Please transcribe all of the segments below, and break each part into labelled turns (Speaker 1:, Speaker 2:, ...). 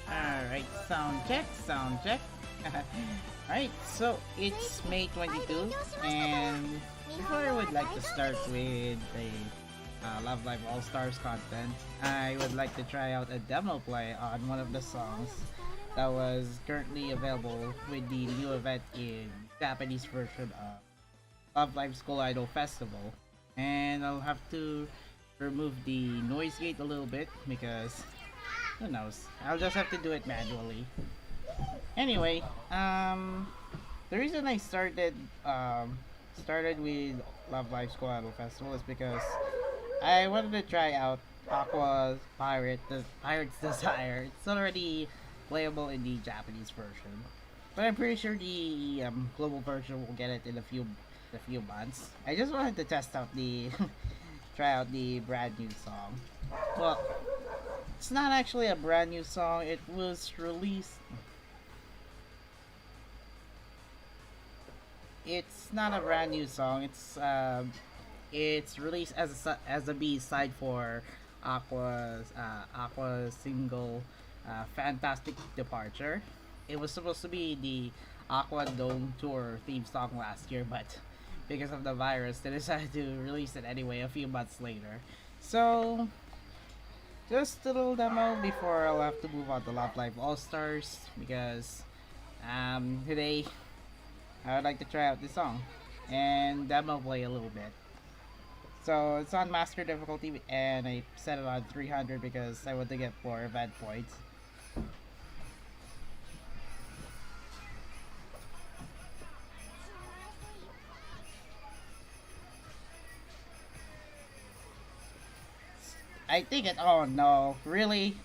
Speaker 1: Alright, sound check, sound check. Alright, so it's May 22, and before I would like to start with the Love Live All Stars content, I would like to try out a demo play on one of the songs that was currently available with the new event in Japanese version of Love Live School Idol Festival. And I'll have to remove the noise gate a little bit because who knows, I'll just have to do it manually. Anyway, the reason I started with Love Live School Idol Festival is because I wanted to try out Aqours' Pirate's Desire. It's already playable in the Japanese version, but I'm pretty sure the global version will get it in a few months. I just wanted to test out the try out the brand new song. Well, it's not actually a brand new song. It was released. It's not a brand new song. It's released as a B-side for Aqours' single Fantastic Departure. It was supposed to be the Aqua Dome Tour theme song last year, but because of the virus, they decided to release it anyway a few months later. So, just a little demo before I'll have to move on to Love Live All Stars, because today I would like to try out this song and demo play a little bit. So it's on master difficulty and I set it on 300 because I want to get more event points. I think it. Oh no, really?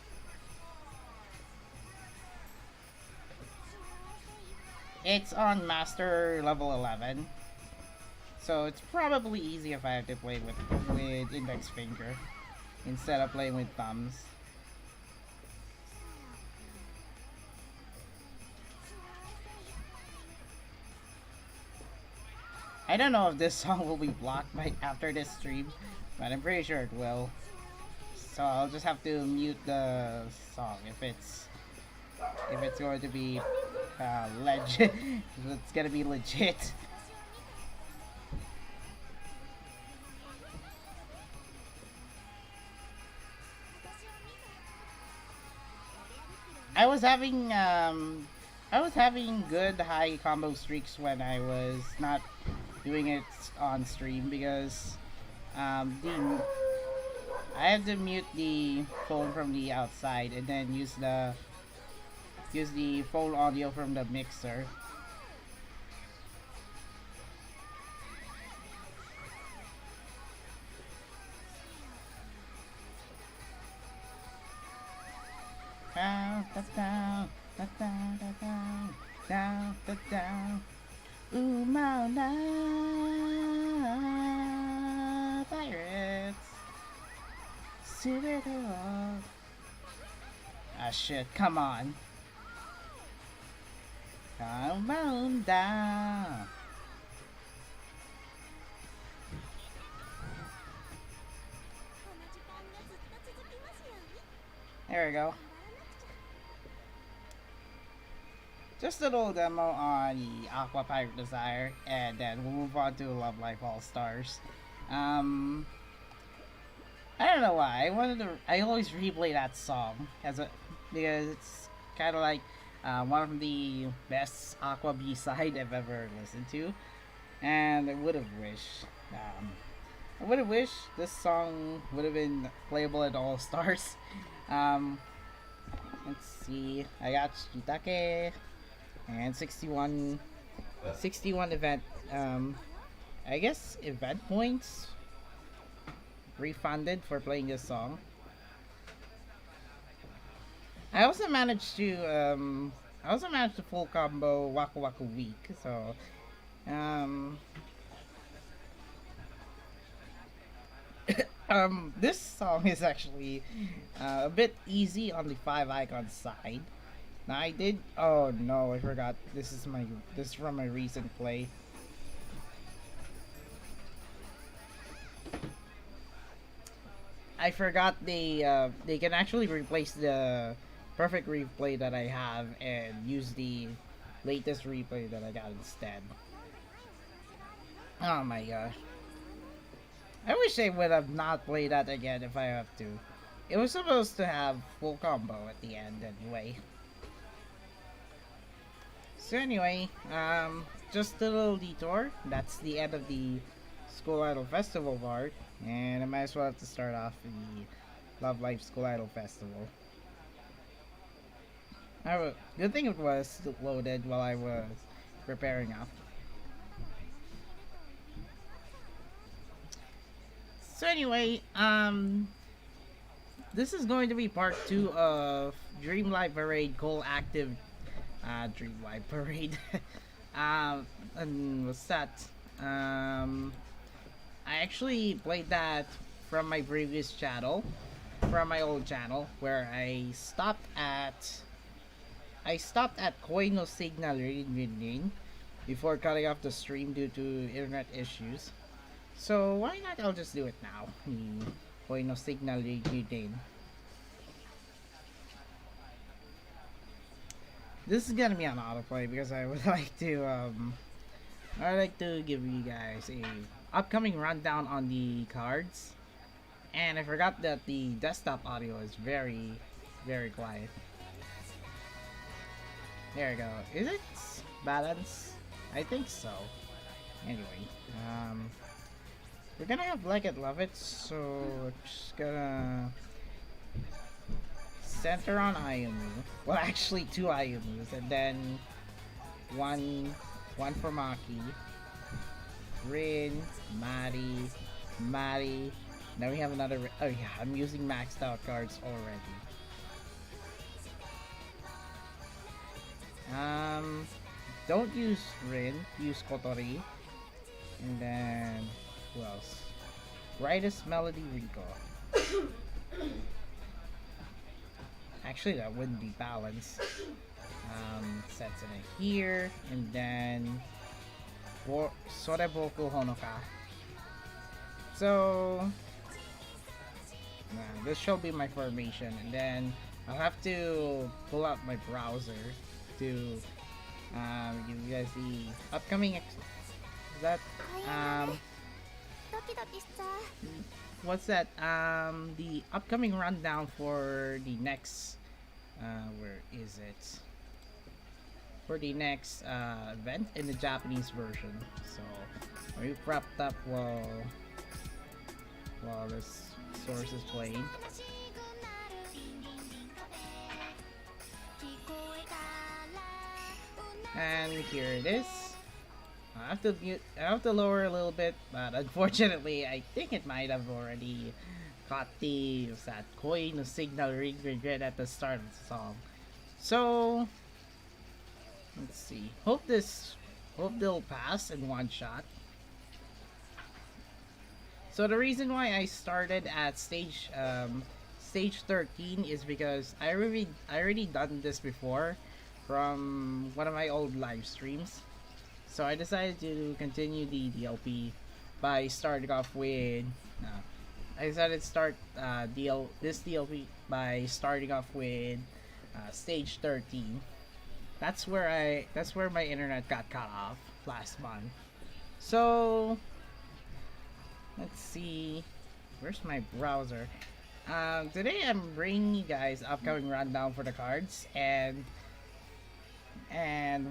Speaker 1: It's on master level 11. So it's probably easy if I have to play with index finger instead of playing with thumbs. I don't know if this song will be blocked by after this stream, but I'm pretty sure it will. So I'll just have to mute the song if it's going to be legit. If it's gonna be legit. I was having good high combo streaks when I was not doing it on stream because I had to mute the phone from the outside and then use the phone audio from the mixer. Down, down, down, down, down, down. Umana pirates. Ah shit, come on. Come on down. There we go. Just a little demo on the Aqua Pirate Desire, and then we'll move on to Love Live All Stars. I don't know why. I always replay that song because it's kind of like one of the best Aqua B-side I've ever listened to, and I would have wished this song would have been playable at All Stars. Let's see. I got Shitake and 61 event. I guess event points refunded for playing this song. I also managed to full combo Waku Waku Week, so this song is actually a bit easy on the 5 icon side. Now I did. Oh no, I forgot. This is from my recent play. I forgot they can actually replace the perfect replay that I have and use the latest replay that I got instead. Oh my gosh. I wish I would have not played that again if I have to. It was supposed to have full combo at the end anyway. So anyway, just a little detour. That's the end of the School Idol Festival part. And I might as well have to start off the Love Life School Idol Festival. Good thing it was loaded while I was preparing up. So anyway, this is going to be part 2 of Dream Life Parade Coal Active Dream Life Parade. And what's that? I actually played that from my previous channel, from my old channel, where I stopped at Koi no Signal Rin before cutting off the stream due to internet issues. So why not I'll just do it now. Koi no Signal Rin. This is gonna be on autoplay because I would like to give you guys a upcoming rundown on the cards. And I forgot that the desktop audio is very, very quiet. There we go. Is it balanced? I think so. Anyway, we're gonna have Like It Love It, so we're just gonna center on Ayumu. Well, actually 2 Ayumus, and then one for Maki, Rin, Mari. Now we have another. Oh yeah, I'm using maxed out cards already. Don't use Rin, use Kotori. And then, who else? Brightest Melody Rico. Actually, that wouldn't be balanced. Sets in it here. And then, Soreboku Honoka. So, this shall be my formation. And then, I'll have to pull out my browser to give you guys the upcoming what's that? The upcoming rundown for the next where is it? For the next event in the Japanese version. So are you prepped up while this source is playing? And here it is. I have to lower a little bit, but unfortunately, I think it might have already caught the Koi no Signal Ring Regret at the start of the song. So let's see. Hope they'll pass in one shot. So the reason why I started at stage 13 is because I already done this before from one of my old live streams. So I decided to continue the DLP by starting off with I decided to start this DLP by starting off with stage 13. That's where my internet got cut off last month. So let's see, where's my browser? Today I'm bringing you guys upcoming rundown for the cards and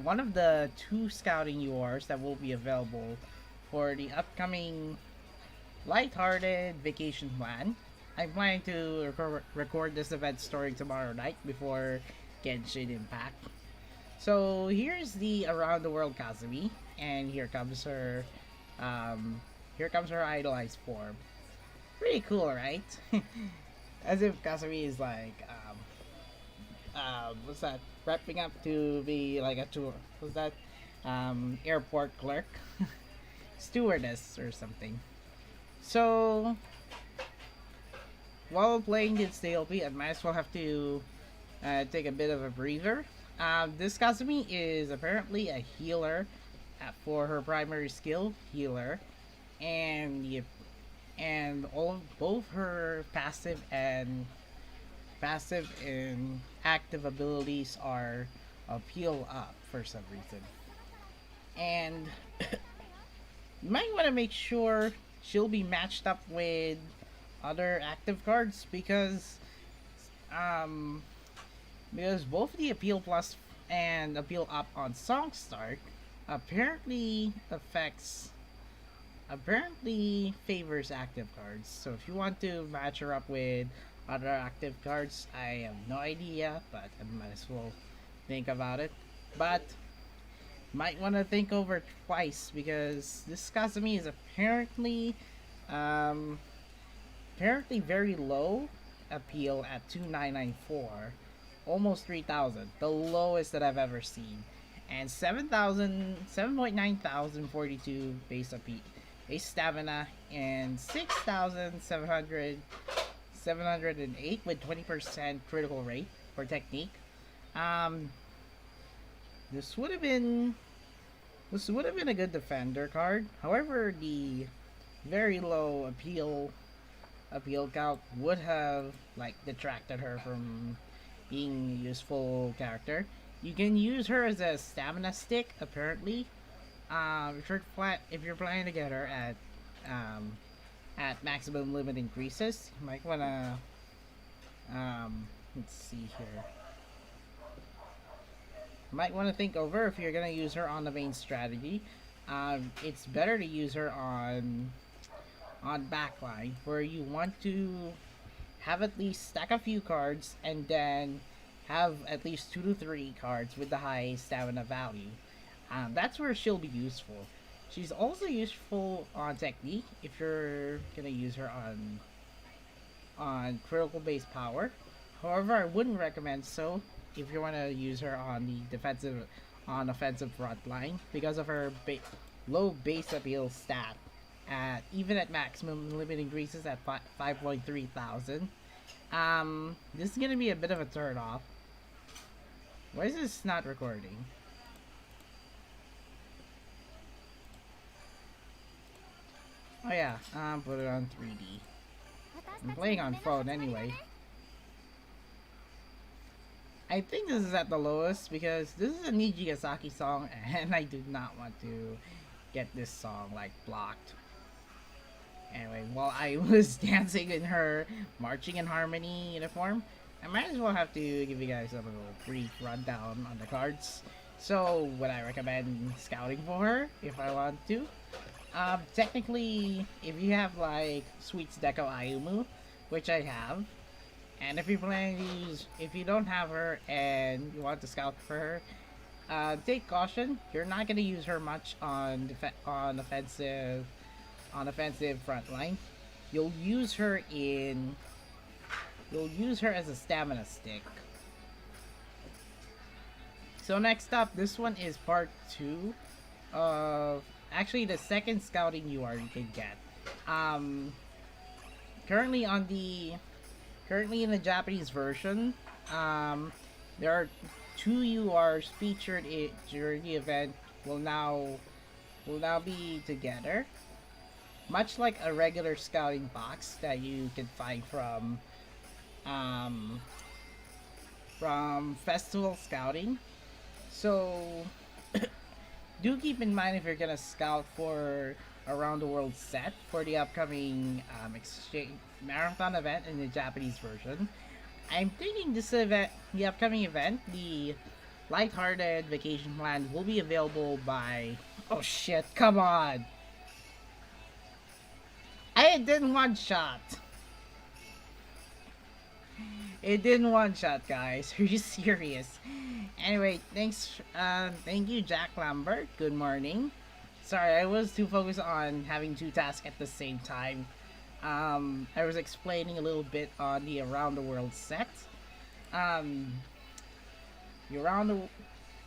Speaker 1: one of the 2 scouting URs that will be available for the upcoming Lighthearted Vacation Plan. I'm planning to record this event starting tomorrow night before Genshin Impact. So here's the Around the World Kazumi, and here comes her idolized form. Pretty cool, right? As if Kazumi is like what's that? Wrapping up to be like a tour. What's that? Airport clerk, stewardess or something. So while playing this DLP, I might as well have to take a bit of a breather. This Kazumi is apparently a healer for her primary skill, healer, and and both her passive and active abilities are appeal up for some reason. And you might want to make sure she'll be matched up with other active cards because both the appeal plus and appeal up on song start apparently favors active cards. So if you want to match her up with other active cards, I have no idea, but I might as well think about it. But might want to think over twice because this Kazumi is apparently very low appeal at 2994, almost 3000, the lowest that I've ever seen, and 7.9,042 base stamina, and 6,708 with 20% critical rate for technique. This would have been a good defender card. However, the very low appeal count would have detracted her from being a useful character. You can use her as a stamina stick apparently. If you're planning to get her at maximum limit increases, you might wanna let's see here. Might want to think over if you're gonna use her on the main strategy. It's better to use her on backline, where you want to have at least stack a few cards and then have at least 2 to 3 cards with the high stamina value. That's where she'll be useful. She's also useful on technique if you're gonna use her on critical base power. However, I wouldn't recommend so if you want to use her on the offensive front line because of her low base appeal stat. Even at maximum limit increases at 5.3 thousand. This is gonna be a bit of a turn off. Why is this not recording? Oh yeah, put it on 3D. I'm playing on phone anyway. I think this is at the lowest because this is a Nijigasaki song and I do not want to get this song blocked. Anyway, while I was dancing in her marching in harmony uniform, I might as well have to give you guys a little brief rundown on the cards. So, would I recommend scouting for her if I want to? Technically, if you have Sweets Deco Ayumu, which I have, and if you're planning to if you don't have her and you want to scout for her, take caution. You're not gonna use her much on offensive front line. You'll use her as a stamina stick. So next up, this one is part 2 of actually the second scouting UR you can get. Currently in the Japanese version, there are 2 URs featured during the event will now be together, much like a regular scouting box that you can find from festival scouting. So do keep in mind if you're gonna scout for around the world set for the upcoming exchange marathon event in the Japanese version. I'm thinking the upcoming event, the Lighthearted Vacation Plan, will be available by... Oh shit, come on! It didn't one shot! It didn't one shot, guys. Are you serious? Anyway, thank you, Jack Lambert. Good morning. Sorry, I was too focused on having 2 tasks at the same time. I was explaining a little bit on the Around the World set.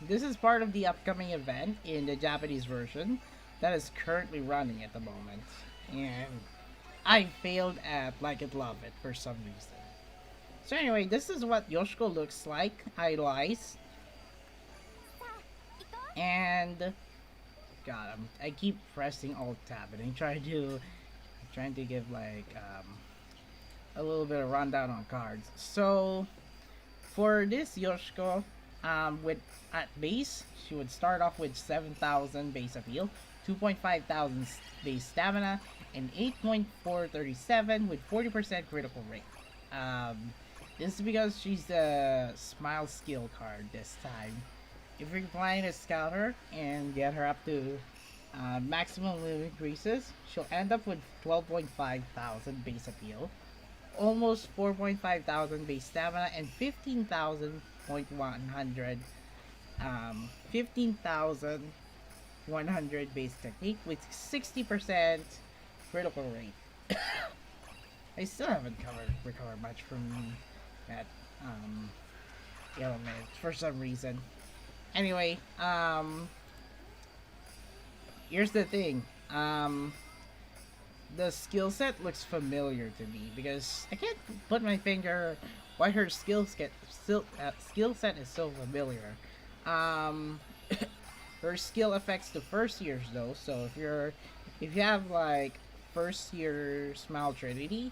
Speaker 1: This is part of the upcoming event in the Japanese version that is currently running at the moment, and I failed at Like It Love It for some reason. So anyway, this is what Yoshiko looks like, idolized. And God, I keep pressing Alt Tab and I try to trying to give like a little bit of rundown on cards. So for this Yoshiko, with at base, she would start off with 7,000 base appeal, 2,500 base stamina, and 8.437 with 40% critical rate. This is because she's the Smile skill card this time. If you're planning to scout her and get her up to maximum move increases, she'll end up with 12,500 base appeal, almost 4,500 base stamina, and 15,100 base technique with 60% critical rate. I still haven't recovered much from that element for some reason. Anyway, here's the thing. The skill set looks familiar to me because I can't put my finger why her skill set is so familiar. Her skill affects the first years though, so if you have like first year Smile Trinity,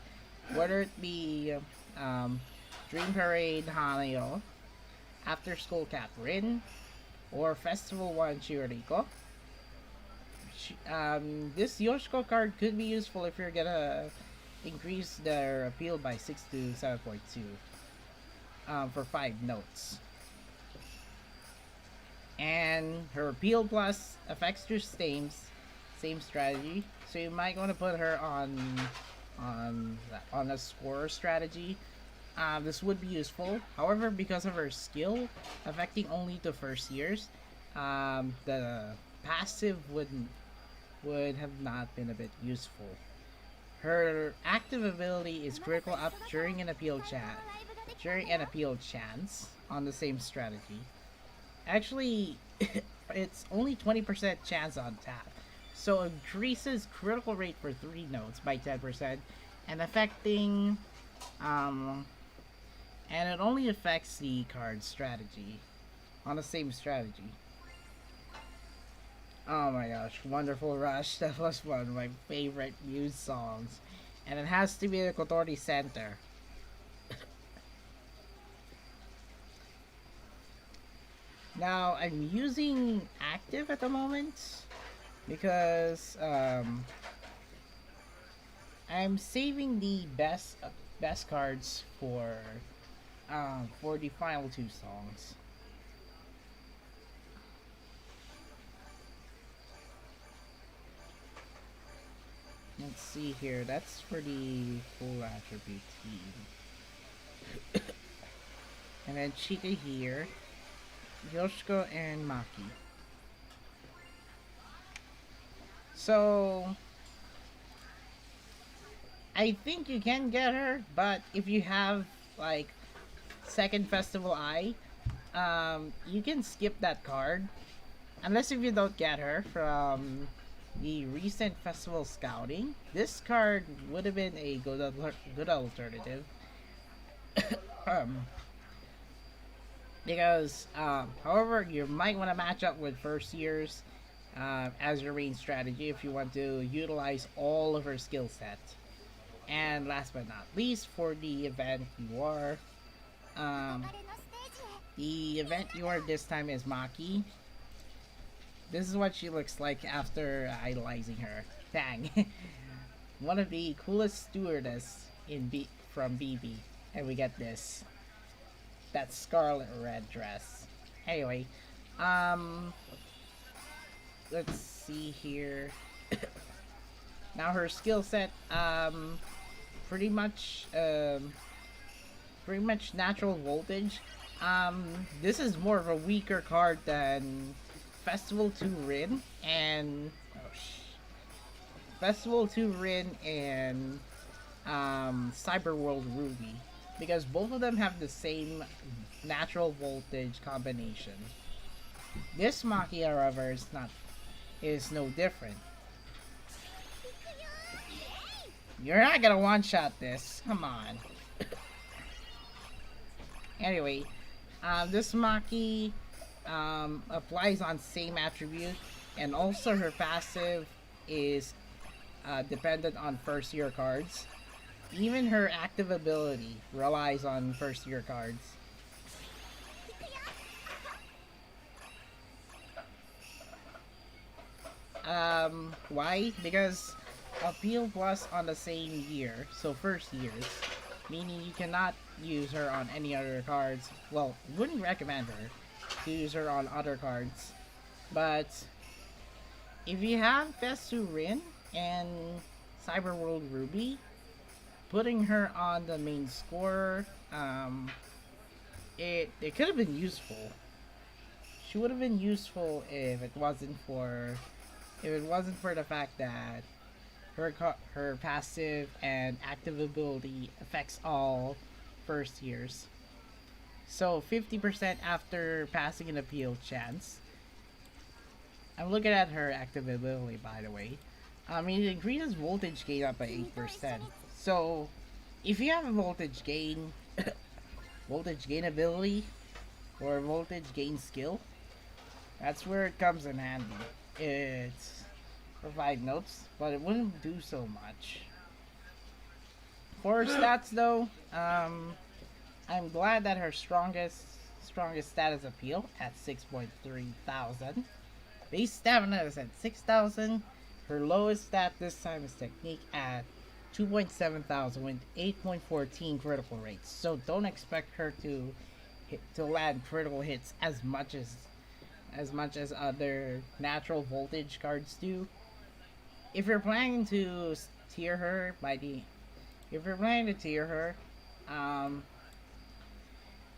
Speaker 1: whether it be Dream Parade Haneo, After School Cat Rin, or Festival 1 Chiriko, this Yoshiko card could be useful if you're gonna increase their appeal by 6 to 7.2 for 5 notes. And her appeal plus affects your same strategy, so you might want to put her on a scorer strategy. This would be useful. However, because of her skill affecting only the first years, the passive would have not been a bit useful. Her active ability is critical up during an appeal chance on the same strategy. Actually, it's only 20% chance on tap, so it increases critical rate for 3 notes by 10% and affecting and it only affects the card strategy on the same strategy. Oh my gosh, Wonderful Rush, that was one of my favorite Muse songs. And it has to be the Kotori Center. Now, I'm using active at the moment because I'm saving the best cards for the final 2 songs. Let's see here, that's for the full attribute team. And then Chika here, Yoshiko and Maki. So I think you can get her, but if you have like second Festival Eye, you can skip that card unless if you don't get her from the recent festival scouting. This card would have been a good alternative. Because however, you might want to match up with first years as your main strategy if you want to utilize all of her skill set. And last but not least, for the event you are this time is Maki. This is what she looks like after idolizing her. Dang. One of the coolest stewardess from BB. And we get this. That scarlet red dress. Anyway, let's see here. Now her skill set, pretty much natural voltage. This is more of a weaker card than Festival 2 Rin and Festival 2 Rin and Cyber World Ruby, because both of them have the same natural voltage combination. This Maki, however, is no different. You're not gonna one-shot this. Come on. Anyway, this Maki applies on same attribute, and also her passive is dependent on first year cards. Even her active ability relies on first year cards. Why? Because appeal plus on the same year, so first years, meaning you cannot use her on any other cards. Well, wouldn't recommend her to use her on other cards, but if you have Festurin and Cyberworld Ruby, putting her on the main scorer, it could have been useful. She would have been useful if it wasn't for the fact that her passive and active ability affects all first years. So 50% after passing an appeal chance. I'm looking at her active ability, by the way. It increases voltage gain up by 8%. So if you have a voltage gain ability or voltage gain skill, that's where it comes in handy. It's provide notes, but it wouldn't do so much. For stats though, I'm glad that her strongest stat is appeal at 6.3 thousand. Base stamina is at 6,000. Her lowest stat this time is technique at 2.7 thousand with 8.14 critical rates. So don't expect her to land critical hits as much as other natural voltage cards do. If you're planning to tier her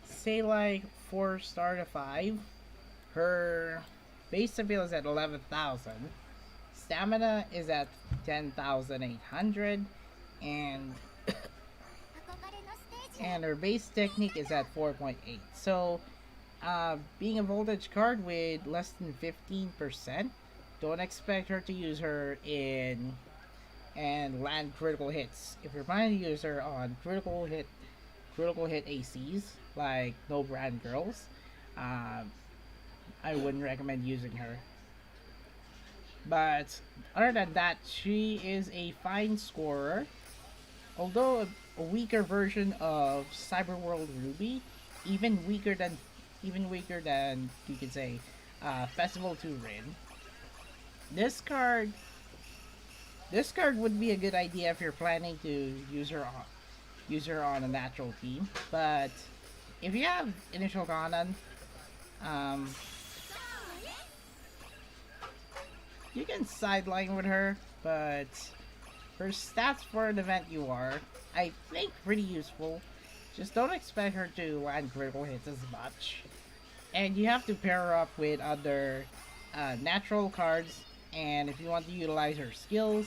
Speaker 1: say like 4-star to 5, her base appeal is at 11,000, stamina is at 10,800, and her base technique is at 4.8. So being a voltage card with less than 15%, don't expect her to use her in and land critical hits. If you're planning to use her on critical hit ACs like no brand girls, I wouldn't recommend using her. But other than that, she is a fine scorer, although a weaker version of Cyberworld Ruby, even weaker than you could say Festival 2 Rin. This card would be a good idea if you're planning to use her on a natural team. But if you have initial Kanan, you can sideline with her, but her stats for an event you are, I think, pretty useful. Just don't expect her to land critical hits as much. And you have to pair her up with other natural cards, and if you want to utilize her skills,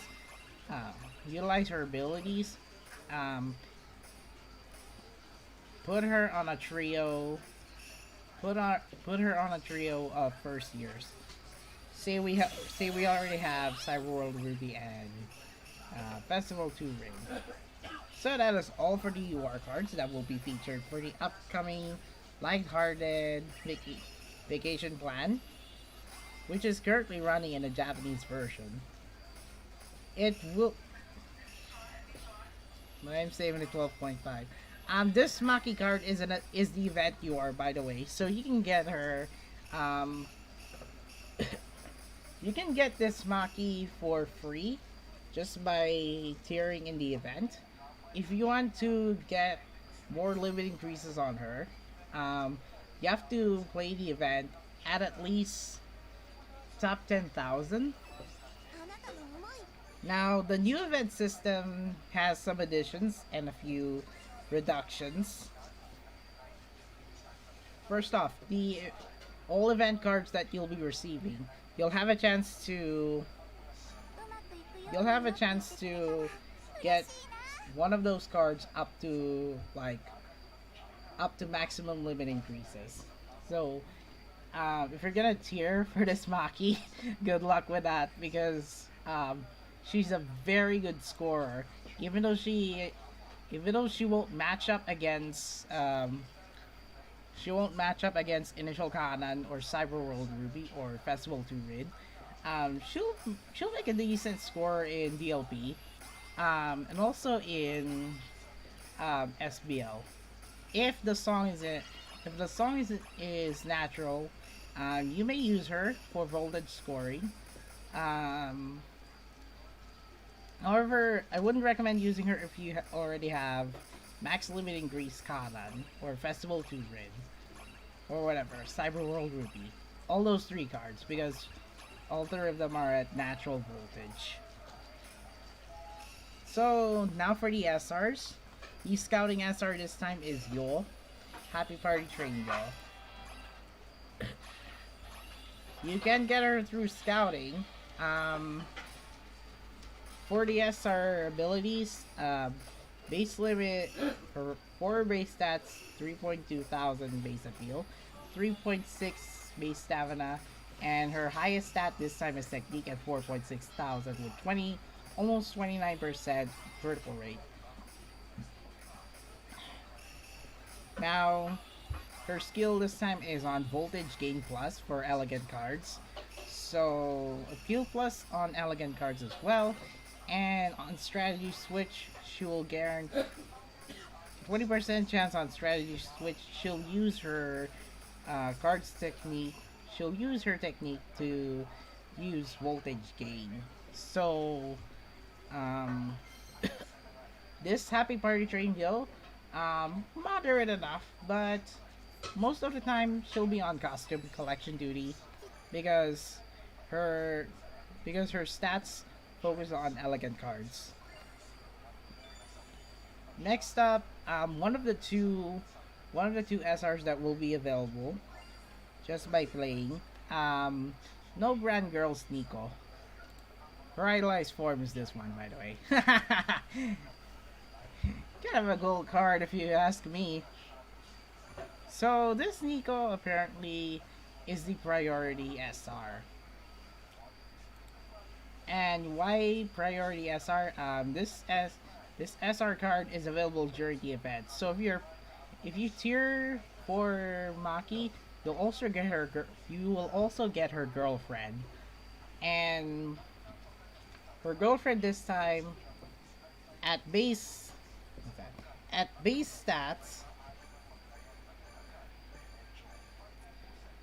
Speaker 1: utilize her abilities, put her on a trio. Put her on a trio of first years. Say we already have Cyberworld Ruby and Festival 2 Ring. So that is all for the UR cards that will be featured for the upcoming Lighthearted Vacation Plan, which is currently running in a Japanese version. It will. I'm saving it 12.5. This Maki card is the event UR, by the way, so you can get her. You can get this Maki for free just by tiering in the event. If you want to get more limit increases on her, you have to play the event at least top 10,000. Now, the new event system has some additions and a few reductions. First off, all event cards that you'll be receiving, you'll have a chance to get one of those cards up to maximum limit increases. So if you're gonna tier for this Maki, good luck with that, because she's a very good scorer. Even though she won't match up against Initial Kanan or Cyberworld Ruby or Festival 2 Rid. she'll make a decent score in DLP, and also in SBL. If the song is natural, you may use her for voltage scoring. However, I wouldn't recommend using her if you already have Max Limiting Grease Kanan, or Festival 2 Grid, or whatever, Cyber World Rupee. All those 3 cards, because all 3 of them are at natural voltage. So, now for the SRs. The Scouting SR this time is Yo. Happy Party Train Yo. You can get her through Scouting. For the SR abilities, base limit for base stats 3,200 base appeal, 3.6 base stamina, and her highest stat this time is technique at 4,600 with almost 29% critical rate. Now, her skill this time is on voltage gain plus for elegant cards, so appeal plus on elegant cards as well. And on strategy switch, she will guarantee 20% chance on strategy switch. She'll use her cards technique. She'll use her technique to use voltage gain. So, this Happy Party Train Yo, moderate enough, but most of the time she'll be on costume collection duty because her stats focus on elegant cards. Next up, one of the two SRs that will be available just by playing. No Brand Girls Nico. Her idolized form is this one, by the way. Kind of a gold card if you ask me. So this Nico apparently is the priority SR. And why priority SR? This SR card is available during the event. So if you tier for Maki, you will also get her girlfriend. And her girlfriend this time at base stats.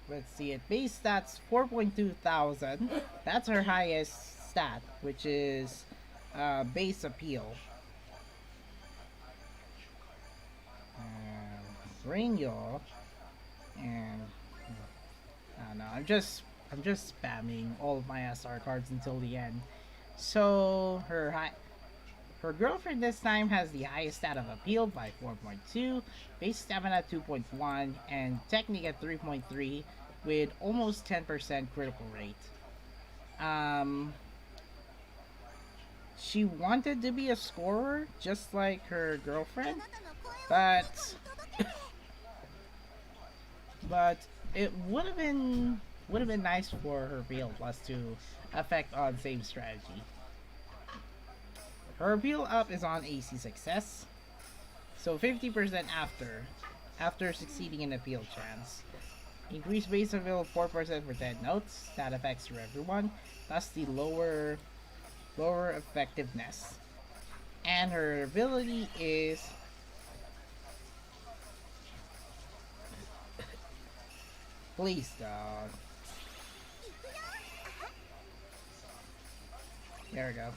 Speaker 1: Let's see, at base stats 4,200. That's her highest stat, which is base appeal. Bring Yo, and I don't know. I'm just spamming all of my SR cards until the end. So her girlfriend this time has the highest stat of appeal by 4.2, base stamina 2.1, and technique at 3.3 with almost 10% critical rate. She wanted to be a scorer just like her girlfriend, but it would have been nice for her appeal plus to affect on same strategy. Her appeal up is on AC success, so 50% after succeeding in appeal chance. Increased base appeal 4% for 10 notes. That affects for everyone. Thus the lower effectiveness. And her ability is please dog. There we go.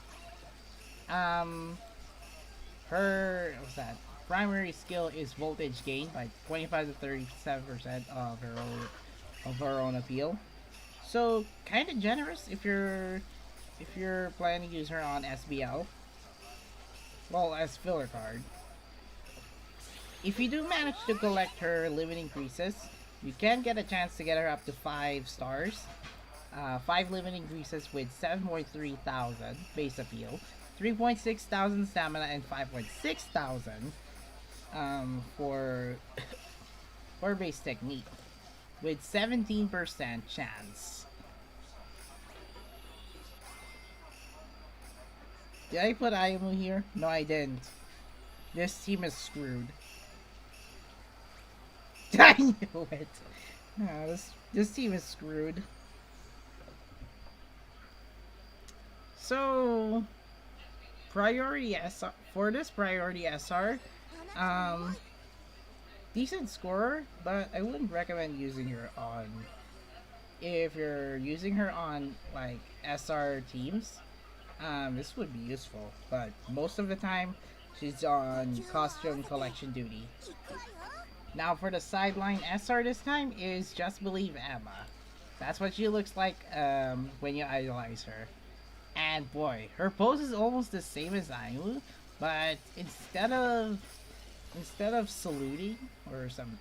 Speaker 1: Her primary skill is voltage gain by 25 to 37% of her own appeal. So kind of generous if you're planning to use her on SBL. Well, as filler card. If you do manage to collect her limit increases, you can get a chance to get her up to 5 stars. 5 limit increases with 7,300 base appeal, 3,600 stamina, and 5,600 for base technique with 17% chance. Did I put Ayamu here? No, I didn't. This team is screwed. I knew it. No, this team is screwed. So priority SR for this priority SR, decent scorer, but I wouldn't recommend using her on if you're using her on like SR teams. This would be useful, but most of the time she's on costume collection duty. Now for the sideline SR this time is Just Believe Emma. That's what she looks like when you idolize her. And boy, her pose is almost the same as Aimu, but instead of saluting or something,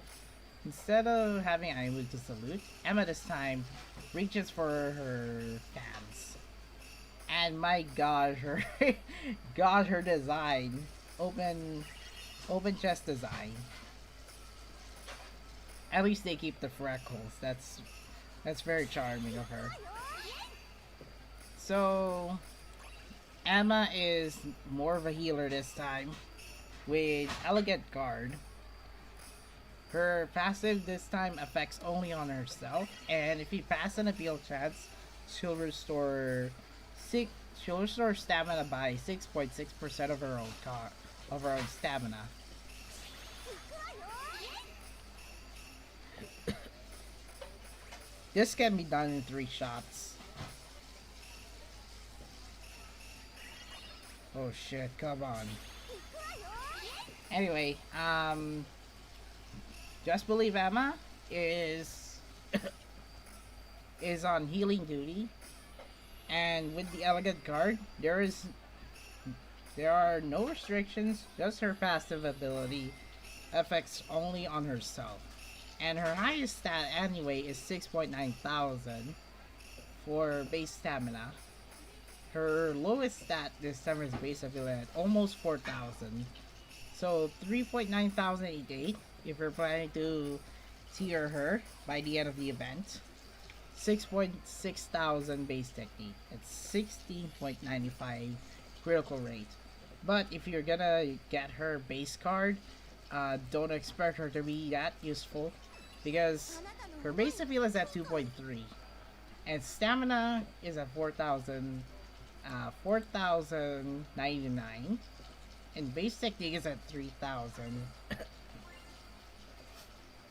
Speaker 1: instead of having Aimu to salute, Emma this time reaches for her fans. And my god, her her design, open chest design. At least they keep the freckles. That's very charming of her. So Emma is more of a healer this time with Elegant Guard. Her passive this time affects only on herself, and if you pass an appeal chance, she'll restore stamina by 6.6% of her own stamina. This can be done in 3 shots. Oh shit, come on. Anyway, Just Believe Emma is on healing duty, and with the Elegant Guard, there are no restrictions, just her passive ability affects only on herself. And her highest stat anyway is 6,900 for base stamina. Her lowest stat this time is base ability at almost 4,000. So 3,900 each day if you're planning to tier her by the end of the event. 6,600 base technique. It's 16.95 critical rate. But if you're gonna get her base card, don't expect her to be that useful, because her base appeal is at 2.3 and stamina is at 4,099 and base technique is at 3,000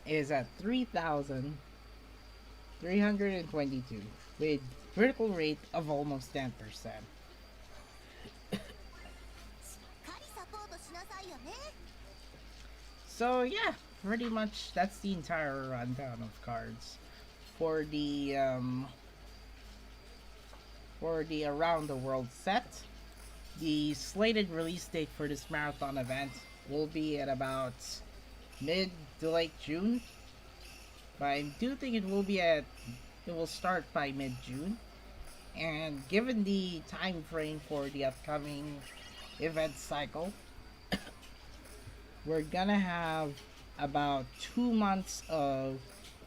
Speaker 1: is at 3,322 with critical rate of almost 10%. So yeah, pretty much that's the entire rundown of cards for the Around the World set. The slated release date for this marathon event will be at about mid to late June, but I do think it will start by mid-June. And given the time frame for the upcoming event cycle, we're gonna have about 2 months of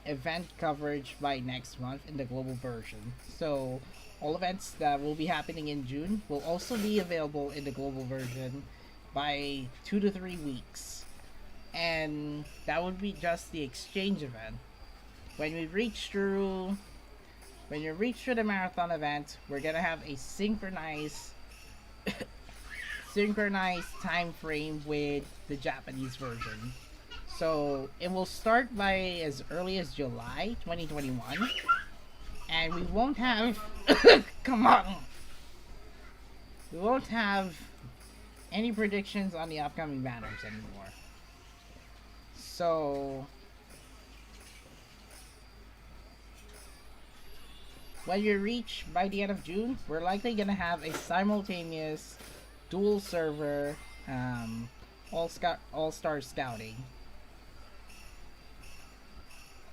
Speaker 1: event coverage by next month in the global version. So all events that will be happening in June will also be available in the global version by 2 to 3 weeks. And that would be just the exchange event. When you reach through the marathon event, we're gonna have a synchronized time frame with the Japanese version. So it will start by as early as July 2021, and we won't have come on, we won't have any predictions on the upcoming banners anymore. So when you reach by the end of June, we're likely gonna have a simultaneous dual server all-star scouting.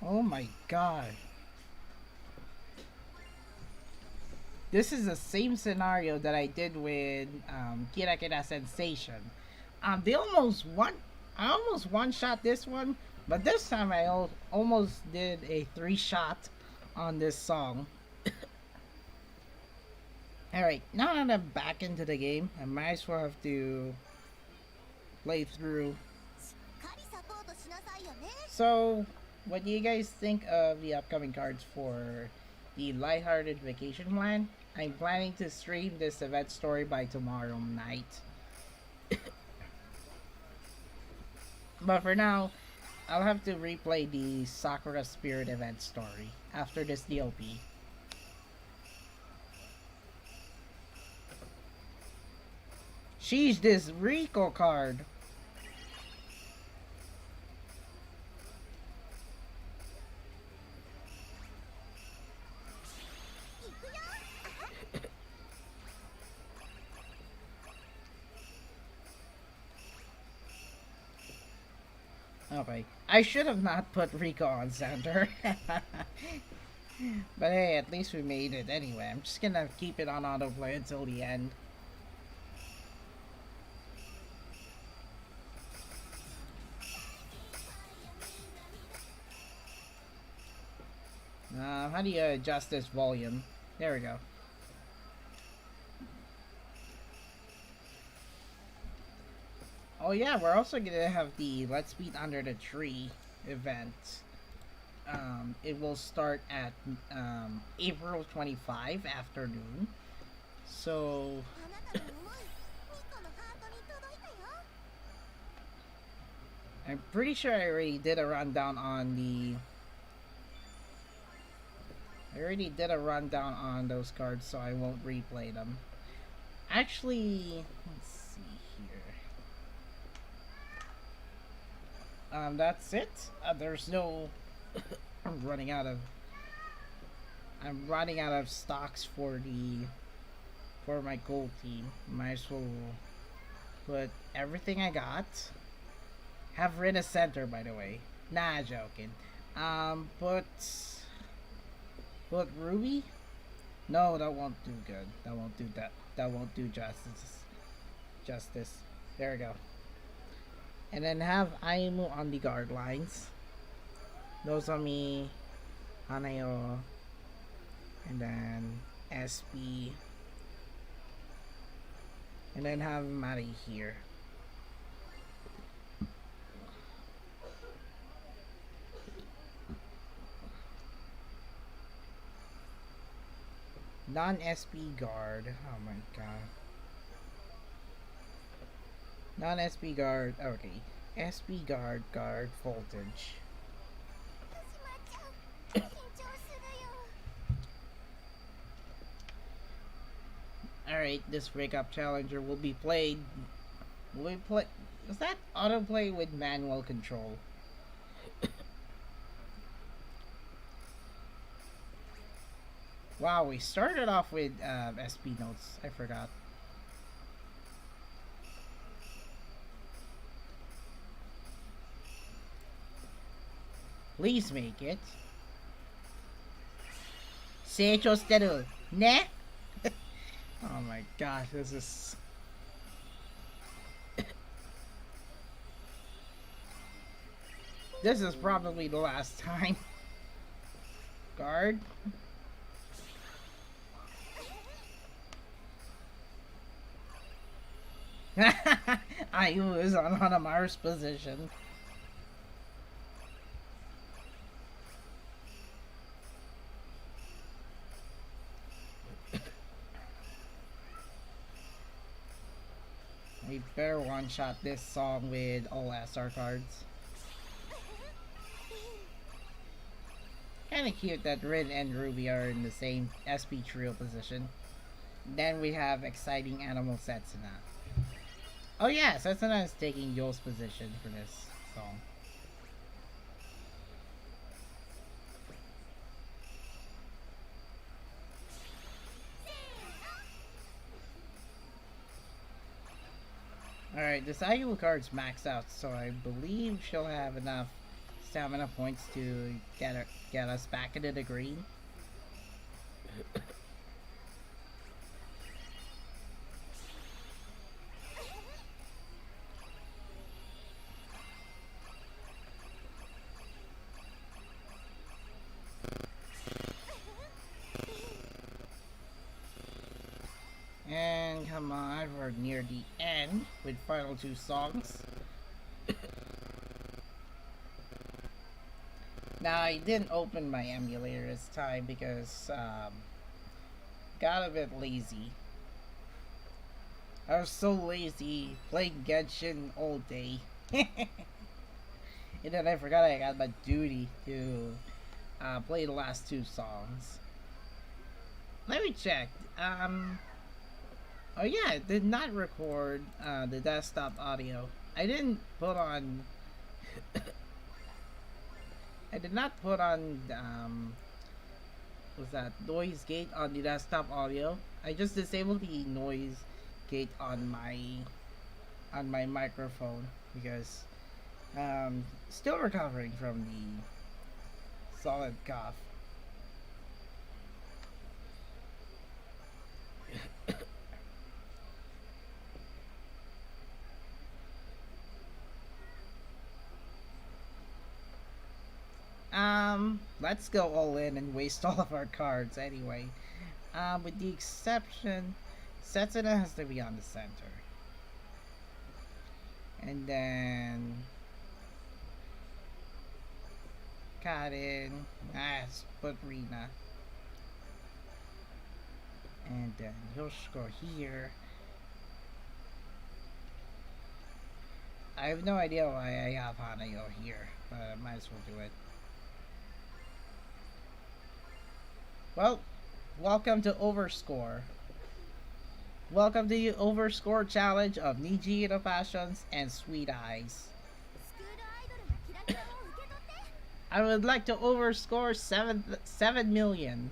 Speaker 1: Oh my god. This is the same scenario that I did with Kira Kira Sensation. I almost one-shot this one, but this time I almost did a 3-shot on this song. Alright, now that I'm back into the game, I might as well have to play through. So, what do you guys think of the upcoming cards for the Lighthearted Vacation Plan? I'm planning to stream this event story by tomorrow night. But for now, I'll have to replay the Sakura Spirit event story after this DLP. Sheesh, this Rico card. Okay, I should have not put Rico on center. But hey, at least we made it anyway. I'm just gonna keep it on autoplay until the end. How do you adjust this volume? There we go. Oh yeah, we're also gonna have the Let's Meet Under the Tree event. It will start at April 25 afternoon. So I'm pretty sure I already did a rundown on those cards, so I won't replay them. Actually, let's see here. That's it. There's no. I'm running out of stocks for my gold team. Might as well put everything I got. Have Rin a center, by the way. Nah, joking. Put Ruby? No, that won't do good. That won't do that. That won't do justice. There we go. And then have Aimu on the guard lines. Nozomi, Hanayo, and then SB. And then have Mari here. Non-SB guard. Oh my god. Non-SB guard. Okay. SB guard voltage. Alright, this breakup challenger will be played. Is that autoplay with manual control? Wow, we started off with SP notes. I forgot. Please make it. Seicho shiteru, ne? Oh my gosh, this is... This is probably the last time. Guard. Ayu is on Hanamaru's position. We better one-shot this song with all SR cards. Kinda cute that Rin and Ruby are in the same SP trio position. Then we have exciting animal Setsuna. Oh yeah, Setsuna is taking Yo's position for this song. Alright, this Ayu card's maxed out, so I believe she'll have enough stamina points to get us back into the green. And come on, we're near the end with final two songs. Now I didn't open my emulator this time because got a bit lazy. I was so lazy playing Genshin all day. And then I forgot I got my duty to play the last 2 songs. Let me check. Oh yeah, I did not record the desktop audio. I didn't put on I did not put on what's that, noise gate on the desktop audio. I just disabled the noise gate on my microphone because still recovering from the solid cough. Let's go all in and waste all of our cards anyway. With the exception, Setsuna has to be on the center. And then Karin, let's put Rina. And then Yoshiko here. I have no idea why I have Hanayo here, but I might as well do it. Well, welcome to Overscore. Welcome to the Overscore challenge of Niji the Passions and Sweet Eyes. I would like to overscore 7 million.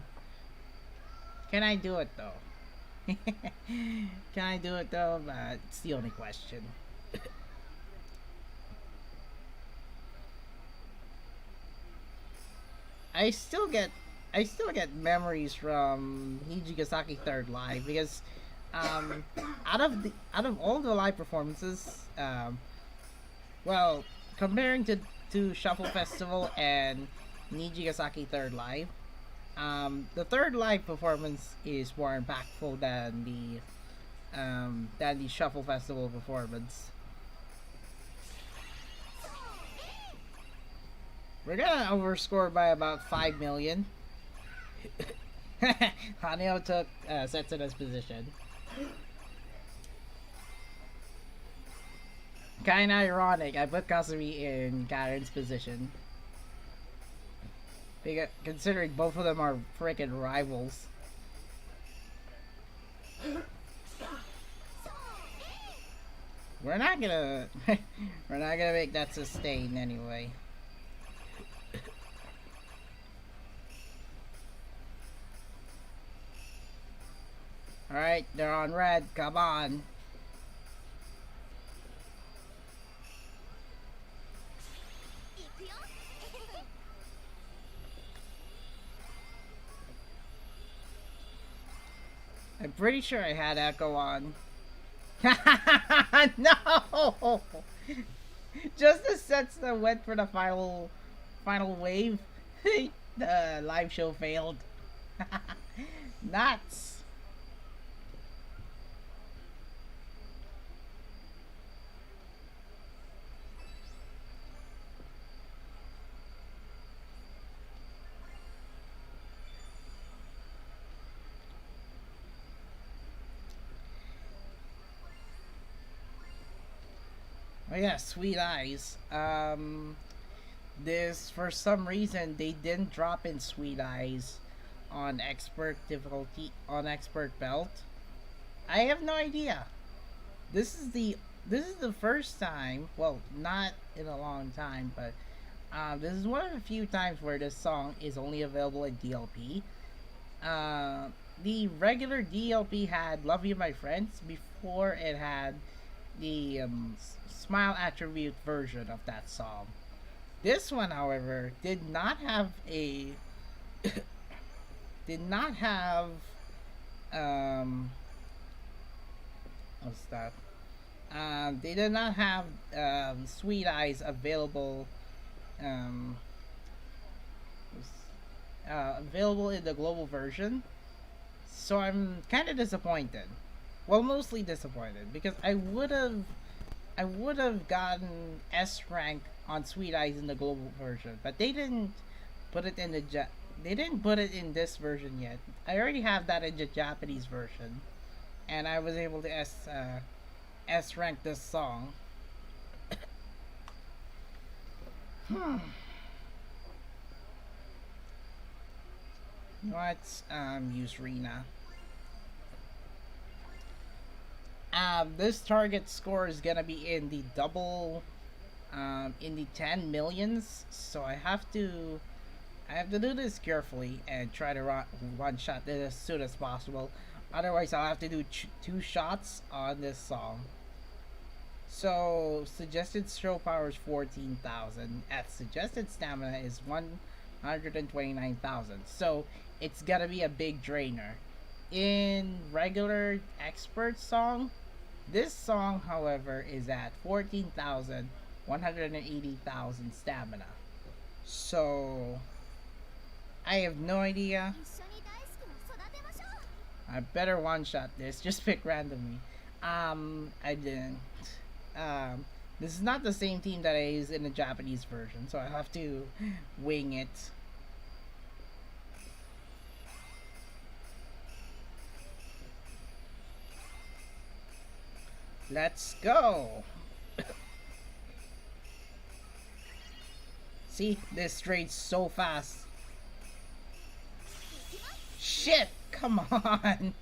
Speaker 1: Can I do it though? Can I do it though? It's the only question. I still get memories from Nijigasaki 3rd Live because out of all the live performances, well, comparing to Shuffle Festival and Nijigasaki 3rd Live, the 3rd Live performance is more impactful than the Shuffle Festival performance. We're gonna overscore by about 5 million. Haneo took Setsuna's position. Kinda ironic, I put Kasumi in Karen's position. Because, considering both of them are freaking rivals. We're not gonna make that sustain anyway. Alright, they're on red, come on. I'm pretty sure I had Echo on. No! Just as Setsuna went for the final wave, the live show failed. Nuts! Oh yeah, Sweet Eyes. This, for some reason, they didn't drop in Sweet Eyes on expert difficulty, on expert belt. I have no idea. This is the first time, well, not in a long time, but this is one of the few times where this song is only available in DLP. The regular DLP had Love You My Friends before it had the Smile Attribute version of that song. This one, however, did not have a did not have what's that? They did not have Sweet Eyes available available in the global version. So I'm kind of disappointed. Well, mostly disappointed because I would have gotten S rank on Sweet Eyes in the global version, but they didn't put it in the they didn't put it in this version yet. I already have that in the Japanese version, and I was able to S rank this song. Let's use Rina. This target score is gonna be in the in the 10 millions, so I have to do this carefully and try to one shot this as soon as possible. Otherwise, I'll have to do 2 shots on this song. So suggested show power is 14,000. At suggested stamina is 129,000. So it's gonna be a big drainer. In regular expert song, this song, however, is at 14,000, 180,000 stamina. So I have no idea. I better one shot this. Just pick randomly. I didn't. This is not the same team that I use in the Japanese version, so I have to wing it. Let's go. See, this trade's so fast. Shit, come on.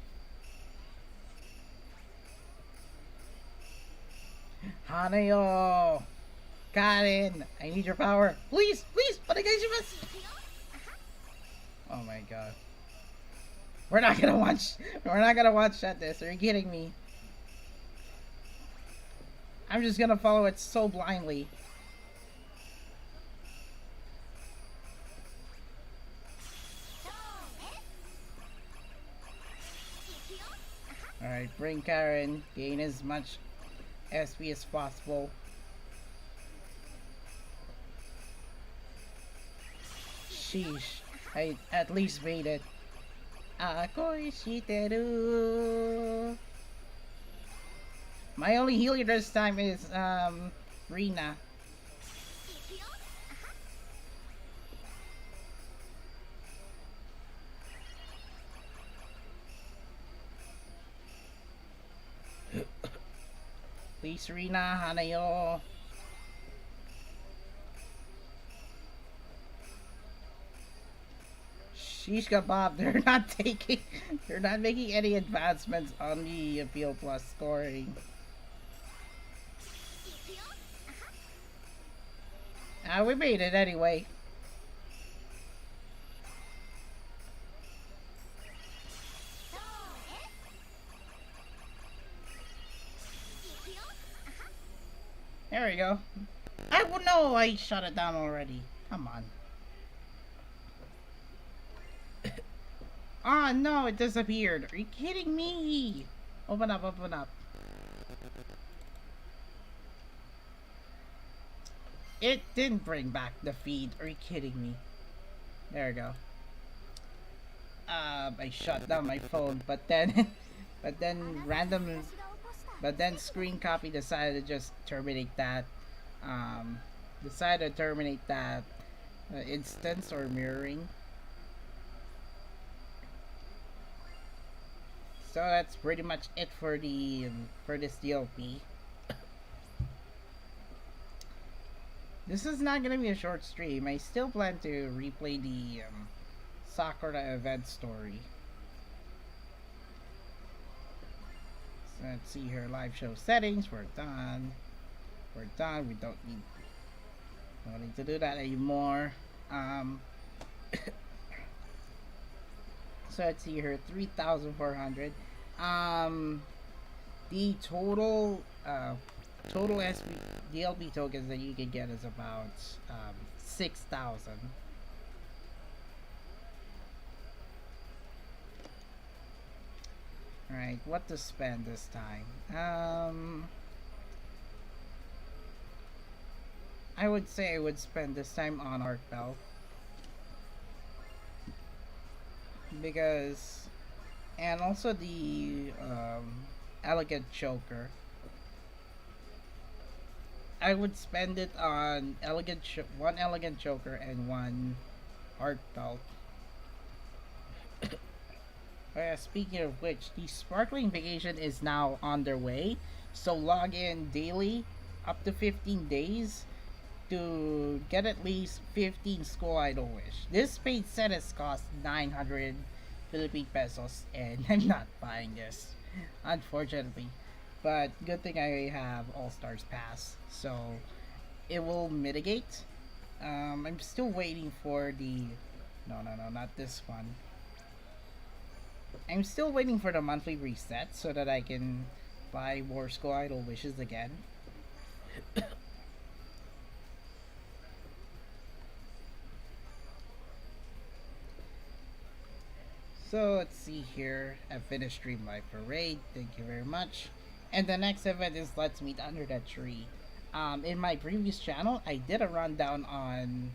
Speaker 1: Hanayo, Karen, I need your power. Please, please, onegaishimasu. Oh my god. We're not gonna one shot this. Are you kidding me? I'm just gonna follow it so blindly. Alright, bring Karen, gain as much SP as possible. Sheesh, I at least made it. Aqours shiteru. My only healer this time is Rina. Please, Rina, hanayo. Sheesh kebab, they're not making any advancements on the appeal plus scoring. We made it anyway. There we go. No, I shut it down already. Come on. Oh no, it disappeared. Are you kidding me? Open up, open up. It didn't bring back the feed. Are you kidding me? There we go. I shut down my phone, but then screen copy decided to just terminate that. Instance or mirroring. So that's pretty much it for this DLP. This is not gonna be a short stream. I still plan to replay the Sakura event story. So let's see here, live show settings. We're done. We're done. We don't need to do that anymore. So let's see here, 3,400. The total DLP tokens that you can get is about 6,000. Alright, what to spend this time? I would say I would spend this time on Art Belt. Because, and also the Elegant Choker. I would spend it on one Elegant Choker and one Art Belt. Speaking of which, the sparkling vacation is now on their way. So log in daily, up to 15 days, to get at least 15 School Idol Wish. This paid status costs 900 Philippine pesos, and I'm not buying this, unfortunately. But good thing I have All Stars Pass, so it will mitigate. I'm still waiting for the. No, not this one. I'm still waiting for the monthly reset so that I can buy more School Idol Wishes again. So let's see here. I finished Stream Live Parade. Thank you very much. And the next event is Let's Meet Under the Tree. In my previous channel, I did a rundown on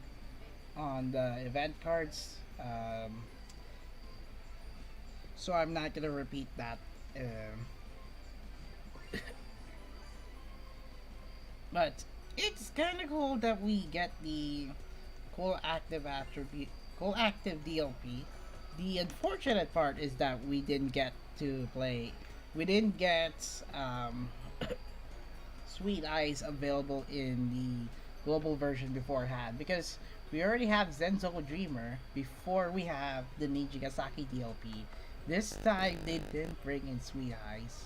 Speaker 1: the event cards. So I'm not gonna repeat that. But it's kind of cool that we get the cool active DLP. The unfortunate part is that we didn't get to play. We didn't get Sweet Eyes available in the global version beforehand because we already have Zenzo Dreamer before we have the Nijigasaki DLP. This time they didn't bring in Sweet Eyes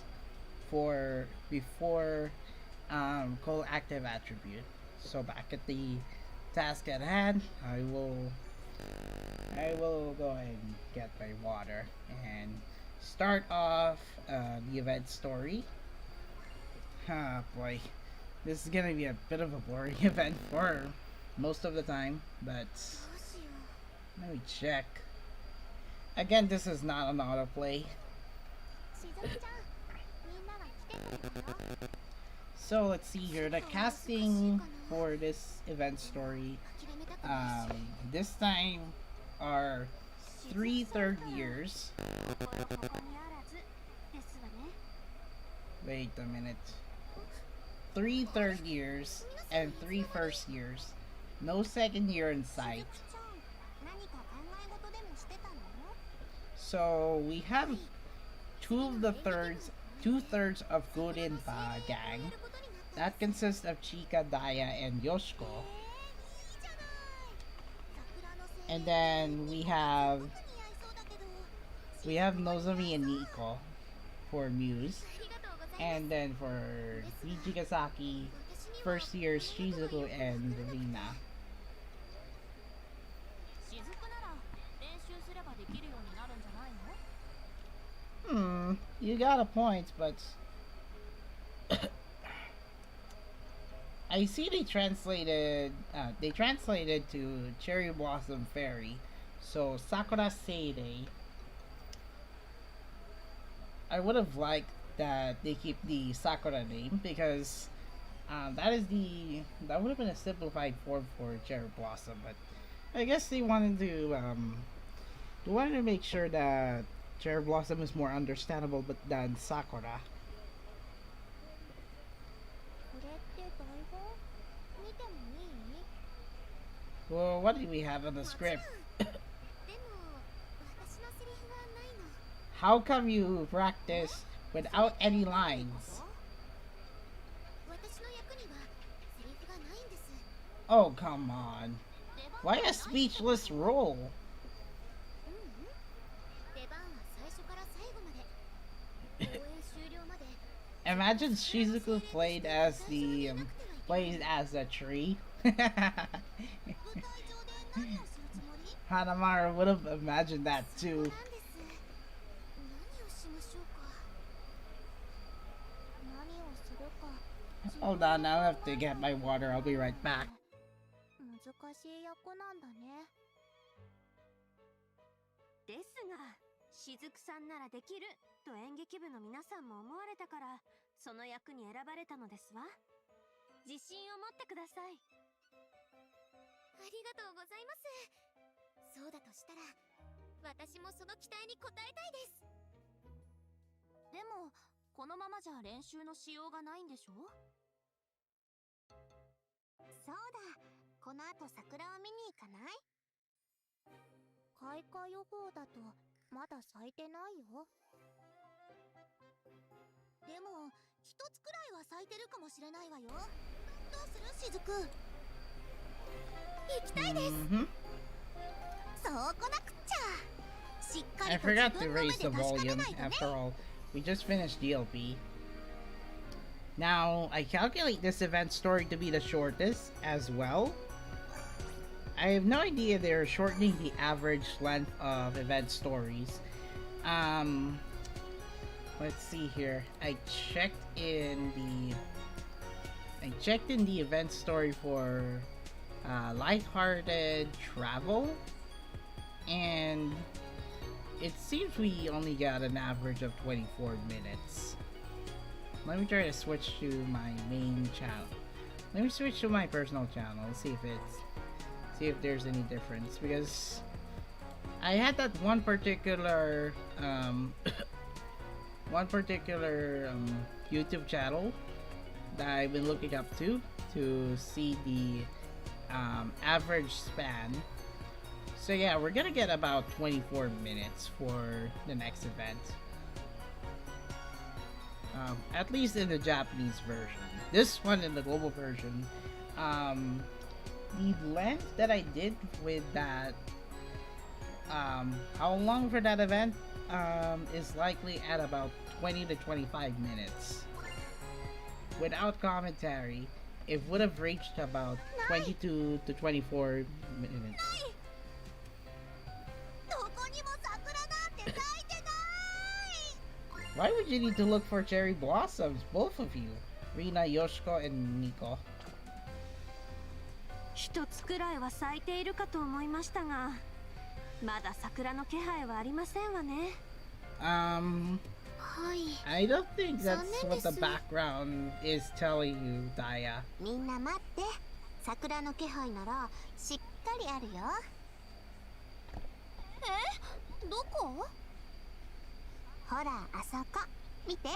Speaker 1: for before Coal Active Attribute. So back at the task at hand, I will go ahead and get my water and start off the event story. Ah boy, this is gonna be a bit of a boring event for most of the time, but let me check. Again, this is not an autoplay. So let's see here, the casting for this event story this time are 3 third years. Wait a minute. 3 third years and 3 first years. No second year in sight. So we have two thirds of Godenpa gang. That consists of Chika, Daya, and Yoshiko. And then we have Nozomi and Nico for Muse. And then for Nijigasaki, first years Shizuku and Rina. You got a point, but I see they translated to Cherry Blossom Fairy, so Sakura Seirei. I would have liked that they keep the Sakura name because that would have been a simplified form for Cherry Blossom, but I guess they wanted to make sure that Cherry Blossom is more understandable than Sakura. Well, what do we have in the script? How come you practice without any lines? Oh, come on. Why a speechless role? Imagine Shizuku played as a tree. Hanamaru would have imagined that too. Hold on, I have to get my water. I'll be right back.
Speaker 2: ですが、しずくさんならできると演劇部の皆さんも思われたから、その役に選ばれたのですわ。自信を持ってください。ありがとうございます。そうだとしたら、私もその期待に応えたいです。でも、このままじゃ練習のしようがないんでしょ？そうだ。この後桜を見に行かない？開花予報だと
Speaker 3: まだ咲いてないよ。でも一つくらいは咲いてるかもしれないわよ。どうするしずく？行きたいです。そうこなくっちゃ。しっか
Speaker 1: I
Speaker 3: りと
Speaker 1: forgot
Speaker 3: 自
Speaker 1: to
Speaker 3: 分の目
Speaker 1: raise
Speaker 3: で
Speaker 1: the
Speaker 3: 確かめ
Speaker 1: volume.
Speaker 3: ないとね。
Speaker 1: After all, we just finished DLP. Now, I calculate this event story to be the shortest as well. I have no idea they're shortening the average length of event stories. Let's see here. I checked in the event story for Lighthearted Travel, and it seems we only got an average of 24 minutes. Let me try to switch to my main channel. Let me switch to my personal channel. See if there's any difference, because I had that one particular YouTube channel that I've been looking up to see the average span. So yeah, we're gonna get about 24 minutes for the next event. At least in the Japanese version. This one in the global version, the length that I did with that, how long for that event, is likely at about 20 to 25 minutes. Without commentary, it would have reached about 22 to 24 minutes. Why would you need to look for cherry blossoms, both of you? Rina, Yoshiko, and Nico.
Speaker 2: 一つくらいは咲いているかと思いましたが、まだ桜の気配はありませんわね。
Speaker 1: I don't think that's what the background is telling you, Daya.
Speaker 3: みんな待って。桜の気配ならしっかりあるよ。どこ？ほら、あそこ。見て。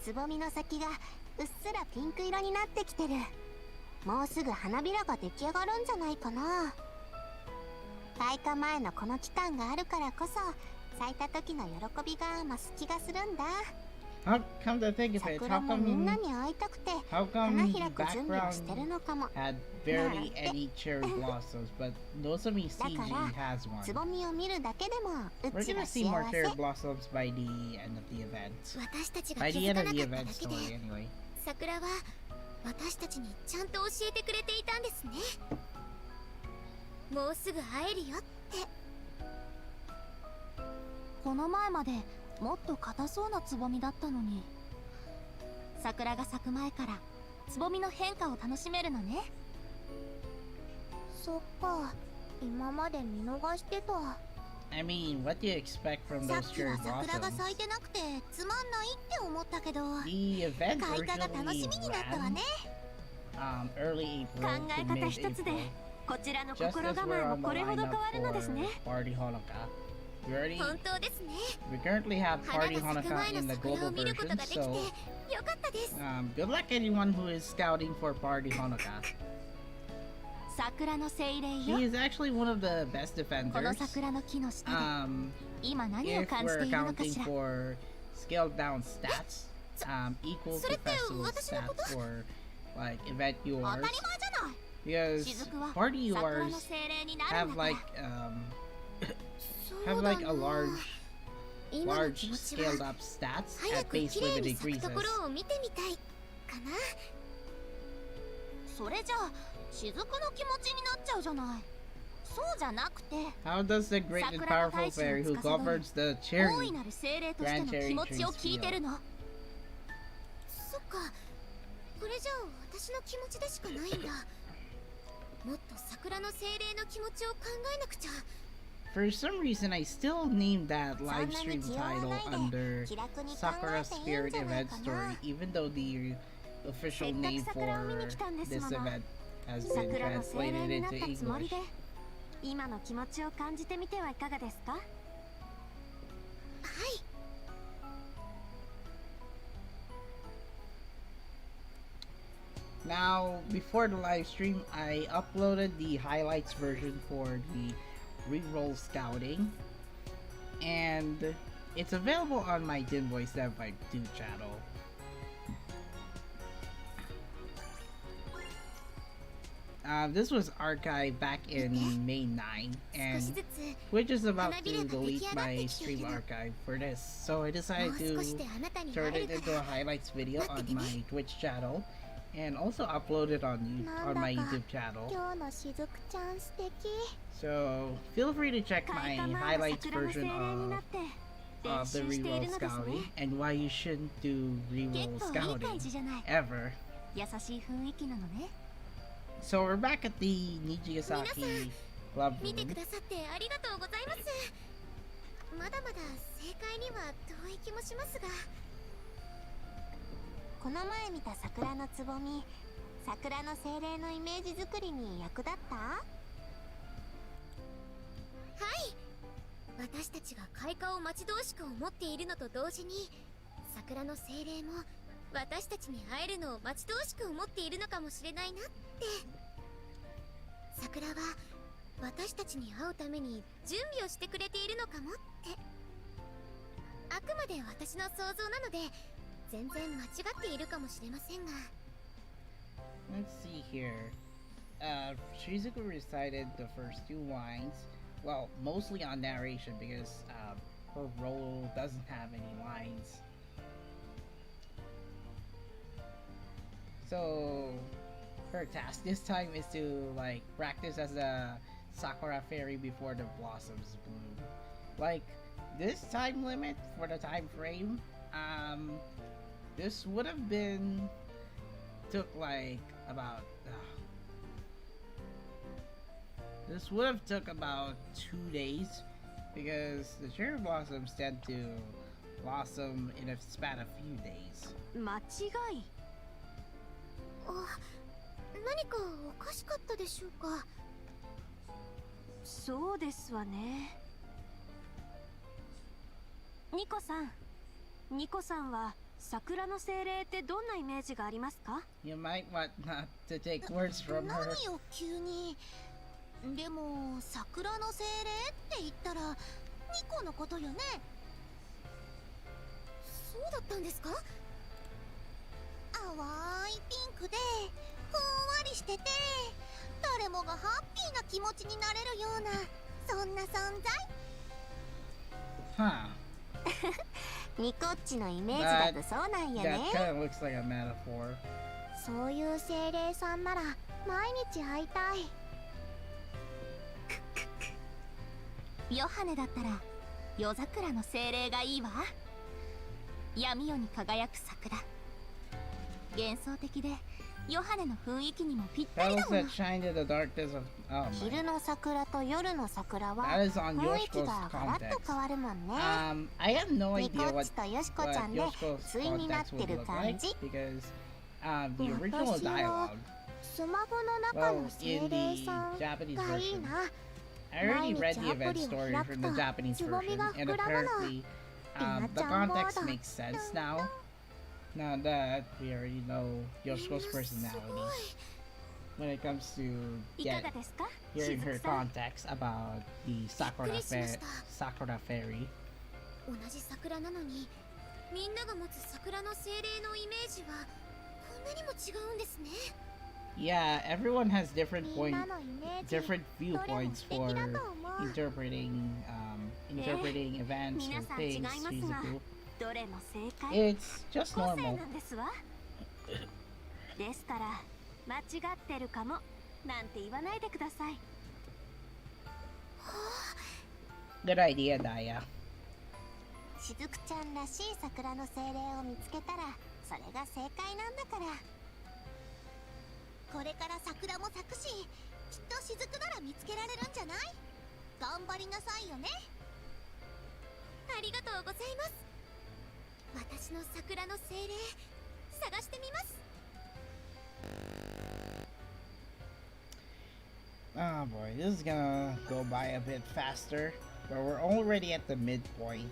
Speaker 3: つぼみの先がうっすらピンク色になってきてる。もうすぐ花びらが出来上がるんじゃないかな。開花前のこの期間があるからこそ咲いた時の喜びが増す気がするんだ。
Speaker 1: How come to think of it?
Speaker 3: 桜もみんなに会いたくて
Speaker 1: how
Speaker 3: 花
Speaker 1: come
Speaker 3: 開
Speaker 1: the
Speaker 3: く準備をしてる
Speaker 1: background
Speaker 3: のかも。
Speaker 1: had barely any cherry blossoms, but Nozomi CG has
Speaker 3: つ
Speaker 1: one.
Speaker 3: ぼみを見るだけでもう
Speaker 1: We're
Speaker 3: ちは
Speaker 1: gonna see
Speaker 3: 幸
Speaker 1: more
Speaker 3: せ。
Speaker 1: cherry blossoms by the end of the event.
Speaker 3: 私たちが
Speaker 1: By
Speaker 3: 気
Speaker 1: the
Speaker 3: づ
Speaker 1: end
Speaker 3: か
Speaker 1: of
Speaker 3: な
Speaker 1: the
Speaker 3: かっただ
Speaker 1: event
Speaker 3: けで
Speaker 1: story, anyway.
Speaker 3: 桜は私たちにちゃんと教えてくれていたんですね。もうすぐ会えるよって。この前までもっと硬そうなつぼみだったのに、桜が咲く前からつぼみの変化を楽しめるのね。そっか、今まで見逃してた。
Speaker 1: I mean, what do you expect from
Speaker 3: さ
Speaker 1: those
Speaker 3: っきは
Speaker 1: cherry
Speaker 3: 桜が
Speaker 1: blossoms?
Speaker 3: 咲いてなくてつまんないって思ったけど、
Speaker 1: The event
Speaker 3: 開花が楽し
Speaker 1: originally
Speaker 3: みになったわ
Speaker 1: ran
Speaker 3: ね。
Speaker 1: early
Speaker 2: 考
Speaker 1: April
Speaker 2: え
Speaker 1: to
Speaker 2: 方一つで
Speaker 1: mid-April,
Speaker 2: こちらの
Speaker 1: just
Speaker 2: 心
Speaker 1: as
Speaker 2: 構
Speaker 1: we're
Speaker 2: えも
Speaker 1: on the
Speaker 2: これほど変
Speaker 1: lineup
Speaker 2: わるのです
Speaker 1: for
Speaker 2: ね。
Speaker 1: Party Honoka. We
Speaker 3: 本当ですね。
Speaker 1: currently have
Speaker 3: 花
Speaker 1: Party
Speaker 3: が咲く
Speaker 1: Honoka
Speaker 3: 前
Speaker 1: in
Speaker 3: の
Speaker 1: the
Speaker 3: 桜
Speaker 1: global
Speaker 3: を見ること
Speaker 1: version,
Speaker 3: ができて
Speaker 1: so
Speaker 3: よかったです。
Speaker 1: good luck anyone who is scouting for Party Honoka.
Speaker 3: 桜の精霊
Speaker 1: He
Speaker 3: よ。
Speaker 1: is actually one of the best
Speaker 3: この
Speaker 1: defenders.
Speaker 3: 桜の木の下で 今何を
Speaker 1: If
Speaker 3: 感じ
Speaker 1: we're
Speaker 3: ているのか
Speaker 1: accounting
Speaker 3: しら。
Speaker 1: for scaled down stats, equal
Speaker 3: それ
Speaker 1: to
Speaker 3: って
Speaker 1: festival
Speaker 3: 私のこと
Speaker 1: stats for like event
Speaker 3: 当た
Speaker 1: yours.
Speaker 3: り前じゃない。
Speaker 1: Because
Speaker 3: 雫は
Speaker 1: party
Speaker 3: 桜
Speaker 1: yours
Speaker 3: の精霊になる
Speaker 1: have
Speaker 3: んだから。
Speaker 1: like
Speaker 3: そう
Speaker 1: have
Speaker 3: だ
Speaker 1: like a
Speaker 3: な。
Speaker 1: large
Speaker 3: 今の気持ち
Speaker 1: scaled
Speaker 3: は
Speaker 1: up stats
Speaker 3: 早
Speaker 1: at
Speaker 3: く
Speaker 1: base
Speaker 3: 綺麗
Speaker 1: limit
Speaker 3: に咲くとこ
Speaker 1: increases.
Speaker 3: ろを見てみたいかな。それじゃあ雫の気持ちになっちゃうじゃない。そうじゃなくて、
Speaker 1: How does the great and
Speaker 3: 桜の
Speaker 1: powerful
Speaker 3: 大地
Speaker 1: fairy
Speaker 3: を
Speaker 1: who
Speaker 3: 司る
Speaker 1: governs the
Speaker 3: 大い
Speaker 1: cherry
Speaker 3: なる精霊としての気持ちを聞いてるの。そっか、これじゃあ私の気持ちでしかないんだ。もっと桜の精霊の気持ちを考えなくちゃ。
Speaker 1: For some reason, I still named that live stream title under Sakura Spirit Event Story, even though the official name for this event has been
Speaker 2: 桜の精霊
Speaker 1: translated
Speaker 2: になっ
Speaker 1: into
Speaker 2: たつもり
Speaker 1: English.
Speaker 2: で、今の気持ちを感じてみてはいかがですか？
Speaker 3: はい。
Speaker 1: Now, before the live stream, I uploaded the highlights version for the reroll scouting, and it's available on my Din Voice Dev by Do channel. This was archived back in May 9, and Twitch is about to delete my stream archive for this, so I decided to turn it into a highlights video on my Twitch channel, and also upload it on my YouTube channel. So feel free to check my highlights version of the reroll scouting and why you shouldn't do reroll scouting ever. So we're back at the Nijigasaki Club Room.
Speaker 3: まだまだ正解には遠い気もしますが、この前見た桜のつぼみ、桜の精霊のイメージ作りに役立った？はい、私たちが開花を待ち遠しく思っているのと同時に、桜の精霊も私たちに会えるのを待ち遠しく思っているのかもしれないなって。桜は私たちに会うために準備をしてくれているのかもって。あくまで私の想像なので全然間違っているかもしれませんが。
Speaker 1: Let's see here. Shizuku recited the first two lines. Well, mostly on narration because her role doesn't have any lines. So her task this time is to like practice as a Sakura fairy before the blossoms bloom. Like this time limit for the time frame, this would have been took like about this would have took about 2 days because the cherry blossoms tend to blossom in a span of few days.
Speaker 2: 間違い。
Speaker 3: 何かおかしかったでしょうか。
Speaker 2: そうですわね。ニコさんは桜の精霊ってどんなイメージがありますか？
Speaker 1: You might want not to take words from her.
Speaker 3: 何よ急に。でも桜の精霊って言ったらニコのことよね。そうだったんですか？淡いピンクでふんわりしてて誰もがハッピーな気持ちになれるようなそんな存在。
Speaker 1: Huh.
Speaker 3: ニコッチのイメージだとそうなんやね。
Speaker 1: That kind of looks like a metaphor.
Speaker 3: そういう精霊さんなら毎日会いたい。ヨハネだったら夜桜の精霊がいいわ。闇夜に輝く桜。幻想的でヨハネの雰囲気にもぴったりだもん。
Speaker 1: Petals that shine in the darkness of... Oh my.
Speaker 3: 昼の桜と夜の桜は
Speaker 1: That is on
Speaker 3: 雰囲気
Speaker 1: Yoshiko's
Speaker 3: がガラッと
Speaker 1: context.
Speaker 3: 変わるもんね。
Speaker 1: I have no
Speaker 3: ニコ
Speaker 1: idea
Speaker 3: ッ
Speaker 1: what
Speaker 3: チとヨシコちゃんで
Speaker 1: Yoshiko's
Speaker 3: 対になっ
Speaker 1: context
Speaker 3: て
Speaker 1: would
Speaker 3: る
Speaker 1: look
Speaker 3: 感
Speaker 1: like
Speaker 3: じ。
Speaker 1: because the original
Speaker 3: 私は
Speaker 1: dialogue.
Speaker 3: スマホの中
Speaker 1: Well,
Speaker 3: の精
Speaker 1: in
Speaker 3: 霊
Speaker 1: the
Speaker 3: さん
Speaker 1: Japanese
Speaker 3: がいい
Speaker 1: version,
Speaker 3: な。
Speaker 1: I already read the event story from the Japanese version, and apparently the context makes sense now. Now that we already know Yoshiko's personality when it comes to
Speaker 2: いかがですか？
Speaker 1: hearing her
Speaker 2: しずくさん。
Speaker 1: context about the Sakura fairy.
Speaker 3: 同じ桜なのにみんなが持つ桜の精霊のイメージはこんなにも違うんですね。
Speaker 1: Yeah, everyone has different
Speaker 3: みんなのイメージ
Speaker 1: different viewpoints
Speaker 3: どれも
Speaker 1: for
Speaker 3: 素敵だと思う。
Speaker 1: interpreting events
Speaker 2: 皆
Speaker 1: and
Speaker 2: さん違い
Speaker 1: things.
Speaker 2: ますが
Speaker 1: Shizuku.
Speaker 2: どれも正解。
Speaker 1: It's just
Speaker 2: 個性
Speaker 1: normal.
Speaker 2: なんですわ。ですから間違ってるかもなんて言わないでください。
Speaker 1: Good idea, Daya.
Speaker 3: しずくちゃんらしい桜の精霊を見つけたらそれが正解なんだから。これから桜も咲くしきっとしずくなら見つけられるんじゃない？頑張りなさいよね。ありがとうございます。私の桜の精霊探してみます。
Speaker 1: Oh boy, this is gonna go by a bit faster, but we're already at the midpoint.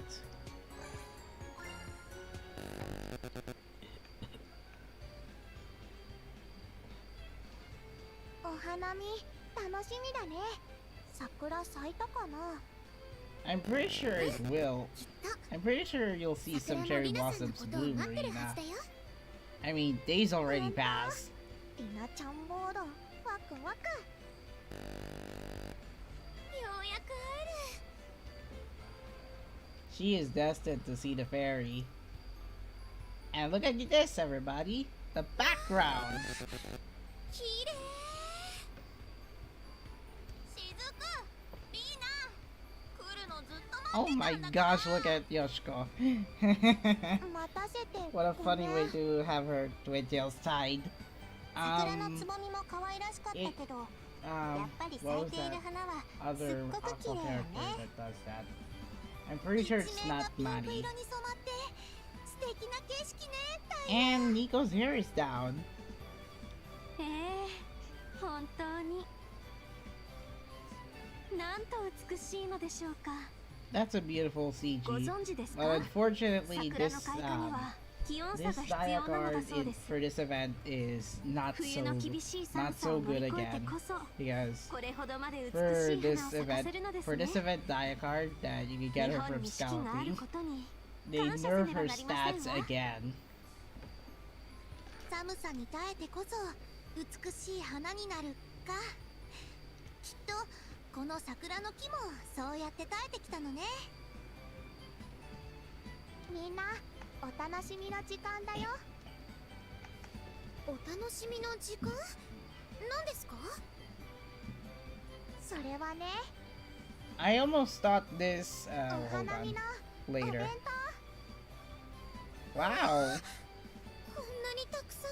Speaker 3: お花見楽しみだね。桜咲いたかな。
Speaker 1: I'm pretty sure it will. I'm pretty sure you'll see some cherry blossoms bloom, Rina. I mean, days already passed.
Speaker 3: リナちゃんボードワクワク。ようやく会える。
Speaker 1: She is destined to see the fairy. And look at this, everybody. The background.
Speaker 3: きれい。しずく、リーナ、来るのずっと
Speaker 1: Oh
Speaker 3: 待って
Speaker 1: my
Speaker 3: たんだ
Speaker 1: gosh, look at Yoshiko.
Speaker 3: 待たせて
Speaker 1: What a
Speaker 3: ごめ
Speaker 1: funny
Speaker 3: ん。
Speaker 1: way to have her twin tails tied.
Speaker 3: 桜のつぼみも可愛らしかったけど、やっぱり
Speaker 1: What
Speaker 3: 咲い
Speaker 1: was
Speaker 3: ている
Speaker 1: that
Speaker 3: 花はす
Speaker 1: other
Speaker 3: っごく
Speaker 1: Aqua
Speaker 3: 綺麗よ
Speaker 1: character
Speaker 3: ね。
Speaker 1: that does that? I'm pretty sure it's
Speaker 3: 一面が
Speaker 1: not
Speaker 3: ピンク
Speaker 1: Maddie.
Speaker 3: 色に染まって素敵な景色ね。
Speaker 1: And Nico's hair is down.
Speaker 2: 本当になんと美しいのでしょうか。
Speaker 1: That's a beautiful
Speaker 2: ご
Speaker 1: CG.
Speaker 2: 存知ですか？
Speaker 1: But unfortunately,
Speaker 2: 桜
Speaker 1: this
Speaker 2: の開花には気温差
Speaker 1: this
Speaker 2: が必要なのだ
Speaker 1: diacard
Speaker 2: そうです。
Speaker 1: for this event is not
Speaker 2: 冬の厳しい寒
Speaker 1: not
Speaker 2: さ
Speaker 1: so
Speaker 2: を乗
Speaker 1: good
Speaker 2: り越えて
Speaker 1: again
Speaker 2: こそ
Speaker 1: because
Speaker 2: これほどまで美し
Speaker 1: for
Speaker 2: い
Speaker 1: this
Speaker 2: 花を咲か
Speaker 1: event
Speaker 2: せるのです
Speaker 1: for
Speaker 2: ね。
Speaker 1: this event diacard that you can
Speaker 2: 日
Speaker 1: get her
Speaker 2: 本
Speaker 1: from
Speaker 2: に四季がある
Speaker 1: scouting,
Speaker 2: ことに
Speaker 1: they
Speaker 2: 感謝せ
Speaker 1: nerf
Speaker 2: ねば
Speaker 1: her
Speaker 2: なりませ
Speaker 1: stats
Speaker 2: んわ。
Speaker 1: again.
Speaker 3: 寒さに耐えてこそ美しい花になるか。きっとこの桜の木もそうやって耐えてきたのね。みんなお楽しみの時間だよ。お楽しみの時間？何ですか？それはね、
Speaker 1: I almost thought this
Speaker 3: お
Speaker 1: hold
Speaker 3: 花見
Speaker 1: on
Speaker 3: のお弁
Speaker 1: later.
Speaker 3: 当。
Speaker 1: Wow.
Speaker 3: こんなにたくさん。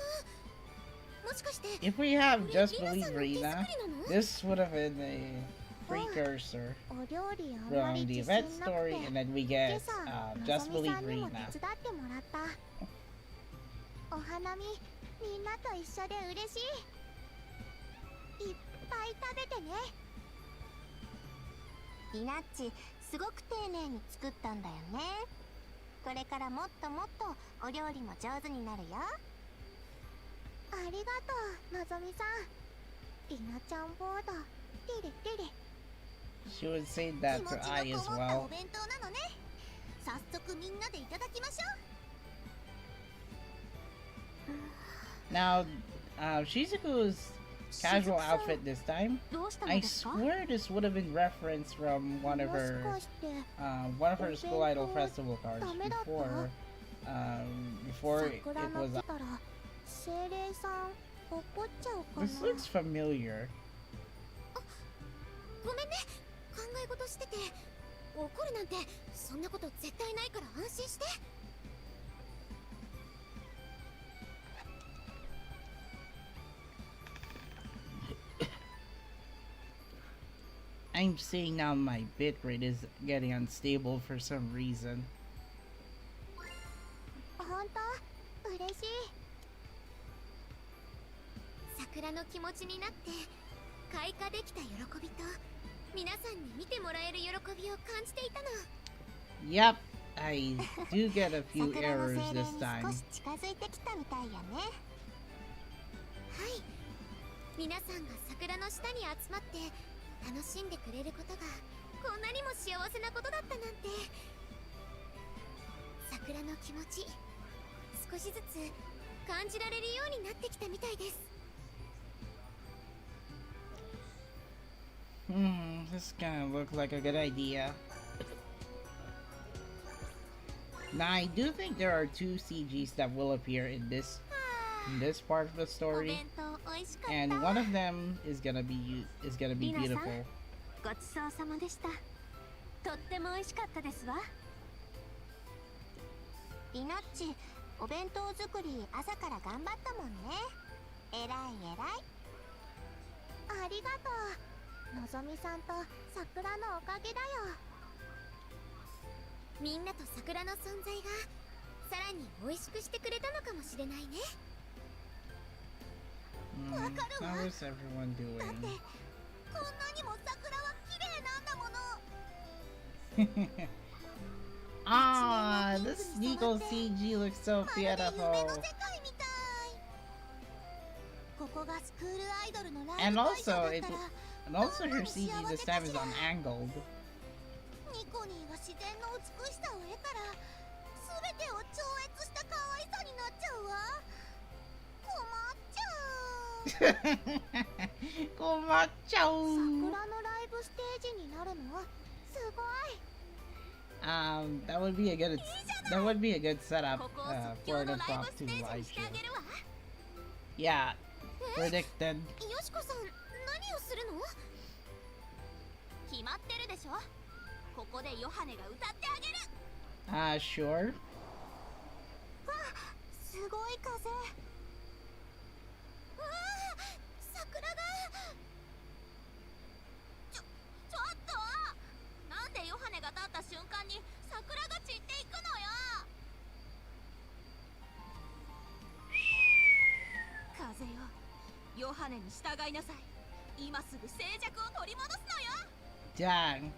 Speaker 3: もしかして
Speaker 1: If we have
Speaker 3: これ
Speaker 1: just
Speaker 3: リナさ
Speaker 1: believe
Speaker 3: んの手作り
Speaker 1: Rina,
Speaker 3: なの？
Speaker 1: this would have been a precursor
Speaker 3: お料理あんま
Speaker 1: from
Speaker 3: り
Speaker 1: the
Speaker 3: 自信
Speaker 1: event
Speaker 3: なく
Speaker 1: story,
Speaker 3: て。
Speaker 1: and then we
Speaker 3: 今
Speaker 1: get
Speaker 3: 朝、の
Speaker 1: just
Speaker 3: ぞみ
Speaker 1: believe
Speaker 3: さんにも手
Speaker 1: Rina.
Speaker 3: 伝ってもらった。お花見、みんなと一緒で嬉しい。いっぱい食べてね。リナッチ、すごく丁寧に作ったんだよね。これからもっともっとお料理も上手になるよ。ありがとう、のぞみさん。リナちゃんボード、リリリリ。
Speaker 1: She would say that
Speaker 3: 気持
Speaker 1: to
Speaker 3: ち
Speaker 1: I
Speaker 3: の
Speaker 1: as
Speaker 3: こもったお
Speaker 1: well.
Speaker 3: 弁当なのね。早速みんなでいただきましょう。
Speaker 1: Now, Shizuku's casual outfit this time,
Speaker 2: どうしたの
Speaker 1: I
Speaker 2: ですか？
Speaker 1: swear this would have been referenced from one of
Speaker 3: もし
Speaker 1: her
Speaker 3: かして
Speaker 1: one of her school idol festival cards
Speaker 3: ダメだった？
Speaker 1: before it
Speaker 3: 桜の
Speaker 1: was.
Speaker 3: 木から精霊さん怒っちゃうかな。
Speaker 1: This looks familiar.
Speaker 3: ごめんね、考え事してて。怒るなんてそんなこと絶対ないから安心して。
Speaker 1: I'm seeing now my bitrate is getting unstable for some reason.
Speaker 3: 本当嬉しい。桜の気持ちになって開花できた喜びと皆さんに見てもらえる喜びを感じていたの。
Speaker 1: Yep, I do get a few
Speaker 3: 桜の
Speaker 1: errors
Speaker 3: 精霊
Speaker 1: this
Speaker 3: に
Speaker 1: time.
Speaker 3: 少し近づいてきたみたいやね。はい、皆さんが桜の下に集まって楽しんでくれることがこんなにも幸せなことだったなんて。桜の気持ち少しずつ感じられるようになってきたみたいです。
Speaker 1: This kind of looks like a good idea. Now, I do think there are two CGs that will appear in this part of the
Speaker 3: お
Speaker 1: story,
Speaker 3: 弁当美味しかった。
Speaker 1: and one of them is gonna be
Speaker 2: Rina-san?
Speaker 1: beautiful.
Speaker 2: ごちそうさまでした。とっても美味しかったですわ。
Speaker 3: リナッチ、お弁当作り朝から頑張ったもんね。えらいえらい。ありがとう。のぞみさんと桜のおかげだよ。みんなと桜の存在がさらに美味しくしてくれたのかもしれないね。
Speaker 1: How is everyone
Speaker 3: だって
Speaker 1: doing?
Speaker 3: こんなにも桜は綺麗なんだもの。
Speaker 1: Ah, this Nico CG looks so
Speaker 3: まるで夢の
Speaker 1: beautiful.
Speaker 3: 世界みたい。
Speaker 1: And also, and also her CG this time is on angled.
Speaker 3: ニコニーが自然の美しさを得たら全てを超越した可愛さになっちゃうわ。
Speaker 1: 困っちゃう。
Speaker 3: 桜のライブステージになるの？すごい。
Speaker 1: That would be a good setup for the top 2 live show. Yeah, predicted.
Speaker 3: よしこさん、何をするの？
Speaker 2: 決まってるでしょ。ここでヨハネが歌ってあげる。
Speaker 1: Sure.
Speaker 3: わあ、すごい風。わあ、桜が。ちょっと。なんでヨハネが立った瞬間に桜が散っていくのよ。
Speaker 2: 風よ、ヨハネに従いなさい。今すぐ静寂を取り戻すのよ。
Speaker 1: Dang.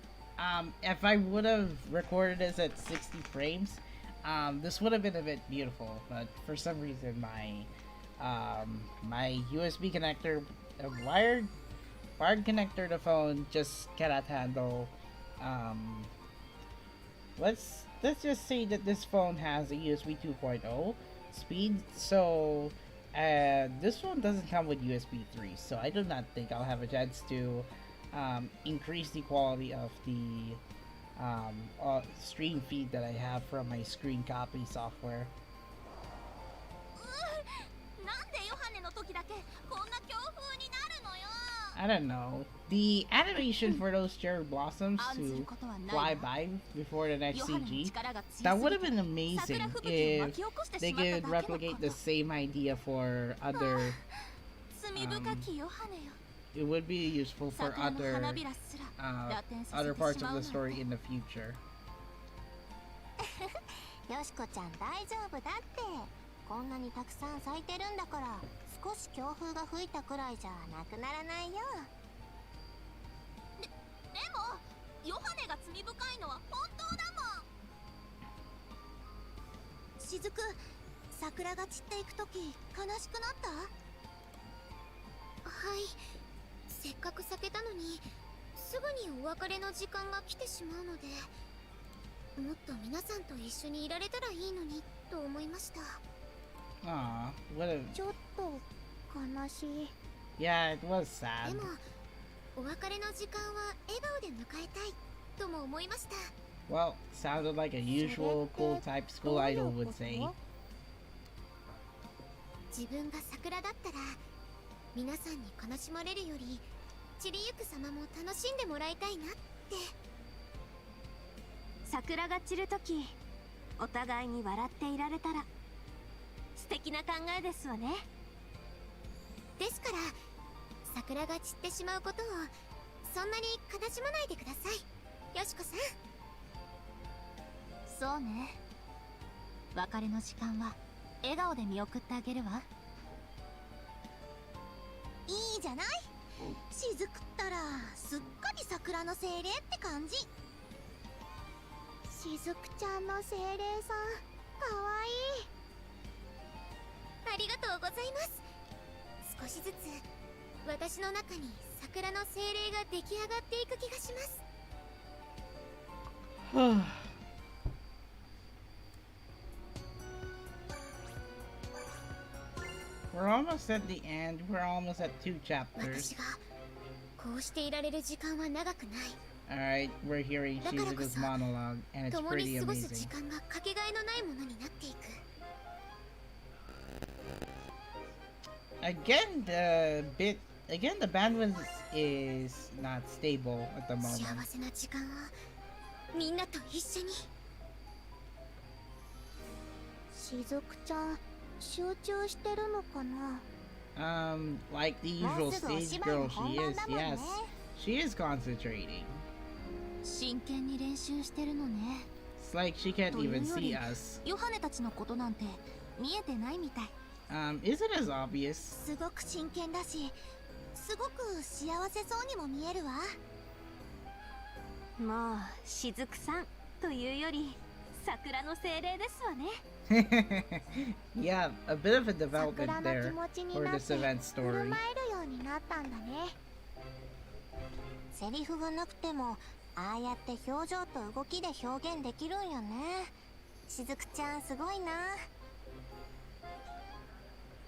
Speaker 1: If I would have recorded this at 60 frames, this would have been a bit beautiful. But for some reason, my USB connector, wired connector to phone just cannot handle. Let's just say that this phone has a USB 2.0 speed, so this one doesn't come with USB 3. So I do not think I'll have a chance to increase the quality of the stream feed that I have from my screen copy software.
Speaker 2: なんでヨハネの時だけこんな強風になるのよ。
Speaker 1: I don't know. The animation for those cherry blossoms to fly by before the next CG, that would have been amazing if they could replicate the same idea for other.
Speaker 2: 罪深きヨハネよ。
Speaker 1: It would be useful for other parts of the story in the future.
Speaker 3: よしこちゃん大丈夫だって。こんなにたくさん咲いてるんだから、少し強風が吹いたくらいじゃなくならないよ。でもヨハネが罪深いのは本当だもん。しずく、桜が散っていくとき悲しくなった？はい、せっかく咲けたのにすぐにお別れの時間が来てしまうので、もっと皆さんと一緒にいられたらいいのにと思いました。
Speaker 1: Aw, what a...
Speaker 3: ちょっと悲しい。
Speaker 1: Yeah, it was sad.
Speaker 3: でもお別れの時間は笑顔で迎えたいとも思いました。
Speaker 1: Well, sounded like a usual cool type school idol would say.
Speaker 3: 自分が桜だったら皆さんに悲しまれるより散りゆく様も楽しんでもらいたいなって。
Speaker 2: 桜が散るとき、お互いに笑っていられたら素敵な考えですわね。
Speaker 3: ですから桜が散ってしまうことをそんなに悲しまないでください、よしこさん。
Speaker 2: そうね。別れの時間は笑顔で見送ってあげるわ。
Speaker 3: いいじゃない。しずくったらすっかり桜の精霊って感じ。しずくちゃんの精霊さん、かわいい。ありがとうございます。少しずつ私の中に桜の精霊が出来上がっていく気がします。
Speaker 1: We're almost at the end. We're almost at 2 chapters.
Speaker 3: 私がこうしていられる時間は長くない。
Speaker 1: Alright, we're hearing Shizuka's monologue, and it's
Speaker 3: 共
Speaker 1: pretty
Speaker 3: に過ごす
Speaker 1: amazing.
Speaker 3: 時間がかけがえのないものになっていく。
Speaker 1: Again, the bandwidth is not stable at the
Speaker 3: 幸
Speaker 1: moment.
Speaker 3: せな時間をみんなと一緒に。しずくちゃん、集中してるのかな。
Speaker 1: Like the usual stage girl she is, yes. She is concentrating.
Speaker 2: 真剣に練習してるのね。
Speaker 1: It's like she can't even see us.
Speaker 2: ヨハネたちのことなんて見えてないみたい。
Speaker 1: Is it as obvious?
Speaker 3: すごく真剣だし、すごく幸せそうにも見えるわ。
Speaker 2: もうしずくさんというより桜の精霊ですわね。
Speaker 1: Yeah, a bit of a
Speaker 3: 桜
Speaker 1: development
Speaker 3: の気
Speaker 1: there
Speaker 3: 持ちに
Speaker 1: for
Speaker 3: なっ
Speaker 1: this
Speaker 3: て
Speaker 1: event
Speaker 3: 振る
Speaker 1: story.
Speaker 3: 舞えるようになったんだね。セリフがなくてもああやって表情と動きで表現できるんよね。しずくちゃんすごいな。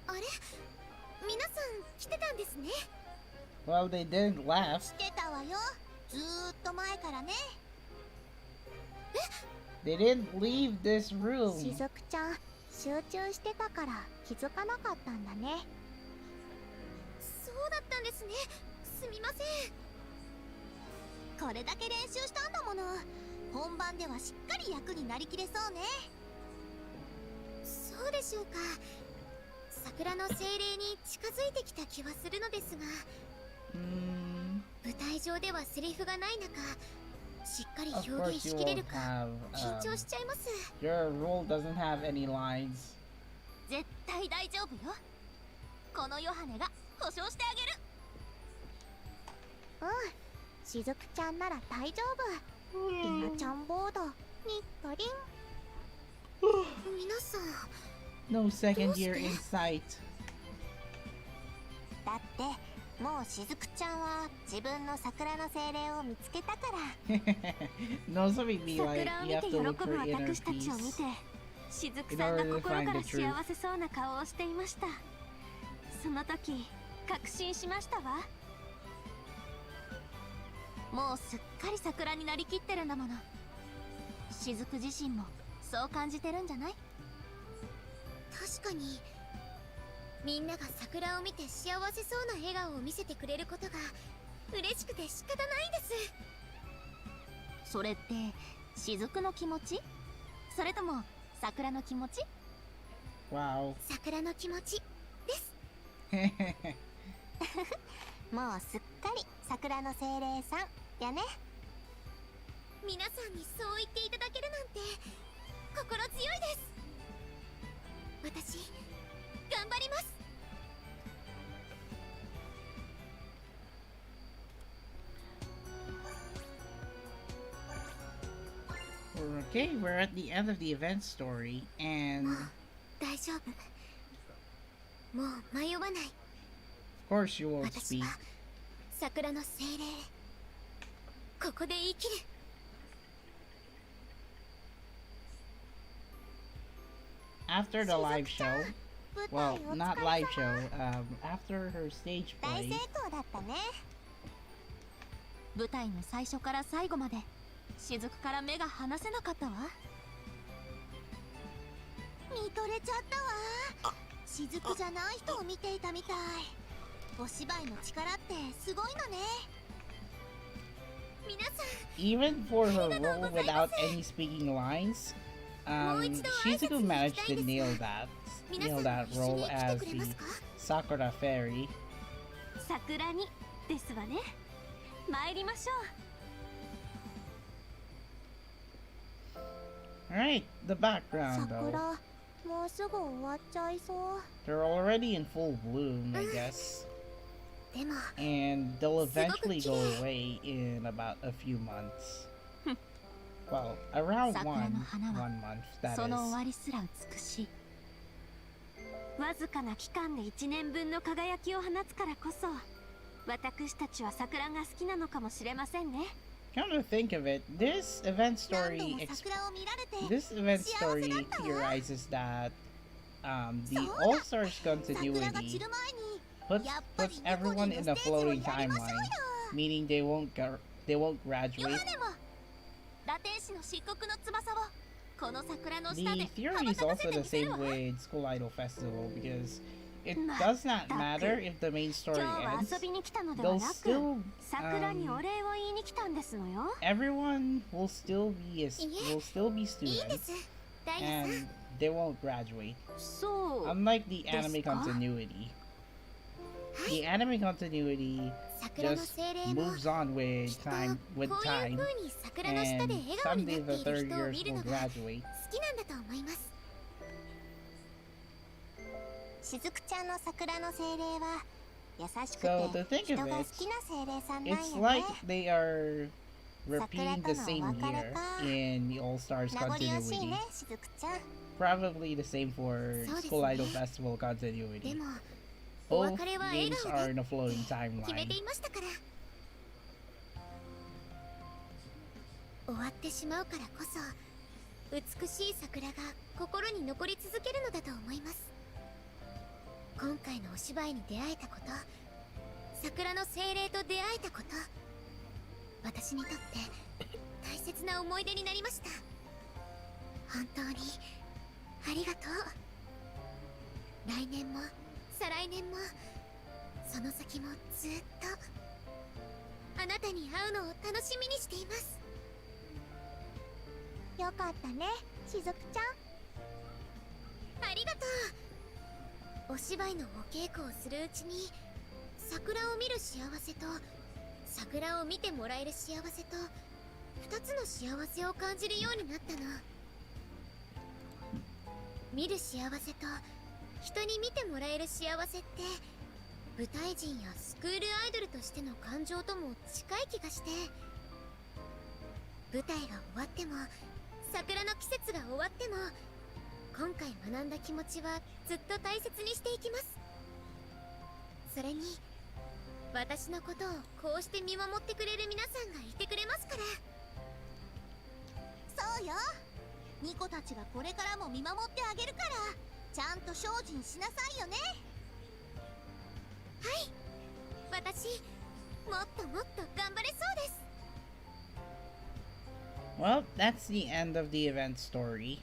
Speaker 3: あれ、皆さん来てたんですね。
Speaker 1: Well, they didn't last.
Speaker 3: 来てたわよ、ずーっと前からね。
Speaker 1: They didn't leave this
Speaker 3: し
Speaker 1: room.
Speaker 3: ずくちゃん集中してたから気づかなかったんだね。そうだったんですね。すみません。これだけ練習したんだもの。本番ではしっかり役になりきれそうね。そうでしょうか。桜の精霊に近づいてきた気はするのですが、舞台上ではセリフがない中、しっかり
Speaker 1: Of
Speaker 3: 表
Speaker 1: course,
Speaker 3: 現
Speaker 1: you
Speaker 3: しきれ
Speaker 1: won't
Speaker 3: るか
Speaker 1: have.
Speaker 3: 緊張しちゃいます。
Speaker 1: Your role doesn't have any lines.
Speaker 3: 絶対大丈夫よ。このヨハネが保証してあげる。うん、しずくちゃんなら大丈夫。りなちゃんボードにっこりん。皆さん
Speaker 1: No second year in sight. だってもうしずくちゃんは自分の桜の精霊を見つけたから。No, something be like
Speaker 2: 桜を
Speaker 1: you
Speaker 2: 見
Speaker 1: have
Speaker 2: て
Speaker 1: to
Speaker 2: 喜
Speaker 1: look
Speaker 2: ぶ
Speaker 1: for inner
Speaker 2: 私たちを見
Speaker 1: peace.
Speaker 2: て、しずくさんが心から幸せそうな顔をしていました。その時確信しましたわ。もうすっかり桜になりきってるんだもの。しずく自身もそう感じてるんじゃない？
Speaker 3: 確かにみんなが桜を見て幸せそうな笑顔を見せてくれることが嬉しくて仕方ないんです。
Speaker 2: それってしずくの気持ち？それとも桜の気持ち？
Speaker 1: Wow.
Speaker 3: 桜の気持ちです。もうすっかり桜の精霊さんやね。皆さんにそう言っていただけるなんて心強いです。私頑張ります。
Speaker 1: Okay, we're at the end of the event story, and
Speaker 3: 大丈夫。もう迷わない。
Speaker 1: of course you won't
Speaker 3: 私
Speaker 1: speak.
Speaker 3: は桜の精霊。ここで生きる。
Speaker 1: After the live show, well, not live show, after her stage
Speaker 3: 大
Speaker 1: play,
Speaker 3: 成功だったね。
Speaker 2: 舞台の最初から最後までしずくから目が離せなかったわ。
Speaker 3: 見とれちゃったわ。しずくじゃない人を見ていたみたい。お芝居の力ってすごいのね。皆さん
Speaker 1: even for her role without any speaking lines, Shizuku managed to nail that role as the Sakura fairy.
Speaker 2: 桜にですわね。参りましょう。
Speaker 1: Alright, the background
Speaker 3: 桜
Speaker 1: though.
Speaker 3: もうすぐ終わっちゃいそう。
Speaker 1: They're already in full bloom, I guess.
Speaker 3: でも
Speaker 1: And they'll eventually go away in about a few months. Well, around one month, that
Speaker 2: その終
Speaker 1: is.
Speaker 2: わりすら美しい。わずかな期間で1年分の輝きを放つからこそ、私たちは桜が好きなのかもしれませんね。
Speaker 1: Come to think of it, this event
Speaker 3: 何度
Speaker 1: story
Speaker 3: も桜を見られて
Speaker 1: this event
Speaker 3: 幸せだ
Speaker 1: story
Speaker 3: ったわ。
Speaker 1: theorizes that the
Speaker 3: そうだ。
Speaker 1: All-Stars
Speaker 3: 桜が散
Speaker 1: continuity
Speaker 3: る前に
Speaker 1: puts
Speaker 3: やっぱり
Speaker 1: puts
Speaker 3: ニコ
Speaker 1: everyone
Speaker 3: ニ
Speaker 1: in
Speaker 3: の
Speaker 1: a
Speaker 3: ステージを
Speaker 1: floating
Speaker 3: やりましょう
Speaker 1: timeline,
Speaker 3: よ。
Speaker 1: meaning they won't graduate.
Speaker 3: ヨハネもラテン師の漆黒の翼をこの桜の下
Speaker 1: The
Speaker 3: で
Speaker 1: theory
Speaker 3: 羽
Speaker 1: is
Speaker 3: ばたかせ
Speaker 1: also
Speaker 3: て
Speaker 1: the
Speaker 3: みせる
Speaker 1: same
Speaker 3: わ。
Speaker 1: with School Idol Festival because it
Speaker 2: ま
Speaker 1: does not
Speaker 2: ったく
Speaker 1: matter if the main
Speaker 2: 今
Speaker 1: story
Speaker 2: 日は
Speaker 1: ends.
Speaker 2: 遊びに来たのでは
Speaker 1: They'll
Speaker 2: なく、
Speaker 1: still
Speaker 2: 桜にお礼を言いに来たんですのよ。
Speaker 1: everyone will still be
Speaker 3: Yeah.
Speaker 1: be
Speaker 3: いいんで
Speaker 1: students
Speaker 3: す。ダイヤさん。
Speaker 1: and they won't graduate.
Speaker 2: そう。
Speaker 1: Unlike the anime
Speaker 2: ですか？
Speaker 1: continuity.
Speaker 3: はい。
Speaker 1: The anime continuity
Speaker 3: 桜の
Speaker 1: just
Speaker 3: 精霊も
Speaker 1: moves on
Speaker 3: き
Speaker 1: with
Speaker 3: っと
Speaker 1: time
Speaker 3: こういう風に桜の下で
Speaker 1: and
Speaker 3: 笑顔にな
Speaker 1: someday
Speaker 3: って
Speaker 1: the
Speaker 3: いる
Speaker 1: third
Speaker 3: 人を見
Speaker 1: years
Speaker 3: る
Speaker 1: will
Speaker 3: のが
Speaker 1: graduate.
Speaker 3: 好きなんだと思います。しずくちゃんの桜の精霊は優しく
Speaker 1: So to
Speaker 3: て
Speaker 1: think
Speaker 3: 人
Speaker 1: of
Speaker 3: が好
Speaker 1: it,
Speaker 3: きな精霊さんなん
Speaker 1: it's
Speaker 3: や
Speaker 1: like
Speaker 3: ね。
Speaker 1: they are repeating the same year in the All Stars
Speaker 3: 名残惜しい
Speaker 1: continuity.
Speaker 3: ねしずくちゃん。
Speaker 1: Probably the same for School Idol Festival
Speaker 3: で
Speaker 1: continuity.
Speaker 3: もお
Speaker 1: Both
Speaker 3: 別れは笑
Speaker 1: games
Speaker 3: 顔
Speaker 1: are
Speaker 3: で
Speaker 1: in a flowing
Speaker 3: 決め
Speaker 1: timeline.
Speaker 3: ていましたから。終わってしまうからこそ美しい桜が心に残り続けるのだと思います。今回のお芝居に出会えたこと、桜の精霊と出会えたこと、私にとって大切な思い出になりました。本当にありがとう。来年も再来年もその先もずっとあなたに会うのを楽しみにしています。よかったねしずくちゃん。ありがとう。お芝居のお稽古をするうちに桜を見る幸せと桜を見てもらえる幸せと2つの幸せを感じるようになったの。見る幸せと人に見てもらえる幸せって舞台人やスクールアイドルとしての感情とも近い気がして、舞台が終わっても桜の季節が終わっても今回学んだ気持ちはずっと大切にしていきます。それに私のことをこうして見守ってくれる皆さんがいてくれますから。そうよ、ニコたちがこれからも見守ってあげるからちゃんと精進しなさいよね。はい、私もっともっと頑張れそうです。
Speaker 1: Well, that's the end of the event story.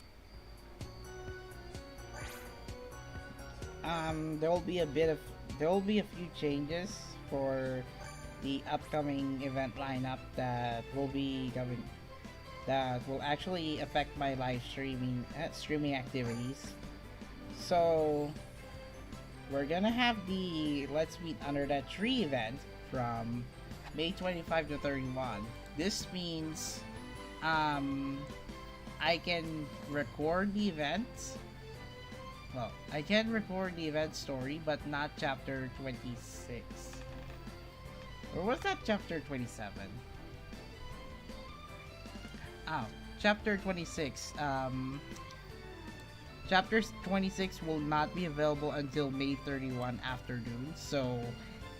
Speaker 1: There will be a few changes for the upcoming event lineup that will actually affect my live streaming activities. So we're gonna have the Let's Meet Under That Tree event from May 25 to 31. This means I can record the event. Well, I can record the event story, but not chapter 26. Or was that chapter 27? Oh, chapter 26. Chapter 26 will not be available until May 31 afternoon. So,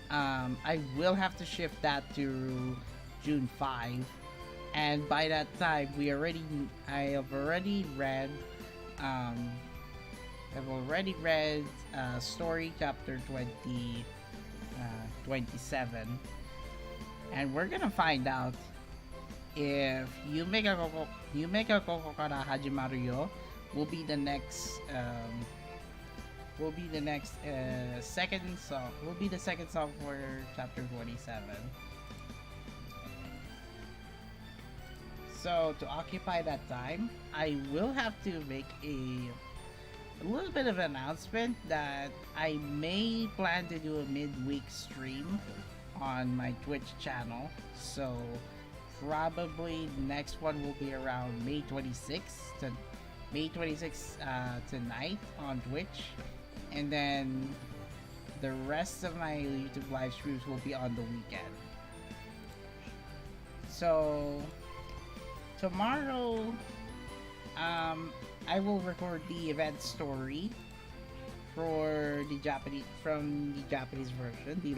Speaker 1: I will have to shift that to June 5. And by that time, I have already read story chapter 27, and we're gonna find out if Yumeka Koko Kara Hajimaru Yo will be the next second song. Will be the second song for chapter 27. So to occupy that time, I will have to make a little bit of an announcement that I may plan to do a midweek stream on my Twitch channel. So probably the next one will be around May 26th tonight on Twitch, and then the rest of my YouTube live streams will be on the weekend. So tomorrow, I will record the event story from the Japanese version, the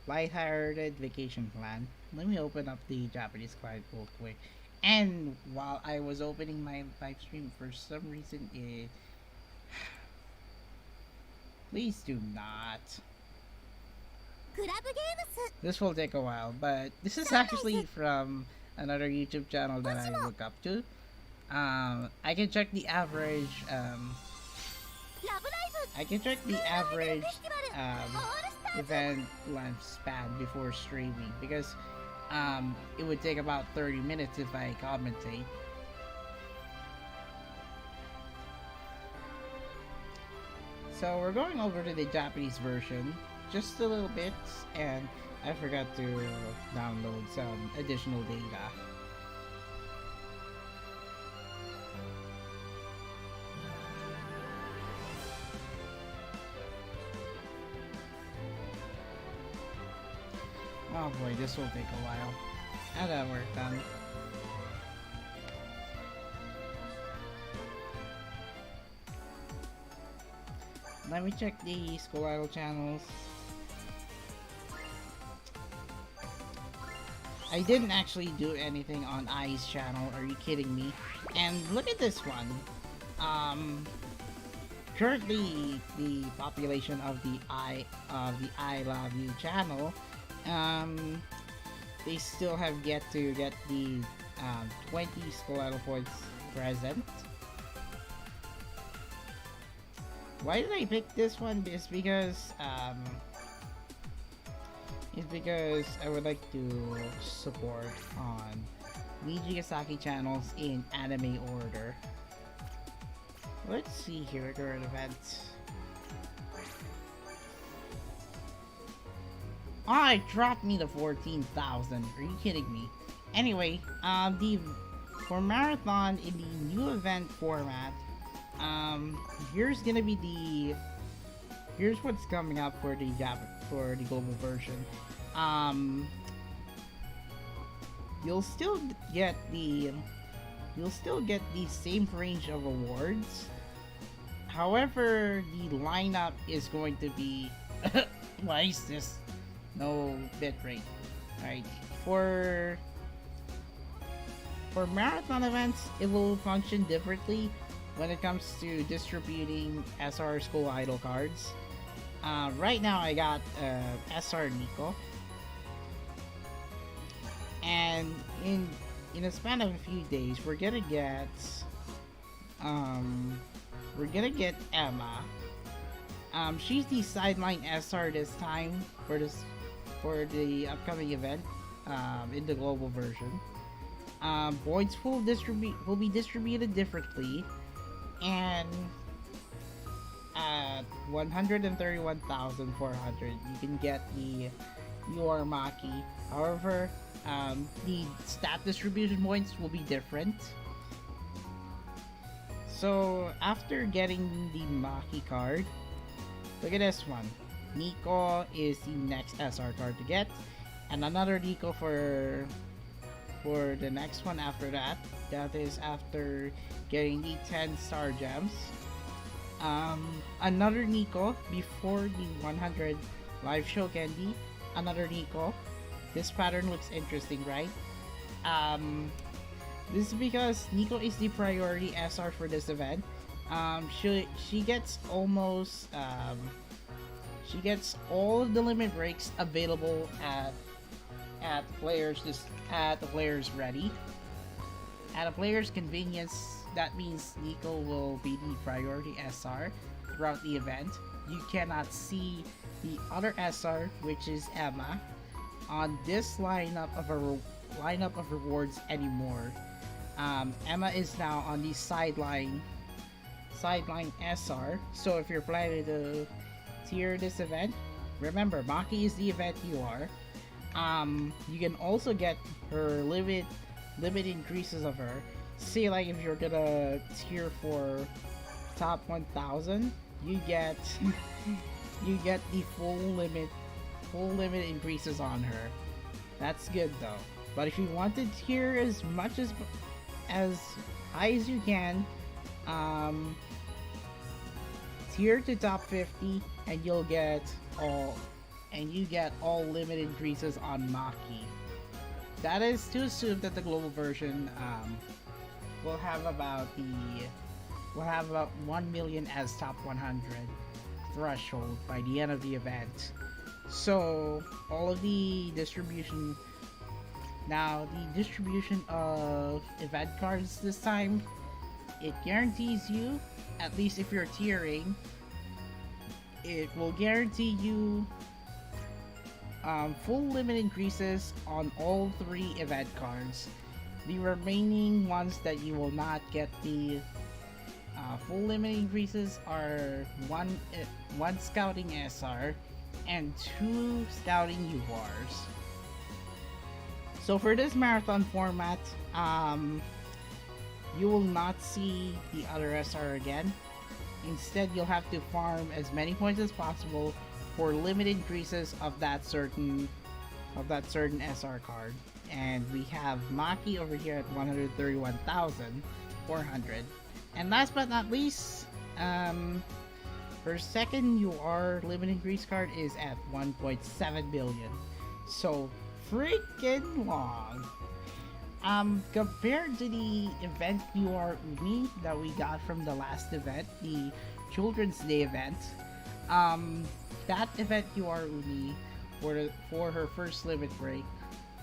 Speaker 1: Lighthearted Vacation Plan. Let me open up the Japanese client real quick. And while I was opening my live stream, for some reason please do not. This will take a while, but this is actually from another YouTube channel that I look up to. I can check the average event lifespan before streaming, because it would take about 30 minutes if I commentate. So we're going over to the Japanese version just a little bit, and I forgot to download some additional data. Oh boy, this will take a while. I gotta work done. Let me check the School Idol channels. I didn't actually do anything on I's channel, are you kidding me? And look at this one. Currently the population of the I Love You channel, they still have yet to get the 20 School Idol points present. Why did I pick this one? It's because I would like to support on Nijigasaki channels in anime order. Let's see here, current events. Oh, it dropped me to 14,000. Are you kidding me? Anyway, for marathon in the new event format, here's what's coming up for the global version. You'll still get the same range of awards. However, the lineup is going to be why is this no bitrate? Alright, for marathon events, it will function differently when it comes to distributing SR School Idol cards. Right now I got SR Nico, and in a span of a few days we're gonna get Emma. She's the sideline SR this time for the upcoming event in the global version. Points will be distributed differently, and at 131,400 you can get the your Maki. However, the stat distribution points will be different. So after getting the Maki card, look at this one. Nico is the next SR card to get, and another Nico for the next one after that. That is after getting the 10 star gems. Another Nico before the 100 live show candy. Another Nico. This pattern looks interesting, right? This is because Nico is the priority SR for this event. She gets almost she gets all of the limit breaks available at the players ready. At a player's convenience, that means Nico will be the priority SR throughout the event. You cannot see the other SR, which is Emma, on this lineup of rewards anymore. Emma is now on the sideline SR. So if you're planning to tier this event, remember Maki is the event you are. You can also get her limit increases of her. Say like if you're gonna tier for top 1,000, you get the full limit increases on her. That's good though. But if you want to tier as much as high as you can, tier to top 50 and you get all limit increases on Maki. That is to assume that the global version will have about 1 million as top 100 threshold by the end of the event. So all of the distribution of event cards this time, it guarantees you, at least if you're tiering, it will guarantee you full limit increases on all 3 event cards. The remaining ones that you will not get the full limit increases are one scouting SR and 2 scouting URs. So for this marathon format, you will not see the other SR again. Instead, you'll have to farm as many points as possible for limit increases of that certain of that certain SR card. And we have Maki over here at 131,400. And last but not least, for second, your limit increase card is at 1.7 billion. So freaking long. Compared to the event UR Uni that we got from the last event, the Children's Day event, that event UR Uni for her first limit break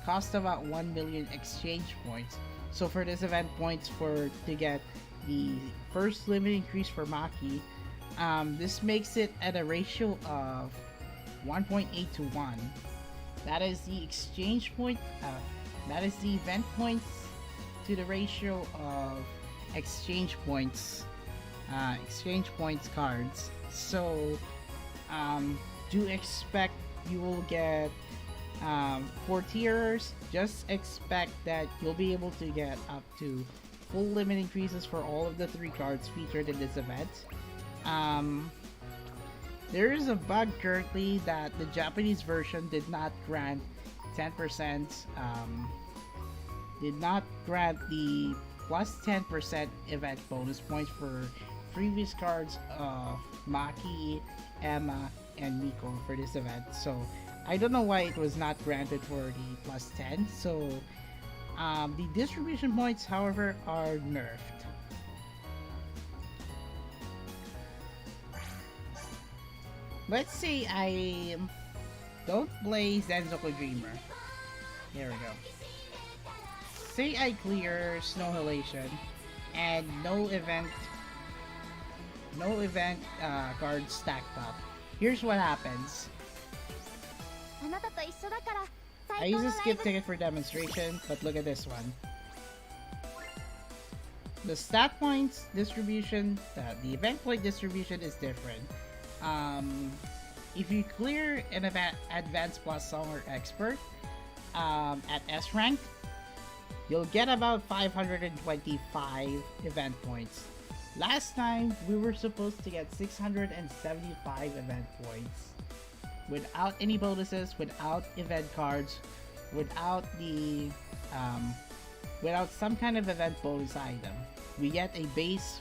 Speaker 1: cost about 1 million exchange points. So for this event points to get the first limit increase for Maki, this makes it at a ratio of 1.8 to 1. That is the exchange point. That is the event points to the ratio of exchange points cards. So do expect you will get for tiers. Just expect that you'll be able to get up to full limit increases for all of the 3 cards featured in this event. There is a bug currently that the Japanese version did not grant 10%, did not grant the plus 10% event bonus points for previous cards of Maki, Emma, and Miko for this event. So I don't know why it was not granted for the plus 10. So the distribution points, however, are nerfed. Let's say I don't play Zenzoku Dreamer. Here we go. Say I clear Snow Halation and no event cards stacked up. Here's what happens. I use a skip ticket for demonstration, but look at this one. The stat points distribution, the event point distribution is different. If you clear an Advanced Plus Song or Expert at S rank, you'll get about 525 event points. Last time, we were supposed to get 675 event points. Without any bonuses, without event cards, without the without some kind of event bonus item. We get a base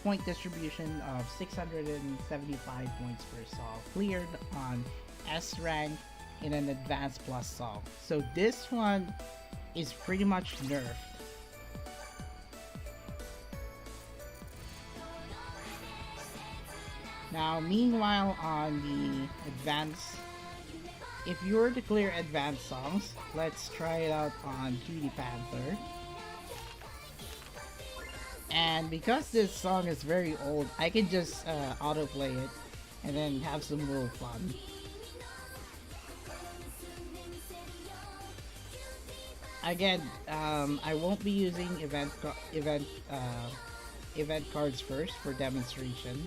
Speaker 1: point distribution of 675 points per song, cleared on S rank in an Advanced Plus song. So this one is pretty much nerfed. Now, meanwhile, on the advanced, if you were to clear advanced songs, let's try it out on Cutie Panther. And because this song is very old, I can just autoplay it and then have some little fun. Again, I won't be using event cards first for demonstration.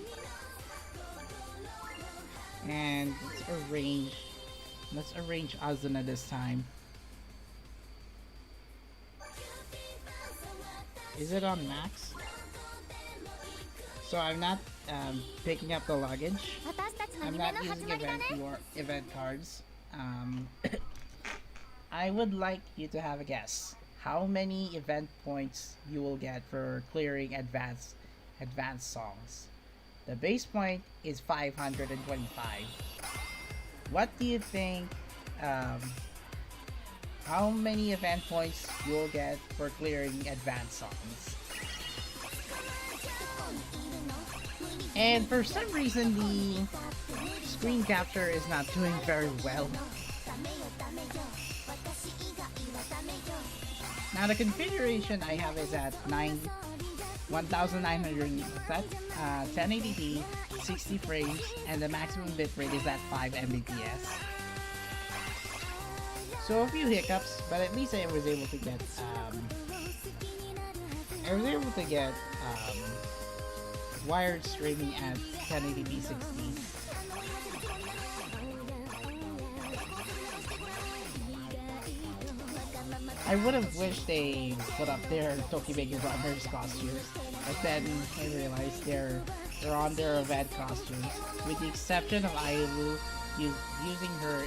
Speaker 1: And let's arrange Azuna this time. Is it on max? So I'm not picking up the luggage. I'm not using event cards. I would like you to have a guess. How many event points you will get for clearing advanced songs? The base point is 525. What do you think, how many event points you'll get for clearing advanced songs? And for some reason, the screen capture is not doing very well. Now the configuration I have is at 1900 set, 1080p, 60 frames, and the maximum bitrate is at 5 Mbps. So a few hiccups, but at least I was able to get wired streaming at 1080p 60. I would have wished they put up their Tokimeki Runners costumes, but then I realized they're on their event costumes, with the exception of Ailu using her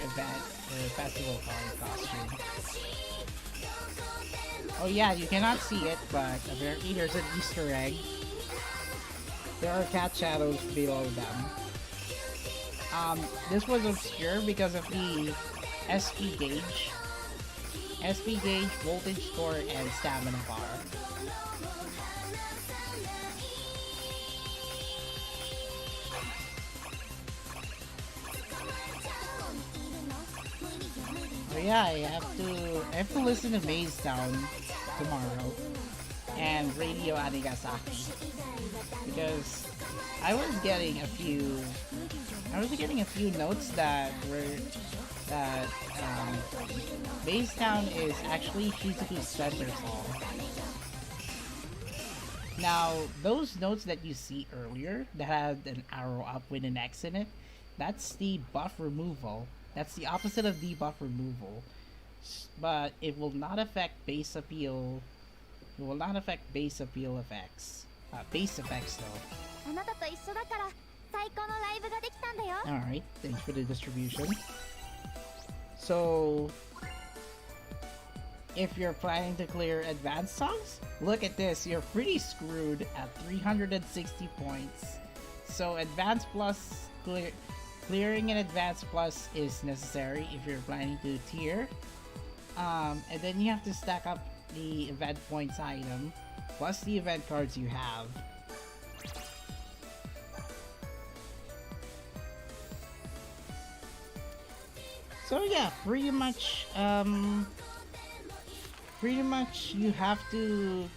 Speaker 1: or festival costume. Oh yeah, you cannot see it, but apparently there's an Easter egg. There are cat shadows below them. This was obscure because of the SP gauge, voltage score, and stamina bar. Oh yeah, I have to listen to Maze Town tomorrow and Radio Anigasaki because I was getting a few notes that Maze Town is actually Shizuku's center song. Now, those notes that you see earlier that had an arrow up with an X in it, that's the buff removal. That's the opposite of debuff removal. But it will not affect bass appeal. It will not affect bass appeal effects. Bass effects though. Alright, thanks for the distribution. So, if you're planning to clear advanced songs, look at this. You're pretty screwed at 360 points. So Advanced Plus, clearing an Advanced Plus is necessary if you're planning to tier. And then you have to stack up the event points item, plus the event cards you have. So yeah, pretty much you have to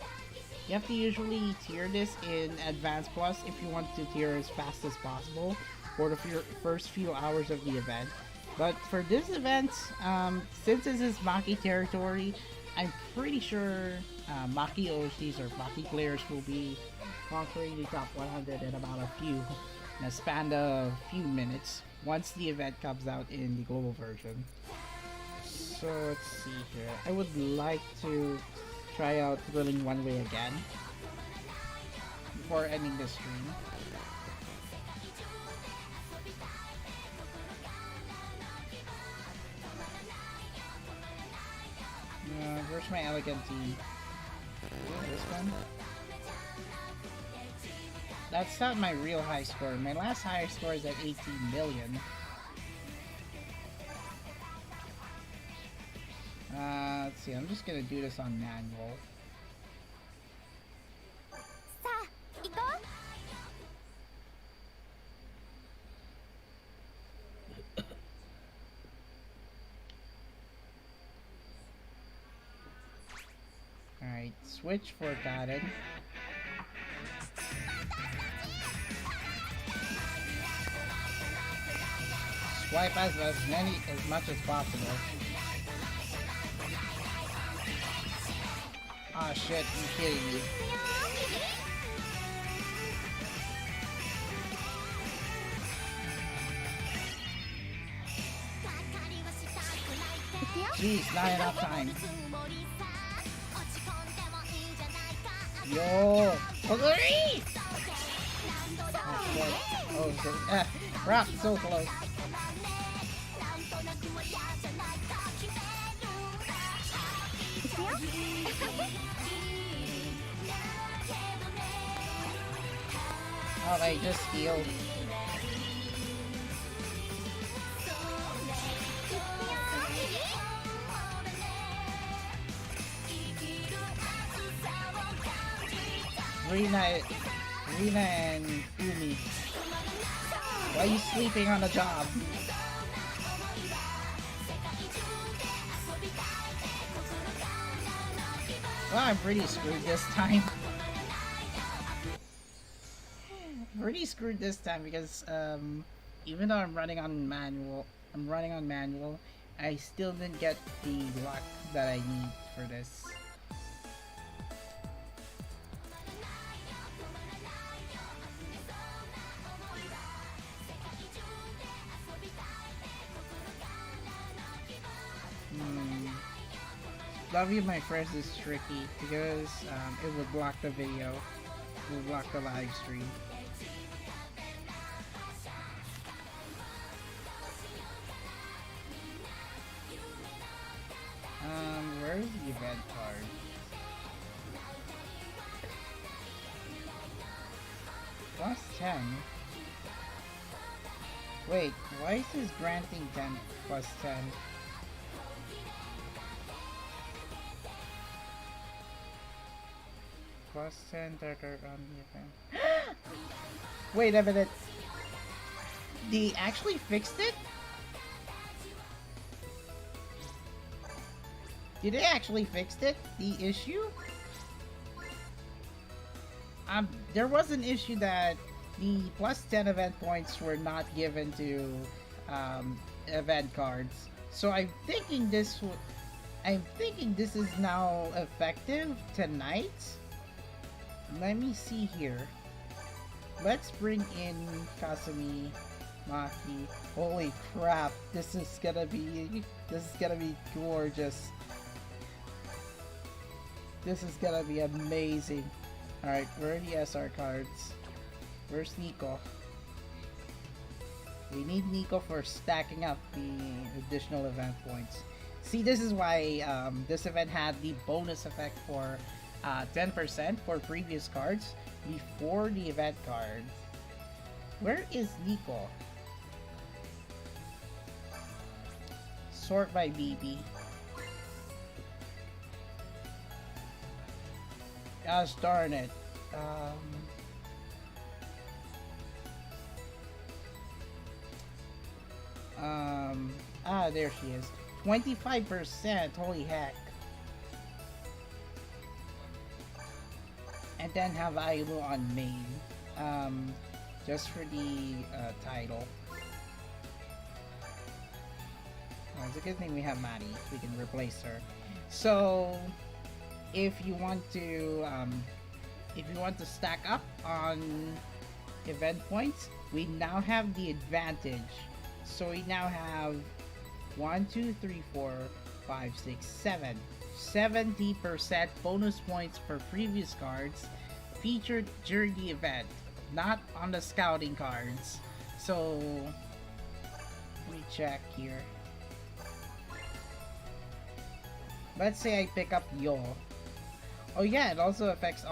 Speaker 1: usually tier this in Advanced Plus if you want to tier as fast as possible for the first few hours of the event. But for this event, since this is Maki territory, I'm pretty sure Maki OCs or Maki players will be conquering the top 100 in about in a span of a few minutes once the event comes out in the global version. So let's see here. I would like to try out Thrilling One Way again before ending the stream. Where's my elegant team? This one? That's not my real high score. My last high score is at 18 million. Let's see, I'm just gonna do this on manual. Alright, switch for Garden. Swipe as much as possible. Ah shit, you're kidding me. Jeez, not enough time. Yo! Oguri! Oh shit. Oh shit. Rock, so close. Oh, they just healed. Rina and Umi. Why are you sleeping on the job? Well, I'm pretty screwed this time. Pretty screwed this time because even though I'm running on manual, I still didn't get the luck that I need for this. Love You My Friends is tricky because it would block the video, it would block the live stream. Where's the event card? Plus 10. Wait, why is this granting 10 plus 10? Plus 10 that are on the event. Wait a minute. They actually fixed it? Did they actually fix it? The issue? There was an issue that the plus 10 event points were not given to event cards. So I'm thinking this is now effective tonight. Let me see here. Let's bring in Kasumi, Maki. Holy crap! This is gonna be gorgeous. This is gonna be amazing. Alright, where are the SR cards? Where's Nico? We need Nico for stacking up the additional event points. See, this is why this event had the bonus effect for 10% for previous cards before the event card. Where is Nico? Sort by BB. Gosh darn it. There she is. 25%, holy heck. And then have Ailu on main. Just for the title. It's a good thing we have Maddie. We can replace her. So if you want to stack up on event points, we now have the advantage. So we now have 1, 2, 3, 4, 5, 6, 7. 70% bonus points for previous cards featured during the event, not on the scouting cards. So let me check here. Let's say I pick up Yo. Oh yeah, it also affects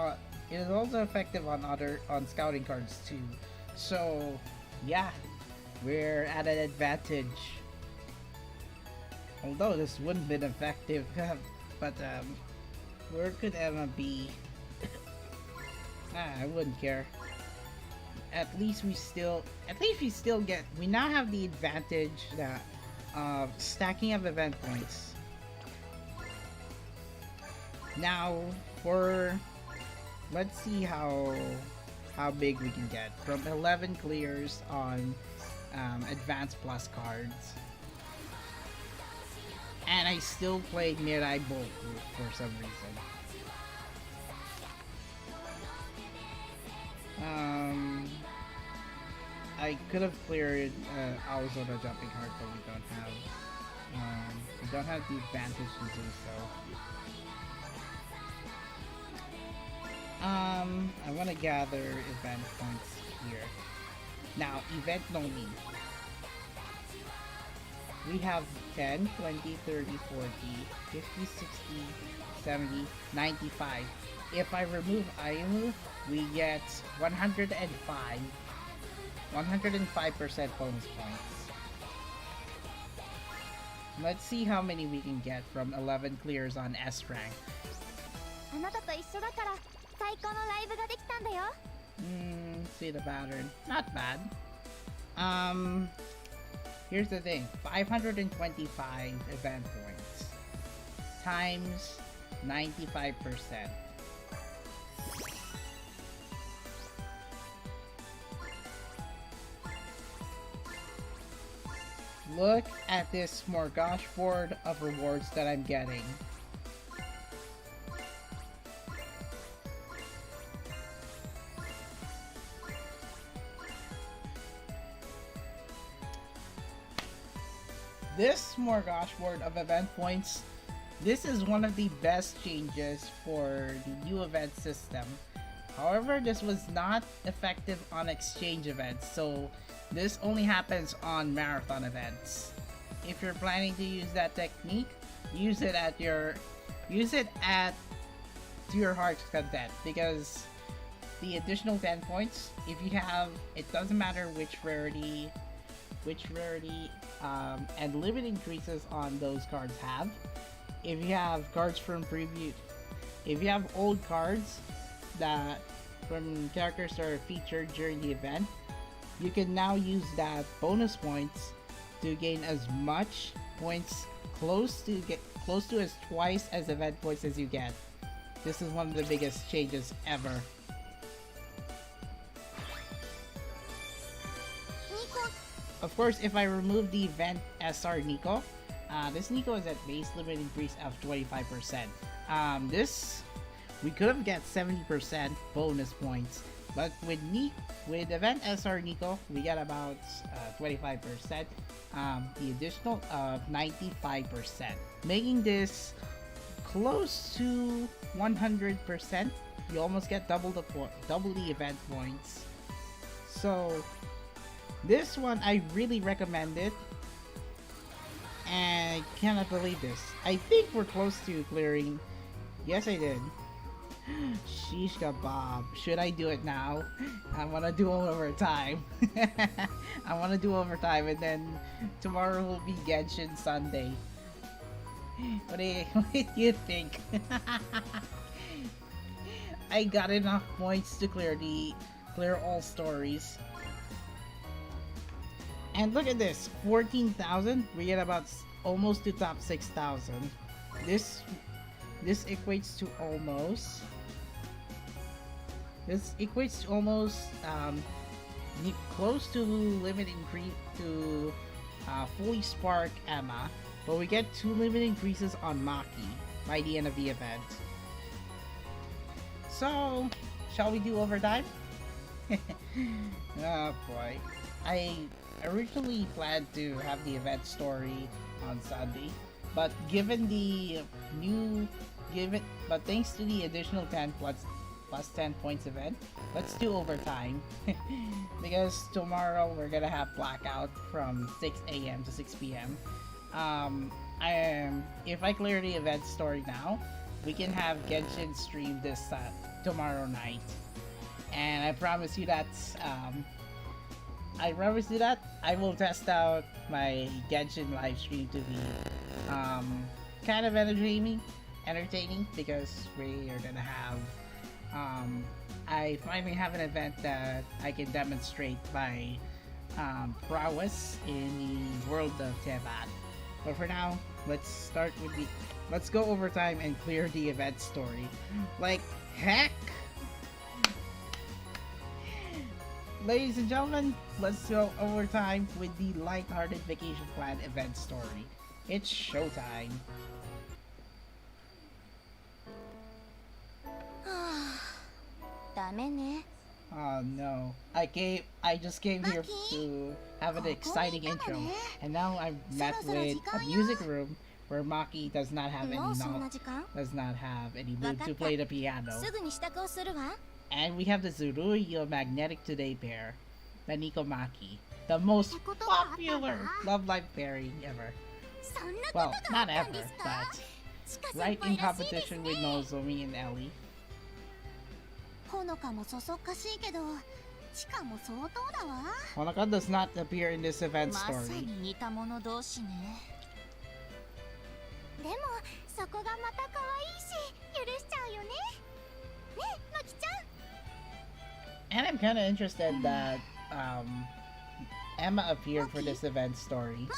Speaker 1: it is also effective on scouting cards too. So yeah, we're at an advantage. Although this wouldn't have been effective, but where could Emma be? I wouldn't care. At least we still get. We now have the advantage that stacking up event points. Now let's see how big we can get from 11 clears on advanced plus cards. And I still played Mirai Boku for some reason. I could have cleared Aozora Jumping Heart, but we don't have the advantage to do so. I want to gather event points here. Now, event no me. We have 10, 20, 30, 40, 50, 60, 70, 95. If I remove Aimu, we get 105% bonus points. Let's see how many we can get from 11 clears on S rank. See the pattern. Not bad. Here's the thing. 525 event points times 95%. Look at this smorgasbord of rewards that I'm getting. This smorgasbord of event points, this is one of the best changes for the new event system. However, this was not effective on exchange events, so this only happens on marathon events. If you're planning to use that technique, use it at your use it at to your heart's content, because the additional 10 points, if you have, it doesn't matter which rarity and limit increases on those cards have. If you have cards from preview, if you have old cards that from characters that are featured during the event, you can now use that bonus points to gain as much points close to as twice as event points as you get. This is one of the biggest changes ever. Of course, if I remove the event SR Nico, this Nico is at base limit increase of 25%. This, we could have get 70% bonus points, but with event SR Nico, we get about 25%. The additional of 95%, making this close to 100%. You almost get double the event points. So this one I really recommend it, and I cannot believe this. I think we're close to clearing. Yes, I did. Sheesh kebab. Should I do it now? I want to do overtime. I want to do overtime, and then tomorrow will be Genshin Sunday. What do you think? I got enough points to clear all stories. And look at this, 14,000. We get about almost to top 6,000. This equates to almost. This equates to almost close to limit increase to fully spark Emma, but we get 2 limit increases on Maki by the end of the event. So, shall we do overtime? Oh boy. I originally planned to have the event story on Sunday, but but thanks to the additional 10 plus 10 points event, let's do overtime. Because tomorrow we're gonna have blackout from 6 a.m. to 6 p.m. If I clear the event story now, we can have Genshin stream this tomorrow night, and I promise you that I will test out my Genshin live stream to be kind of entertaining because we are gonna have I finally have an event that I can demonstrate my prowess in the world of Tevat. But for now, let's go overtime and clear the event story. Like heck! Ladies and gentlemen, let's go overtime with the Lighthearted Vacation Plan event story. It's showtime. Oh no. I just came here to have an exciting intro, and now I'm met with a music room where Maki does not have any mood to play the piano. And we have the Zuruyo Magnetic Today pair, the Nico Maki, the most popular love life pairing ever. Well, not ever, but right in competition with Nozomi and Ellie. Honoka does not appear in this event story. And I'm kinda interested that Emma appeared for this event story.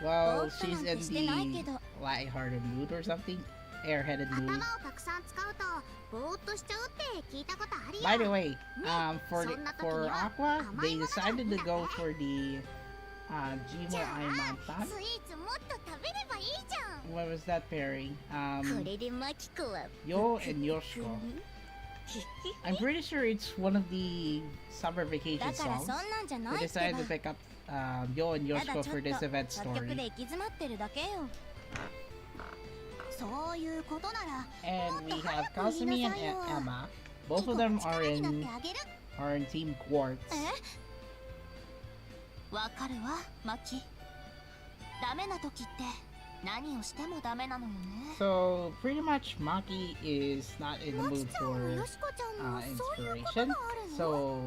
Speaker 1: Well, she's in the lighthearted mood or something. Airheaded mood. By the way, for Aqua, they decided to go for the Jimo Aimanta. What was that pairing? Yo and Yoshiko. I'm pretty sure it's one of the summer vacation songs. They decided to pick up Yo and Yoshiko for this event story. And we have Kasumi and Emma Both of them are in Team Quartz.
Speaker 2: わかるわ、マキ。ダメな時って何をしてもダメなのよね。
Speaker 1: So pretty much Maki is not in the mood for inspiration. So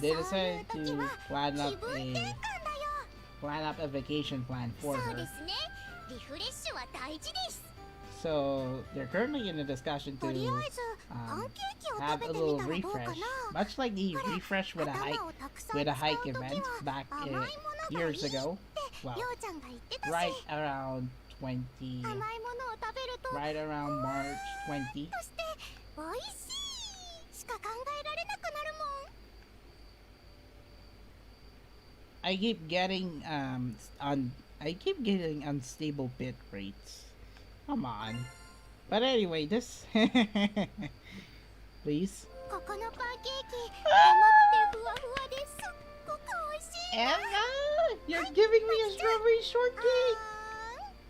Speaker 1: they decided to plan up a vacation plan for her. So they're currently in a discussion to have a little refresh, much like the refresh with a hike event back years ago. Well, right around March 20. I keep getting unstable bit rates. Come on. But anyway, this please. Emma, you're giving me a strawberry shortcake.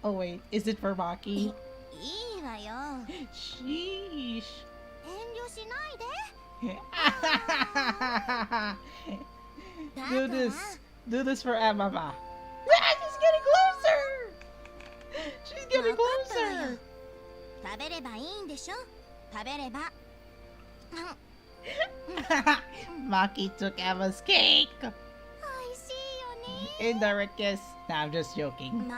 Speaker 1: Oh wait, is it for Maki? Sheesh. Do this for Emma. Ah, she's getting closer. She's getting closer. Maki took Emma's cake. Indirect kiss. Nah, I'm just joking.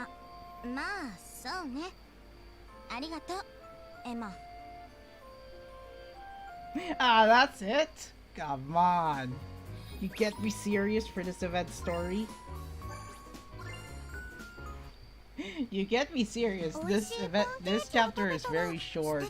Speaker 1: Ah, that's it? Come on. You can't be serious for this event story? You can't be serious. This chapter is very short.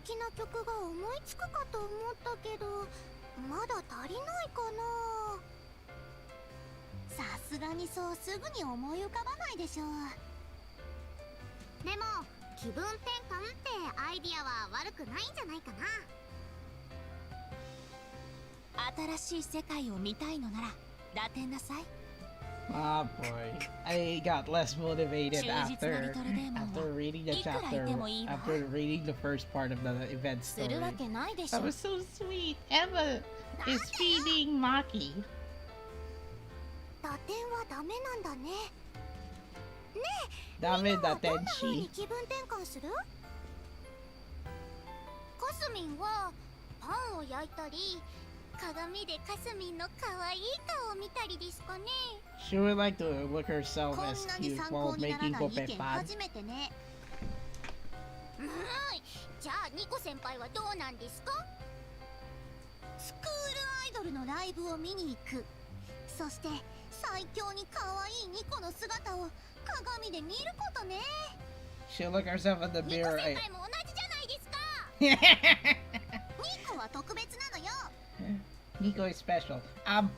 Speaker 1: Ah boy, I got less motivated after reading the chapter, after reading the first part of the event story. That was so sweet. Emma is feeding Maki. Dame da tenshi. She would like to look herself as cute while making kopepan. She'll look herself in the mirror. Nico is special.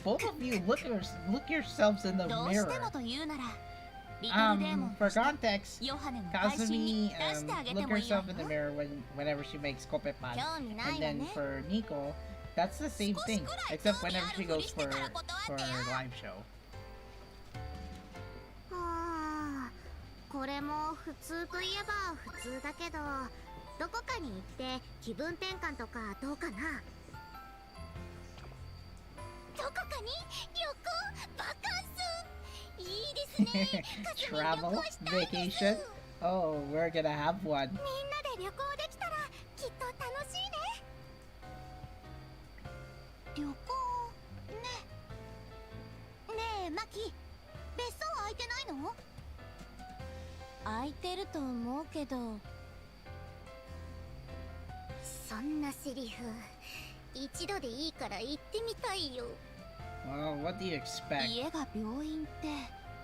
Speaker 1: Both of you look yourselves in the mirror. For context, Kazumi look herself in the mirror whenever she makes kopepan, and then for Nico, that's the same thing, except whenever she goes for a live show.
Speaker 3: これも普通といえば普通だけど、どこかに行って気分転換とかどうかな。どこかに旅行バカンスいいですね。
Speaker 1: Travel vacation? Oh, we're gonna have one.
Speaker 3: みんなで旅行できたらきっと楽しいね。旅行ね。ねえマキ、別荘空いてないの？空いてると思うけど。そんなセリフ一度でいいから行ってみたいよ。
Speaker 1: Well, what do you expect?
Speaker 2: 家が病院って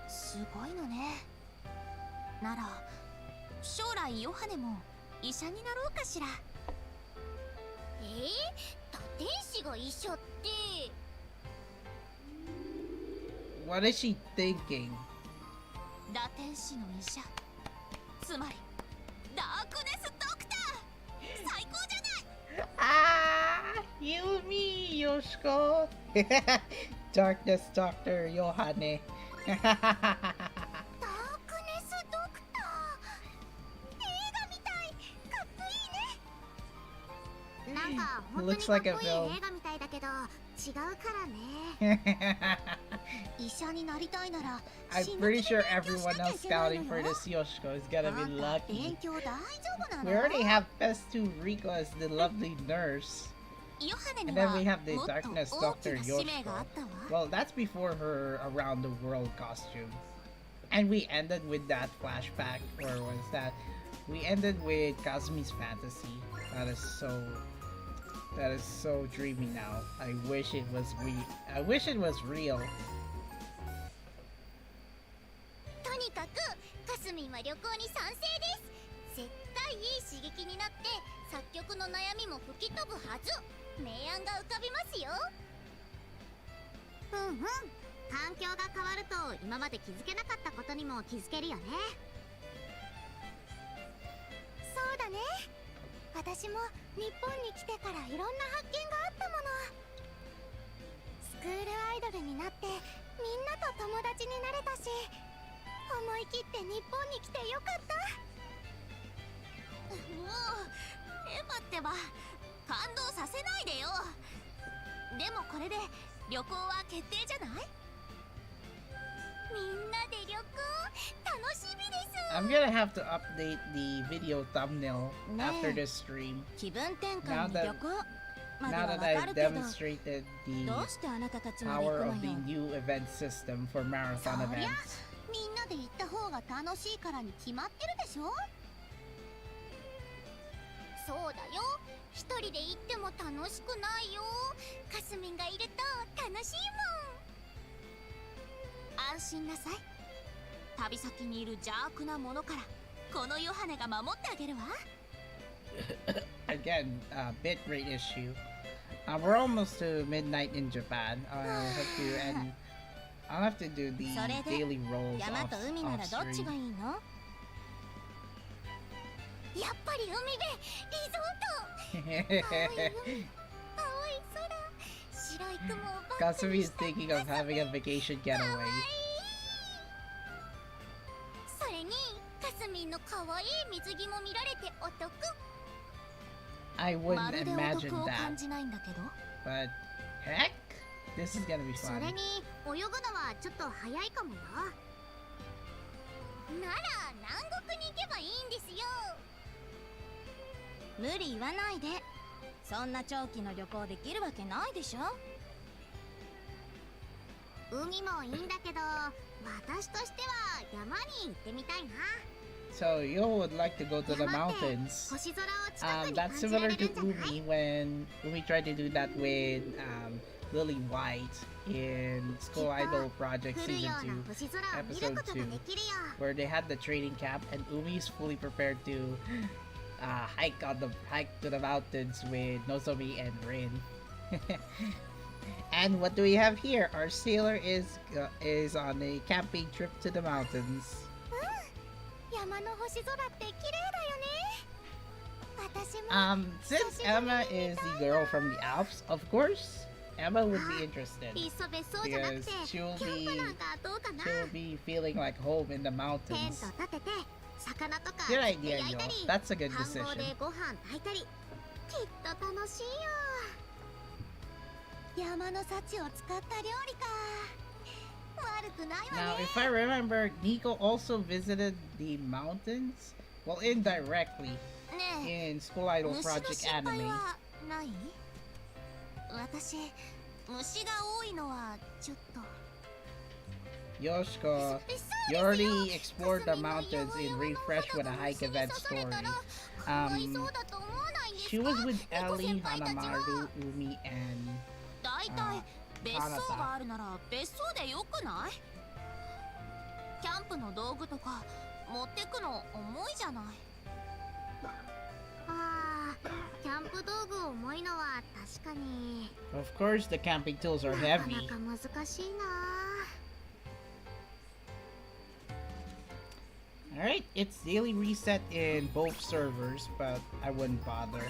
Speaker 2: すごいのね。なら将来ヨハネも医者になろうかしら。
Speaker 3: 堕天使が医者って。
Speaker 1: What is she thinking?
Speaker 2: 堕天使の医者、つまりダークネスドクター、最高じゃない。
Speaker 1: Ah, Yumi Yoshiko. Darkness Doctor Yohane.
Speaker 3: ダークネスドクター、映画みたい。かっこいいね。なんか本本当に
Speaker 1: Looks
Speaker 3: かっ
Speaker 1: like a
Speaker 3: こいい
Speaker 1: film.
Speaker 3: 映画みたいだけど違うからね。医者になりたいなら
Speaker 1: I'm
Speaker 3: 死ぬ
Speaker 1: pretty
Speaker 3: 気で
Speaker 1: sure
Speaker 3: 勉強しな
Speaker 1: everyone
Speaker 3: きゃい
Speaker 1: else
Speaker 3: けない
Speaker 1: scouting
Speaker 3: の
Speaker 1: for
Speaker 3: よ。
Speaker 1: this Yoshiko is gonna
Speaker 3: あ
Speaker 1: be
Speaker 3: んた勉
Speaker 1: lucky.
Speaker 3: 強大丈夫な
Speaker 1: We
Speaker 3: の？
Speaker 1: already have Festu Rico as the lovely nurse.
Speaker 2: ヨハネ
Speaker 1: And
Speaker 2: に
Speaker 1: then
Speaker 2: は
Speaker 1: we have the
Speaker 2: もっと
Speaker 1: darkness
Speaker 2: 大き
Speaker 1: Dr.
Speaker 2: な使命があったわ。
Speaker 1: Well, that's before her around the world costume. And we ended with that flashback, or was that? We ended with Kazumi's fantasy. That is so dreamy now. I wish it was real.
Speaker 3: とにかくかすみんは旅行に賛成です。絶対いい刺激になって作曲の悩みも吹き飛ぶはず。明暗が浮かびますよ。うんうん。環境が変わると今まで気づけなかったことにも気づけるよね。そうだね。私も日本に来てからいろんな発見があったもの。スクールアイドルになってみんなと友達になれたし、思い切って日本に来てよかった。
Speaker 2: もうエマってば感動させないでよ。でもこれで旅行は決定じゃない？
Speaker 3: みんなで旅行楽しみです。
Speaker 1: I'm gonna have to update the video thumbnail after
Speaker 2: 네.
Speaker 1: this stream.
Speaker 2: 気分転換に旅行までは
Speaker 1: Now
Speaker 2: わ
Speaker 1: that
Speaker 2: か
Speaker 1: I've
Speaker 2: るけど、
Speaker 1: demonstrated
Speaker 2: ど
Speaker 1: the
Speaker 2: うしてあなたたちまで行
Speaker 1: power
Speaker 2: く
Speaker 1: of
Speaker 2: の
Speaker 1: the
Speaker 2: よ。
Speaker 1: new event system for marathon
Speaker 3: そりゃ
Speaker 1: events.
Speaker 3: みんなで行った方が楽しいからに決まってるでしょ。そうだよ。一人で行っても楽しくないよ。かすみんがいると楽しい
Speaker 2: 安心なさい。旅先にいる邪悪なものからこのヨハネが守ってあげるわ。
Speaker 1: Again, bitrate issue. We're almost to midnight in Japan. I'll have to do the
Speaker 2: それで
Speaker 1: daily rolls
Speaker 2: 山
Speaker 1: off,
Speaker 2: と海なら
Speaker 1: off
Speaker 2: どっちが
Speaker 1: stream.
Speaker 2: いいの？
Speaker 3: もん。やっぱり海辺リゾート。青い海、青い空、白い雲をバック
Speaker 1: Kasumi
Speaker 3: に
Speaker 1: is
Speaker 3: した
Speaker 1: thinking of having a vacation getaway.
Speaker 3: それにかすみんの可愛い水着も見られてお得。
Speaker 1: I
Speaker 2: ま
Speaker 1: wouldn't
Speaker 2: るでお
Speaker 1: imagine
Speaker 2: 得を感
Speaker 1: that.
Speaker 2: じないんだけど。
Speaker 1: But heck, this is gonna be
Speaker 3: そ
Speaker 1: fun.
Speaker 3: れに泳ぐのはちょっと早いかもよ。なら南国に行けばいいんですよ。
Speaker 2: 無理言わないで。そんな長期の旅行できるわけないでしょ。
Speaker 3: 海もいいんだけど、私としては山に行ってみたいな。
Speaker 1: So you would like to go to the
Speaker 3: 山って
Speaker 1: mountains.
Speaker 3: 星空を近くに感
Speaker 1: That's
Speaker 3: じら
Speaker 1: similar
Speaker 3: れ
Speaker 1: to
Speaker 3: るんじゃない？
Speaker 1: Umi when Umi tried to do that with Lily White in School Idol Project
Speaker 3: 降る
Speaker 1: Season
Speaker 3: ような
Speaker 1: 2,
Speaker 3: 星空を見ることができるよ。
Speaker 1: where they had the training camp and Umi's fully prepared to hike to the mountains with Nozomi and Rin. And what do we have here? Our sailor is on a camping trip to the mountains.
Speaker 3: 山の星空って綺麗だよね。私も
Speaker 1: Since Emma is the girl from the Alps, of course, Emma would be interested
Speaker 3: いっそ別荘じゃなくて
Speaker 1: because
Speaker 3: キャンプなんかどうかな。
Speaker 1: she'll be feeling like home in the
Speaker 3: テン
Speaker 1: mountains.
Speaker 3: ト立てて魚とか
Speaker 1: Good
Speaker 3: 焼い
Speaker 1: idea,
Speaker 3: たり
Speaker 1: Yo. That's a good
Speaker 3: 飯
Speaker 1: decision.
Speaker 3: 盒でご飯炊いたり、きっと楽しいよ。山の幸を使った料理か。悪くないわ
Speaker 1: Now,
Speaker 3: ね。
Speaker 1: if I remember, Nico also visited the mountains. Well, indirectly
Speaker 3: ね
Speaker 1: in School Idol
Speaker 3: 虫の
Speaker 1: Project
Speaker 3: 心配
Speaker 1: Anime.
Speaker 3: はない？私、虫が多いのはちょっと。
Speaker 1: Yoshiko,
Speaker 3: そう
Speaker 1: you
Speaker 3: ですよ。
Speaker 1: already explored the mountains in Refresh with a Hike event story. She was with Ellie, Hanamaru, Umi, and
Speaker 2: だいたい別荘があるなら別荘でよくない？キャンプの道具とか持ってくの重いじゃない。
Speaker 3: ああ、キャンプ道具重いのは確かに。
Speaker 1: of course the camping tools are
Speaker 3: なか
Speaker 1: heavy.
Speaker 3: なか難しいな。
Speaker 1: Alright, it's daily reset in both servers, but I wouldn't bother.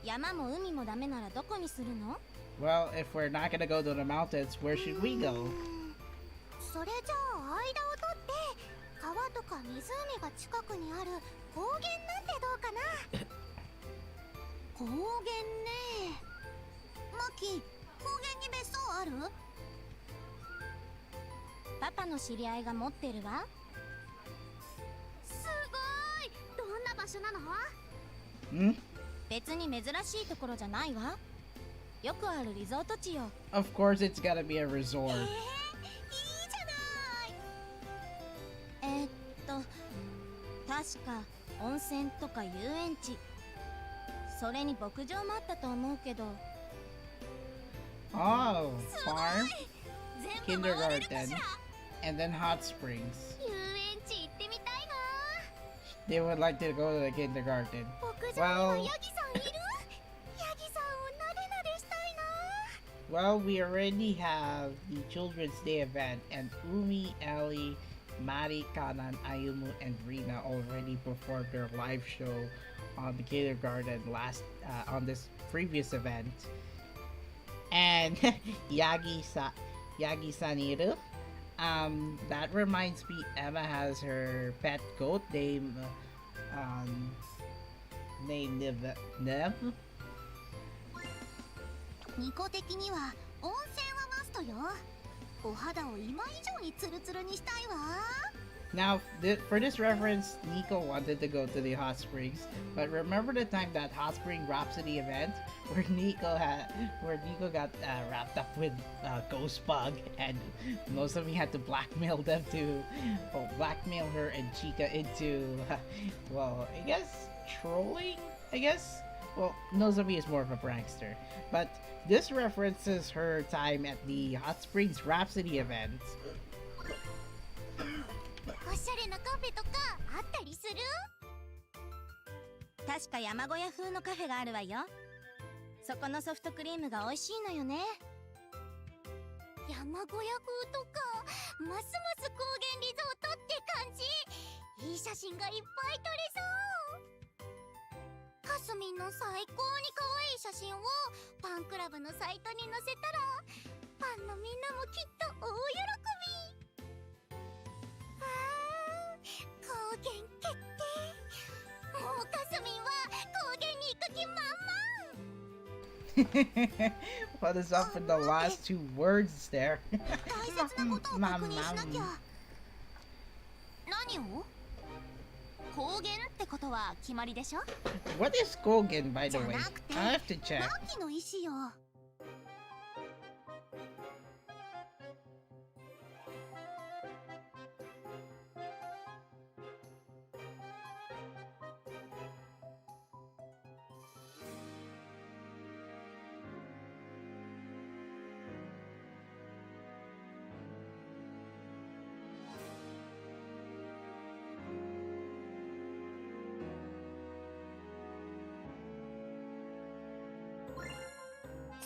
Speaker 2: 山も海もダメならどこにするの？
Speaker 1: Well, if we're not gonna go to the mountains, where should we go?
Speaker 3: それじゃあ間を取って川とか湖が近くにある高原なんてどうかな。高原ね。マキ、高原に別荘ある？パパの知り合いが持ってるわ。すごい。どんな場所なの？別に珍しいところじゃないわ。よくあるリゾート地よ。
Speaker 1: Of course it's gotta be a resort.
Speaker 3: いいじゃない。確か温泉とか遊園地、それに牧場もあったと思うけど。
Speaker 1: Oh, farm, kindergarten, and then hot springs.
Speaker 3: 遊園地行ってみたいな。
Speaker 1: They would like to go to the kindergarten.
Speaker 3: 牧場にはヤギさんいる？ヤギさんをなでなでしたいな。
Speaker 1: Well, we already have the Children's Day event, and Umi, Ellie, Mari, Kanan, Ayumu, and Rina already performed their live show on the kindergarten on this previous event. And Yagi Saniru. That reminds me, Emma has her pet goat named Nev.
Speaker 3: ニコ的には温泉はマストよ。お肌を今以上にツルツルにしたいわ。
Speaker 1: Now, for this reference, Nico wanted to go to the hot springs, but remember the time that hot spring Rhapsody event where Nico got wrapped up with Ghost Bug, and Nozomi had to blackmail her and Chica into, well, I guess trolling. I guess. Well, Nozomi is more of a prankster, but this references her time at the Hot Springs Rhapsody event.
Speaker 3: おしゃれなカフェとかあったりする？確か山小屋風のカフェがあるわよ。そこのソフトクリームが美味しいのよね。山小屋風とか、ますます高原リゾートって感じ。いい写真がいっぱい撮れそう。かすみんの最高に可愛い写真をファンクラブのサイトに載せたら、ファンのみんなもきっと大喜び。高原決定。もうかすみんは高原に行く気満々。
Speaker 1: What is up with the last two words there?
Speaker 3: 大切なことを確認しなきゃ。何を？高原ってことは決まりでしょ？
Speaker 1: What is Kogen, by the way? I have to check.
Speaker 3: マキの意思よ。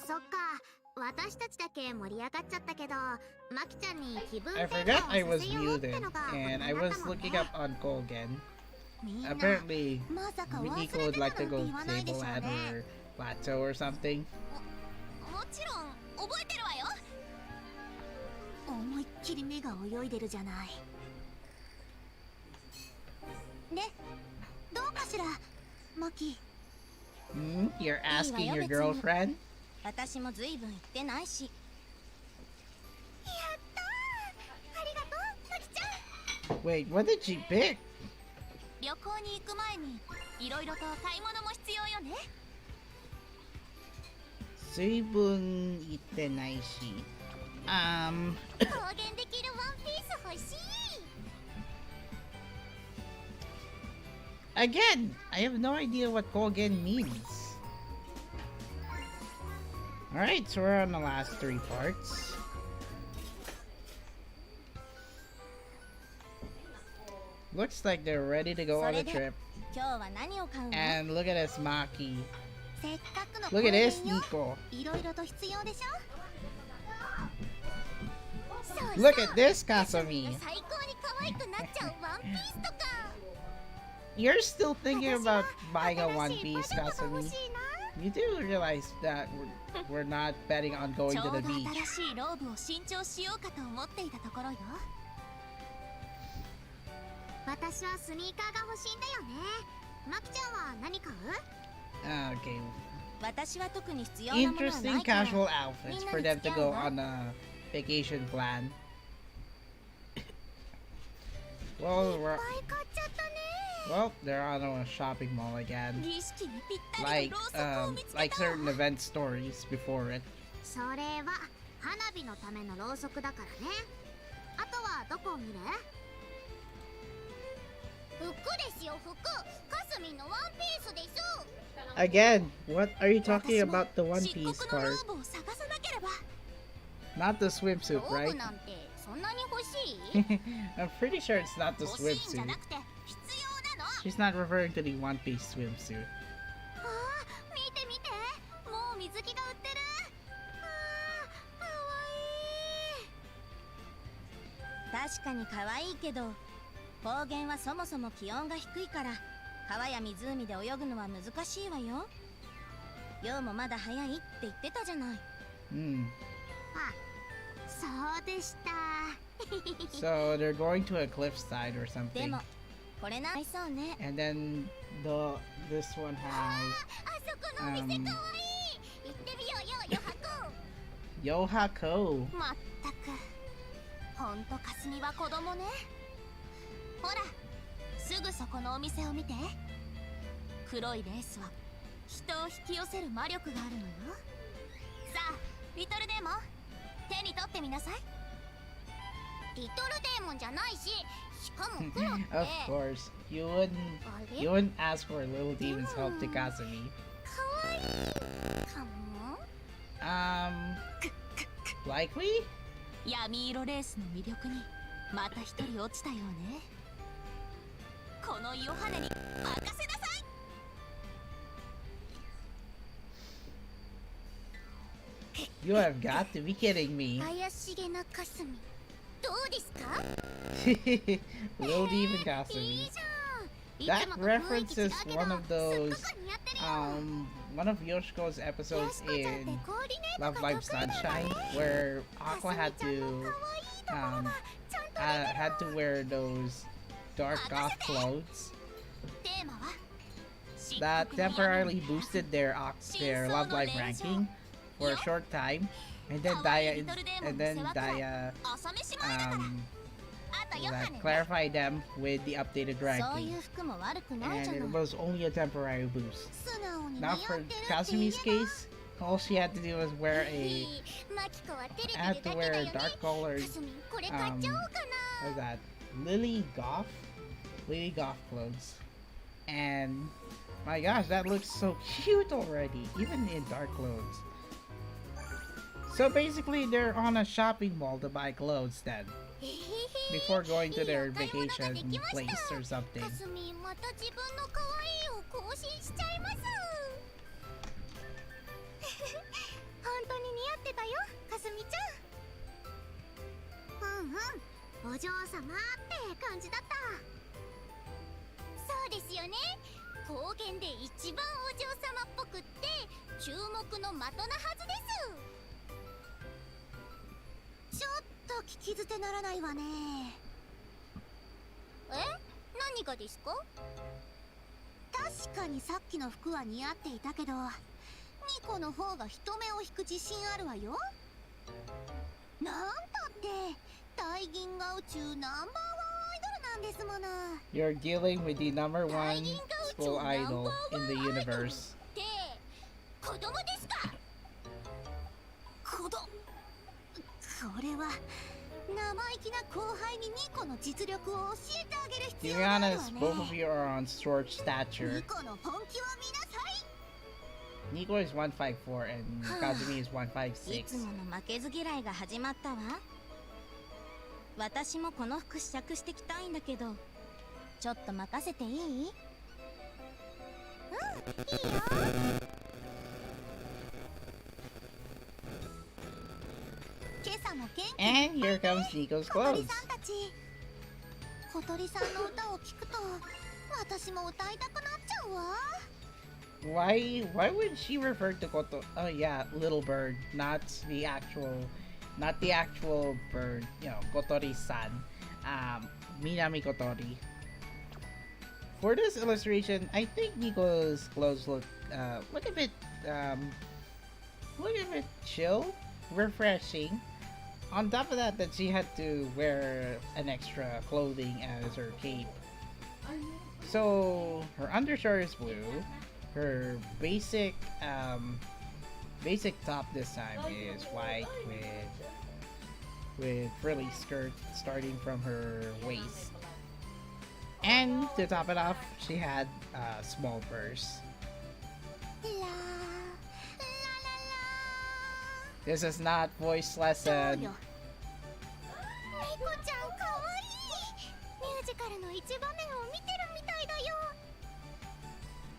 Speaker 3: そっか、私たちだけ盛り上がっちゃったけど、マキちゃんに気分
Speaker 1: I
Speaker 3: 転
Speaker 1: forgot
Speaker 3: 換
Speaker 1: I
Speaker 3: を
Speaker 1: was
Speaker 3: させようって
Speaker 1: muted,
Speaker 3: のが
Speaker 1: and I
Speaker 3: 大人
Speaker 1: was
Speaker 3: だもんね。
Speaker 1: looking up on Kogen.
Speaker 3: みんな
Speaker 1: Apparently,
Speaker 3: まさか忘れ
Speaker 1: Nico
Speaker 3: て
Speaker 1: would
Speaker 3: た
Speaker 1: like
Speaker 3: なん
Speaker 1: to
Speaker 3: て
Speaker 1: go
Speaker 3: 言わないでしょう
Speaker 1: tableland
Speaker 3: ね。
Speaker 1: or plateau or something.
Speaker 3: もちろん覚えてるわよ。思いっきり目が泳いでるじゃない。で、どうかしら、マキ。
Speaker 1: You're asking your girlfriend?
Speaker 3: 私もずいぶん言ってないし。やったー、ありがとう、マキちゃん。
Speaker 1: Wait, what did she pick?
Speaker 3: 旅行に行く前にいろいろと買い物も必要よね。
Speaker 1: 水分いってないし。
Speaker 3: 高原できるワンピース欲しい。
Speaker 1: Again, I have no idea what Kogen means. Alright, so we're on the last three parts. Looks like they're ready to go on a trip.
Speaker 3: 今日は何を買うの？
Speaker 1: And look at this Maki.
Speaker 3: せっかくの
Speaker 1: Look at this
Speaker 3: 高原よ。
Speaker 1: Nico.
Speaker 3: いろいろと必要でしょ。そうそう。
Speaker 1: Look at this
Speaker 3: 最高
Speaker 1: Kasumi.
Speaker 3: に可愛くなっちゃうワンピースとか。
Speaker 1: You're still thinking about buying a One
Speaker 3: 新しい
Speaker 1: Piece,
Speaker 3: パジャマが欲
Speaker 1: Kasumi.
Speaker 3: しいな。
Speaker 1: You do realize that we're not betting on
Speaker 3: ち
Speaker 1: going
Speaker 3: ょ
Speaker 1: to
Speaker 3: うど
Speaker 1: the beach.
Speaker 3: 新しいローブを新調しようかと思っていたところよ。私はスニーカーが欲しいんだよね。マキちゃんは何買う？
Speaker 1: Okay.
Speaker 2: 私は特に必要なものはな
Speaker 1: Interesting
Speaker 2: いから。
Speaker 1: casual outfits for them to go on a vacation plan. Well,
Speaker 3: いっぱい買っちゃったね。
Speaker 1: well, they're on a shopping mall again.
Speaker 2: 儀式にぴったり
Speaker 1: Like
Speaker 2: のろうそくを見つけた。
Speaker 1: like certain event stories before it.
Speaker 3: それは花火のためのろうそくだからね。あとはどこを見る？服ですよ、服。かすみんのワンピースです。
Speaker 1: Again, what are you talking
Speaker 2: 私も
Speaker 1: about the one
Speaker 2: 漆
Speaker 1: piece
Speaker 2: 黒のロ
Speaker 1: part?
Speaker 2: ーブを探さなければ。
Speaker 1: Not the
Speaker 3: ロ
Speaker 1: swimsuit,
Speaker 3: ーブ
Speaker 1: right?
Speaker 3: なんてそんなに欲しい？
Speaker 1: I'm pretty sure it's not the
Speaker 2: 欲しいんじゃ
Speaker 1: swimsuit.
Speaker 2: なくて必要なの。
Speaker 1: She's not referring to the one piece swimsuit.
Speaker 3: あー、見て見て、もう水着が売ってる。あー、かわいい。
Speaker 2: 確かに可愛いけど、高原はそもそも気温が低いから川や湖で泳ぐのは難しいわよ。ヨウもまだ早いって言ってたじゃない。
Speaker 1: Hmm.
Speaker 3: あ、そうでした。
Speaker 1: So they're going to a cliffside or
Speaker 2: で
Speaker 1: something.
Speaker 2: もこれなそうね。
Speaker 1: And then this one
Speaker 3: あ
Speaker 1: has
Speaker 3: そこのお店かわいい。行ってみようよ、ヨハコ。
Speaker 1: Yohako.
Speaker 3: まったく、ほんとかすみは子供ね。ほら、すぐそこのお店を見て。黒いレースは人を引き寄せる魔力があるのよ。さあ、リトルデーモン、手に取ってみなさい。リトルデーモンじゃないし、しかも黒って。
Speaker 1: Of course, you
Speaker 3: あ
Speaker 1: wouldn't
Speaker 3: れ？
Speaker 1: ask for little demon's help to Kasumi.
Speaker 3: かわいいかも。
Speaker 1: Likely?
Speaker 2: 闇色レースの魅力にまた一人落ちたようね。このヨハネに任せなさい。
Speaker 1: You have got to be kidding me.
Speaker 3: 怪しげなかすみ、どうですか？
Speaker 1: Little demon
Speaker 3: いい
Speaker 1: Kasumi.
Speaker 3: じゃん。い
Speaker 1: That
Speaker 3: つもと雰囲
Speaker 1: references
Speaker 3: 気違うけど、
Speaker 1: one of
Speaker 3: すっ
Speaker 1: those
Speaker 3: ごく似合ってるよ。
Speaker 1: one of Yoshiko's
Speaker 3: よ
Speaker 1: episodes
Speaker 3: しこちゃんって
Speaker 1: in
Speaker 3: コーディネート
Speaker 1: Love
Speaker 3: が
Speaker 1: Live
Speaker 3: 得意なんだ
Speaker 1: Sunshine
Speaker 3: ね。
Speaker 1: where
Speaker 3: かす
Speaker 1: Aqua
Speaker 3: み
Speaker 1: had
Speaker 3: ちゃんの
Speaker 1: to
Speaker 3: 可愛いところがちゃんと出てるよ。
Speaker 1: had to wear those dark goth clothes
Speaker 2: テーマは
Speaker 1: that temporarily boosted their Love Live ranking for a short time, and then Daya
Speaker 2: 朝飯前だから。 あとヨハネね。
Speaker 1: clarified them with the updated
Speaker 2: そうい
Speaker 1: ranking,
Speaker 2: う服も悪くないじゃ
Speaker 1: and
Speaker 2: ない。
Speaker 1: it was only a temporary boost.
Speaker 3: 素直に似合
Speaker 1: Now
Speaker 3: って
Speaker 1: for
Speaker 3: るって言え
Speaker 1: Kasumi's
Speaker 3: ば。
Speaker 1: case, all she had to do was wear
Speaker 3: マキコはテレビ
Speaker 1: had
Speaker 3: で
Speaker 1: to
Speaker 3: だけだ
Speaker 1: wear
Speaker 3: よね。
Speaker 1: dark colored
Speaker 3: かすみ、これ買っちゃおうか
Speaker 1: what was
Speaker 3: な。
Speaker 1: that? Lily Goth clothes. And my gosh, that looks so cute already, even in dark clothes. So basically, they're on a shopping mall to buy clothes then,
Speaker 3: へへへ。
Speaker 1: before going to
Speaker 3: いい
Speaker 1: their
Speaker 3: お買い物が
Speaker 1: vacation
Speaker 3: できました。
Speaker 1: place or something.
Speaker 3: かすみ、また自分の可愛いを更新しちゃいます。本当に似合ってたよ、かすみちゃん。うんうん、お嬢様って感じだった。そうですよね。高原で一番お嬢様っぽくって注目の的なはずです。ちょっと聞き捨てならないわね。え？何がですか？確かにさっきの服は似合っていたけど、ニコの方が人目を引く自信あるわよ。なんだって大銀河宇宙ナンバーワンアイドルなんですもの。
Speaker 1: You're dealing with the number
Speaker 3: 大
Speaker 1: one
Speaker 3: 銀河宇
Speaker 1: school
Speaker 3: 宙ナンバー
Speaker 1: idol
Speaker 3: ワ
Speaker 1: in
Speaker 3: ン
Speaker 1: the
Speaker 3: アイドルっ
Speaker 1: universe.
Speaker 3: て子供ですか？これは生意気な後輩にニコの実力を教えてあげる
Speaker 1: To
Speaker 3: 必
Speaker 1: be
Speaker 3: 要があるわ
Speaker 1: honest, both of
Speaker 3: ね。
Speaker 1: you are on short stature.
Speaker 3: ニコの本気は見なさい。
Speaker 1: Nico is 154 and Kazumi is
Speaker 2: いつ
Speaker 1: 156.
Speaker 2: もの負けず嫌いが始まったわ。私もこの服試着してきたいんだけど、ちょっと任せていい？
Speaker 3: いいよ。今朝も元気
Speaker 1: And here comes Nico's
Speaker 3: 小鳥
Speaker 1: clothes.
Speaker 3: さんたち。小鳥さんの歌を聞くと私も歌いたくなっちゃうわ。
Speaker 1: Why would she refer to Koto? Oh yeah, little bird, not the actual bird. You know, Kotori-san. Minami Kotori. for this illustration, I think Nico's clothes look a bit chill, refreshing. On top of that, she had to wear an extra clothing as her cape. So her undershirt is blue. Her basic top this time is white with frilly skirt starting from her waist. And to top it off, she had a small purse. This is not voice lesson.
Speaker 3: 猫ちゃんかわいい。ミュージカルの一場面を見てるみたいだよ。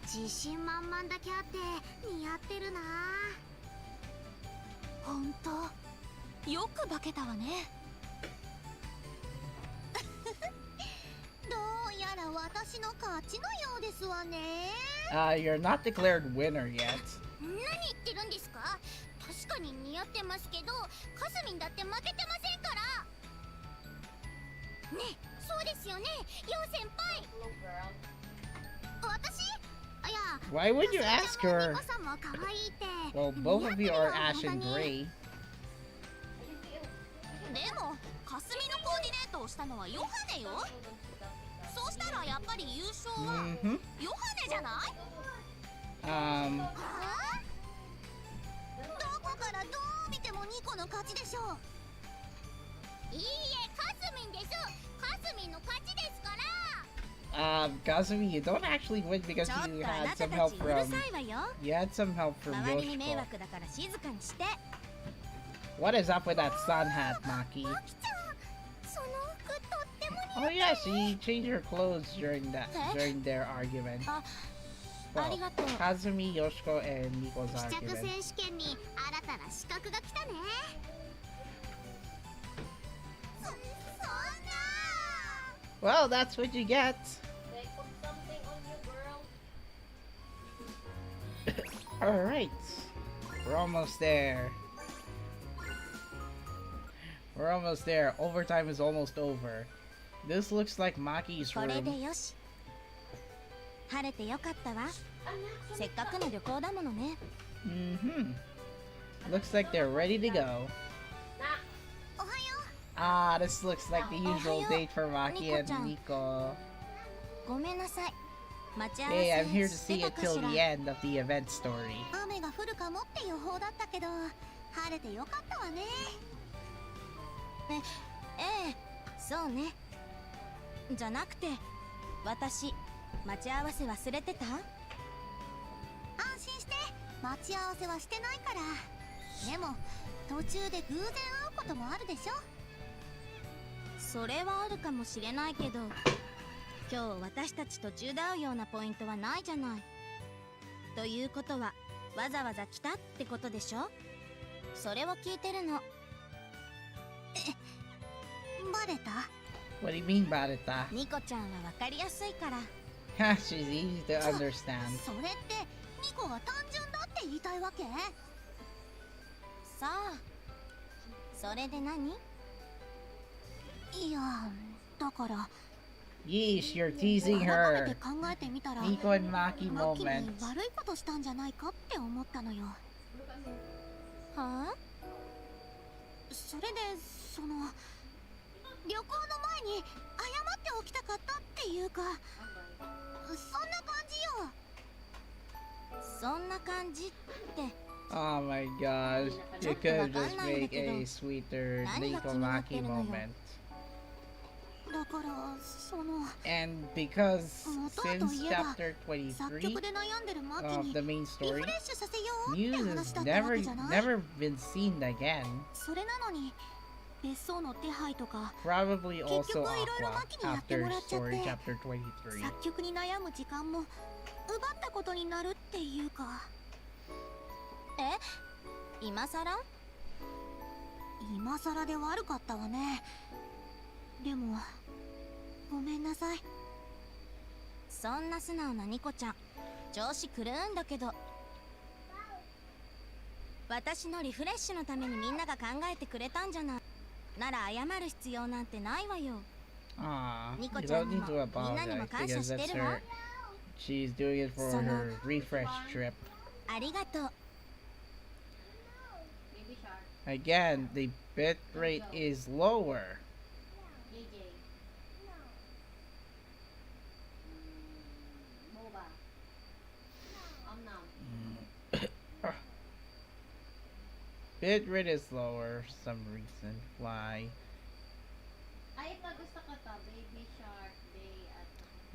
Speaker 3: 自信満々だけあって似合ってるな。
Speaker 2: ほんとよく化けたわね。
Speaker 3: どうやら私の勝ちのようですわね。
Speaker 1: You're not declared winner yet.
Speaker 3: 何言ってるんですか。確かに似合ってますけど、かすみんだって負けてませんから。ね、そうですよね、ヨウ先輩。私？いや、
Speaker 1: Why would you ask her?
Speaker 3: ニコさんも可愛いって。
Speaker 1: Well, both of you are ash and gray.
Speaker 2: でもかすみのコーディネートをしたのはヨハネよ。そうしたらやっぱり優勝はヨハネじゃない？
Speaker 3: はあ？どこからどう見てもニコの勝ちでしょう。いいえ、かすみんでしょ。かすみんの勝ちですから。
Speaker 1: Kazumi, you don't actually win because
Speaker 2: ちょっと
Speaker 1: you
Speaker 2: あ
Speaker 1: had
Speaker 2: なた
Speaker 1: some
Speaker 2: た
Speaker 1: help
Speaker 2: ちうる
Speaker 1: from
Speaker 2: さいわよ。
Speaker 1: you had some help from
Speaker 2: 周りに迷
Speaker 1: Yoshiko.
Speaker 2: 惑だから静かにして。
Speaker 1: What is up with that sun hat, Maki?
Speaker 3: マキちゃん、その服とっても
Speaker 1: Oh yeah, she changed her clothes during their argument.
Speaker 2: あ
Speaker 1: Well,
Speaker 2: りがとう。
Speaker 1: Kazumi, Yoshiko, and Nico's
Speaker 3: 試着
Speaker 1: argument.
Speaker 3: 選手権に新たな資格が来たね。そんな。
Speaker 1: Well, that's what you get. Alright. We're almost there. We're almost there. Overtime is almost over. This looks like Maki's
Speaker 2: これ
Speaker 1: room.
Speaker 2: でよし。晴れてよかったわ。せっかくの旅行だものね。
Speaker 1: Mm-hmm. Looks like they're ready to go.
Speaker 3: おはよ
Speaker 1: Ah, this looks like the usual date for Maki and
Speaker 2: Nico-chan.
Speaker 1: Nico.
Speaker 2: ごめんなさい。待ち合わせ
Speaker 1: Hey, I'm here to
Speaker 2: して
Speaker 1: see
Speaker 2: た
Speaker 1: it
Speaker 2: か
Speaker 1: till
Speaker 2: しら。
Speaker 1: the end of the event story.
Speaker 3: う。雨が降るかもって予報だったけど、晴れてよかったわね。
Speaker 2: ええ、そうね。じゃなくて、私、待ち合わせ忘れてた？
Speaker 3: 安心して、待ち合わせはしてないから。でも途中で偶然会うこともあるでしょ。
Speaker 2: それはあるかもしれないけど、今日私たち途中で会うようなポイントはないじゃない。ということは、わざわざ来たってことでしょ？それを聞いてるの。
Speaker 3: バレた？
Speaker 1: What do you mean, Barita?
Speaker 2: ニコちゃんはわかりやすいから。
Speaker 1: She's easy to understand.
Speaker 3: それってニコが単純だって言いたいわけ？
Speaker 2: さあ、それで何？
Speaker 3: いや、だから
Speaker 1: Yeesh, you're teasing
Speaker 3: 改め
Speaker 1: her.
Speaker 3: て考えてみたら、
Speaker 1: Nico and Maki
Speaker 3: マキに
Speaker 1: moment.
Speaker 3: 悪いことしたんじゃないかって思ったのよ。
Speaker 2: はあ？
Speaker 3: それでその旅行の前に謝っておきたかったっていうか、そんな感じよ。
Speaker 2: そんな感じって。
Speaker 1: Oh my gosh. You could just make a sweeter Nico Maki moment.
Speaker 3: だからその
Speaker 1: And because since
Speaker 3: 元といえば
Speaker 1: chapter
Speaker 3: 作
Speaker 1: 23
Speaker 3: 曲で悩んでるマキ
Speaker 1: of
Speaker 3: に
Speaker 1: the main
Speaker 3: リ
Speaker 1: story,
Speaker 3: フレッシュさせようって
Speaker 1: Muse
Speaker 3: 話
Speaker 1: has
Speaker 3: だったわ
Speaker 1: never
Speaker 3: けじゃない？
Speaker 1: never been seen again.
Speaker 3: それなのに別荘の手配とか
Speaker 1: Probably also
Speaker 3: 結局いろいろ
Speaker 1: Aqua
Speaker 3: マキにやって
Speaker 1: after
Speaker 3: もらっちゃって
Speaker 1: story chapter 23.
Speaker 3: 作曲に悩む時間も奪ったことになるっていうか。
Speaker 2: 今さら？
Speaker 3: 今さらで悪かったわね。でもごめんなさい。
Speaker 2: そんな素直なニコちゃん、調子狂うんだけど。私のリフレッシュのためにみんなが考えてくれたんじゃない。なら謝る必要なんてないわよ。
Speaker 1: Aw, you
Speaker 3: Nico-chan
Speaker 1: don't need to
Speaker 3: もみんなにも
Speaker 1: apologize
Speaker 3: 感謝
Speaker 1: because
Speaker 3: して
Speaker 1: that's
Speaker 3: るわ。
Speaker 1: her. She's doing it for her refresh trip.
Speaker 3: ありがとう。
Speaker 1: Again, the bit rate is lower. Bit rate is lower for some reason. Why?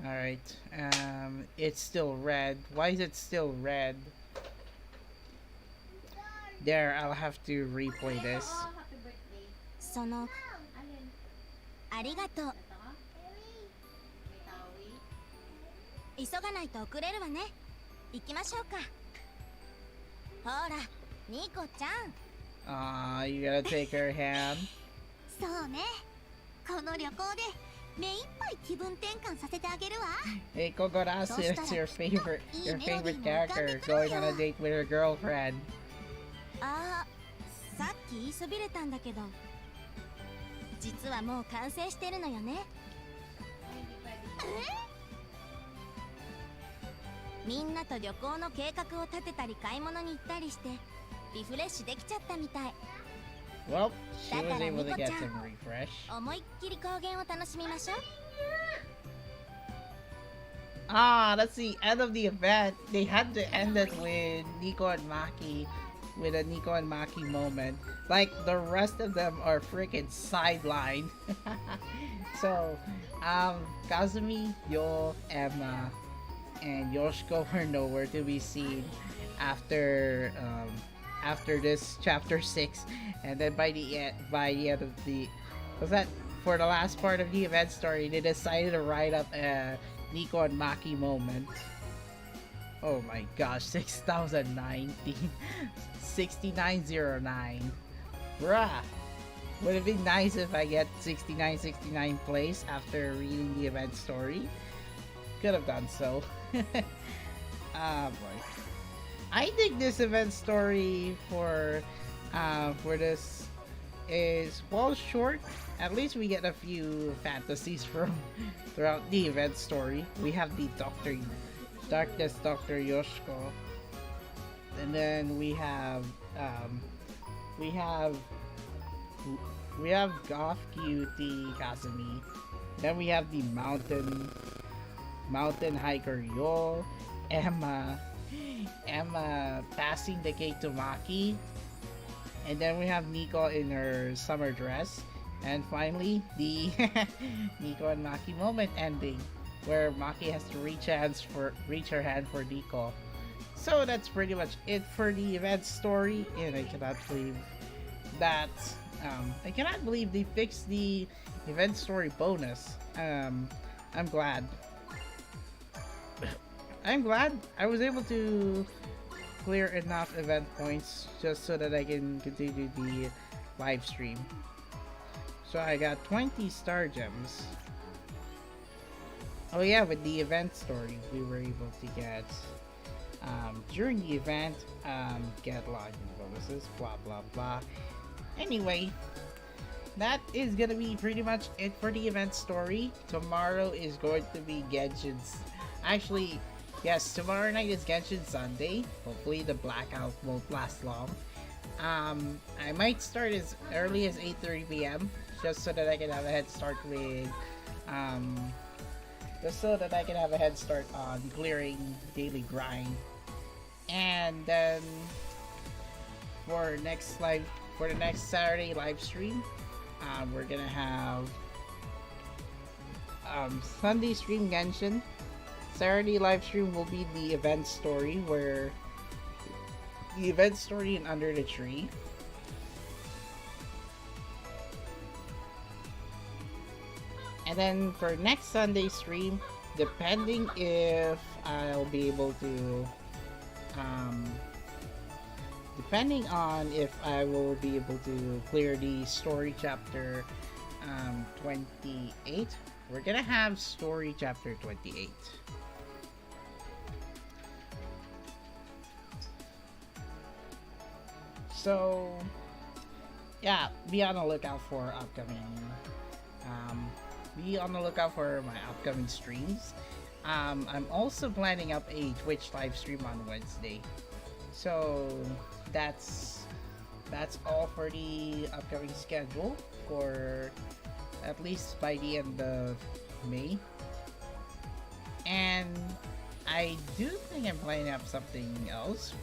Speaker 1: Alright, it's still red. Why is it still red? There, I'll have to replay this.
Speaker 3: そのありがとう。急がないと遅れるわね。行きましょうか。ほら、ニコちゃん。
Speaker 1: Aw, you gotta take her hand.
Speaker 3: そうね。この旅行で目いっぱい気分転換させてあげるわ。
Speaker 1: Hey, Kokorasu, it's your favorite character going on a date with her girlfriend.
Speaker 3: あー、さっき言いそびれたんだけど、実はもう完成してるのよね。みんなと旅行の計画を立てたり買い物に行ったりしてリフレッシュできちゃったみたい。
Speaker 1: Well, she was able to get some refresh.
Speaker 3: 思いっきり高原を楽しみましょう。
Speaker 1: Ah, that's the end of the event. They had to end it with Nico and Maki, with a Nico and Maki moment. Like, the rest of them are freaking sidelined. So, Kazumi, Yo, Emma, and Yoshiko were nowhere to be seen after this chapter 6, and then by the end of the for the last part of the event story, they decided to write up a Nico and Maki moment. Oh my gosh, 6019, 6909. Bruh, would it be nice if I get 6969 place after reading the event story? Could have done so. Ah boy. I think this event story for this is well short. At least we get a few fantasies from throughout the event story. We have the Darkness Dr. Yoshiko, and then we have Goth Cutie Kazumi. Then we have the mountain hiker Yo, Emma passing the cake to Maki, and then we have Nico in her summer dress, and finally the Nico and Maki moment ending, where Maki has to reach her hand for Nico. So that's pretty much it for the event story, and I cannot believe that I cannot believe they fixed the event story bonus. I'm glad I was able to clear enough event points just so that I can continue the live stream. So I got 20 star gems. Oh yeah, with the event story, we were able to get during the event get login bonuses, blah blah blah. Anyway, that is gonna be pretty much it for the event story. Tomorrow is going to be Genshin's. Actually, yes, tomorrow night is Genshin Sunday. Hopefully the blackout won't last long. I might start as early as 8:30 p.m. just so that I can have a head start with on clearing daily grind. And then for the next Saturday live stream, we're gonna have Sunday stream Genshin. Saturday live stream will be the event story, where the event story in Under the Tree. And then for next Sunday stream, depending if I'll be able to depending on if I will be able to clear the story chapter 28, we're gonna have story chapter 28. So yeah, be on the lookout for upcoming be on the lookout for my upcoming streams. I'm also planning up a Twitch live stream on Wednesday. So that's all for the upcoming schedule for at least by the end of May. And I do think I'm planning up something else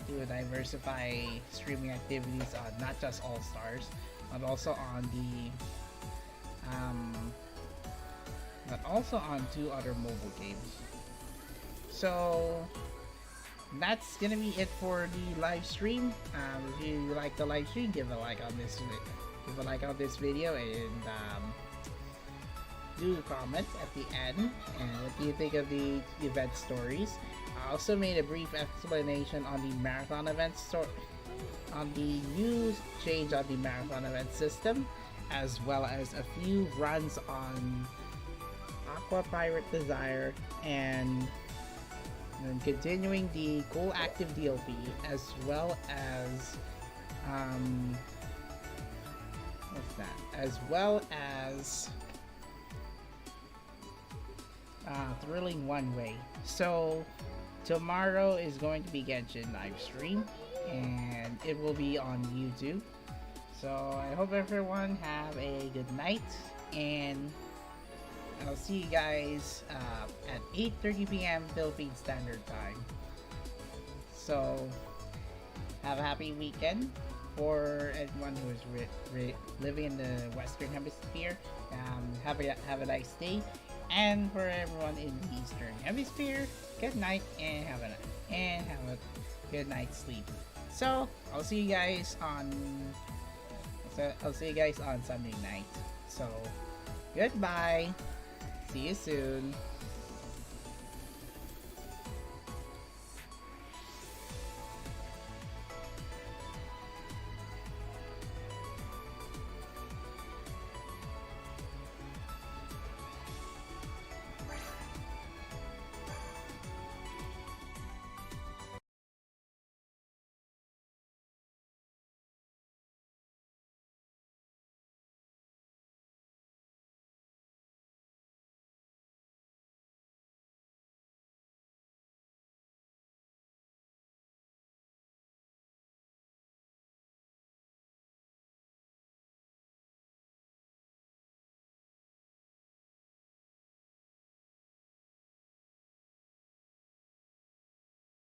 Speaker 1: to diversify streaming activities on not just All Stars, but also on two other mobile games. So that's gonna be it for the live stream. If you like the live stream, give a like on this video, and do comment at the end. And what do you think of the event stories? I also made a brief explanation on the marathon event on the new change on the marathon event system, as well as a few runs on Aqua Pirate Desire, and then continuing the Goal Active DLP, as well as Thrilling One Way. So tomorrow is going to be Genshin live stream, and it will be on YouTube. So I hope everyone have a good night, and I'll see you guys at 8:30 p.m. Philippine Standard Time. So have a happy weekend for everyone who is living in the Western Hemisphere. Have a nice day, and for everyone in the Eastern Hemisphere, good night and have a good night's sleep. So I'll see you guys on Sunday night. So goodbye. See you soon.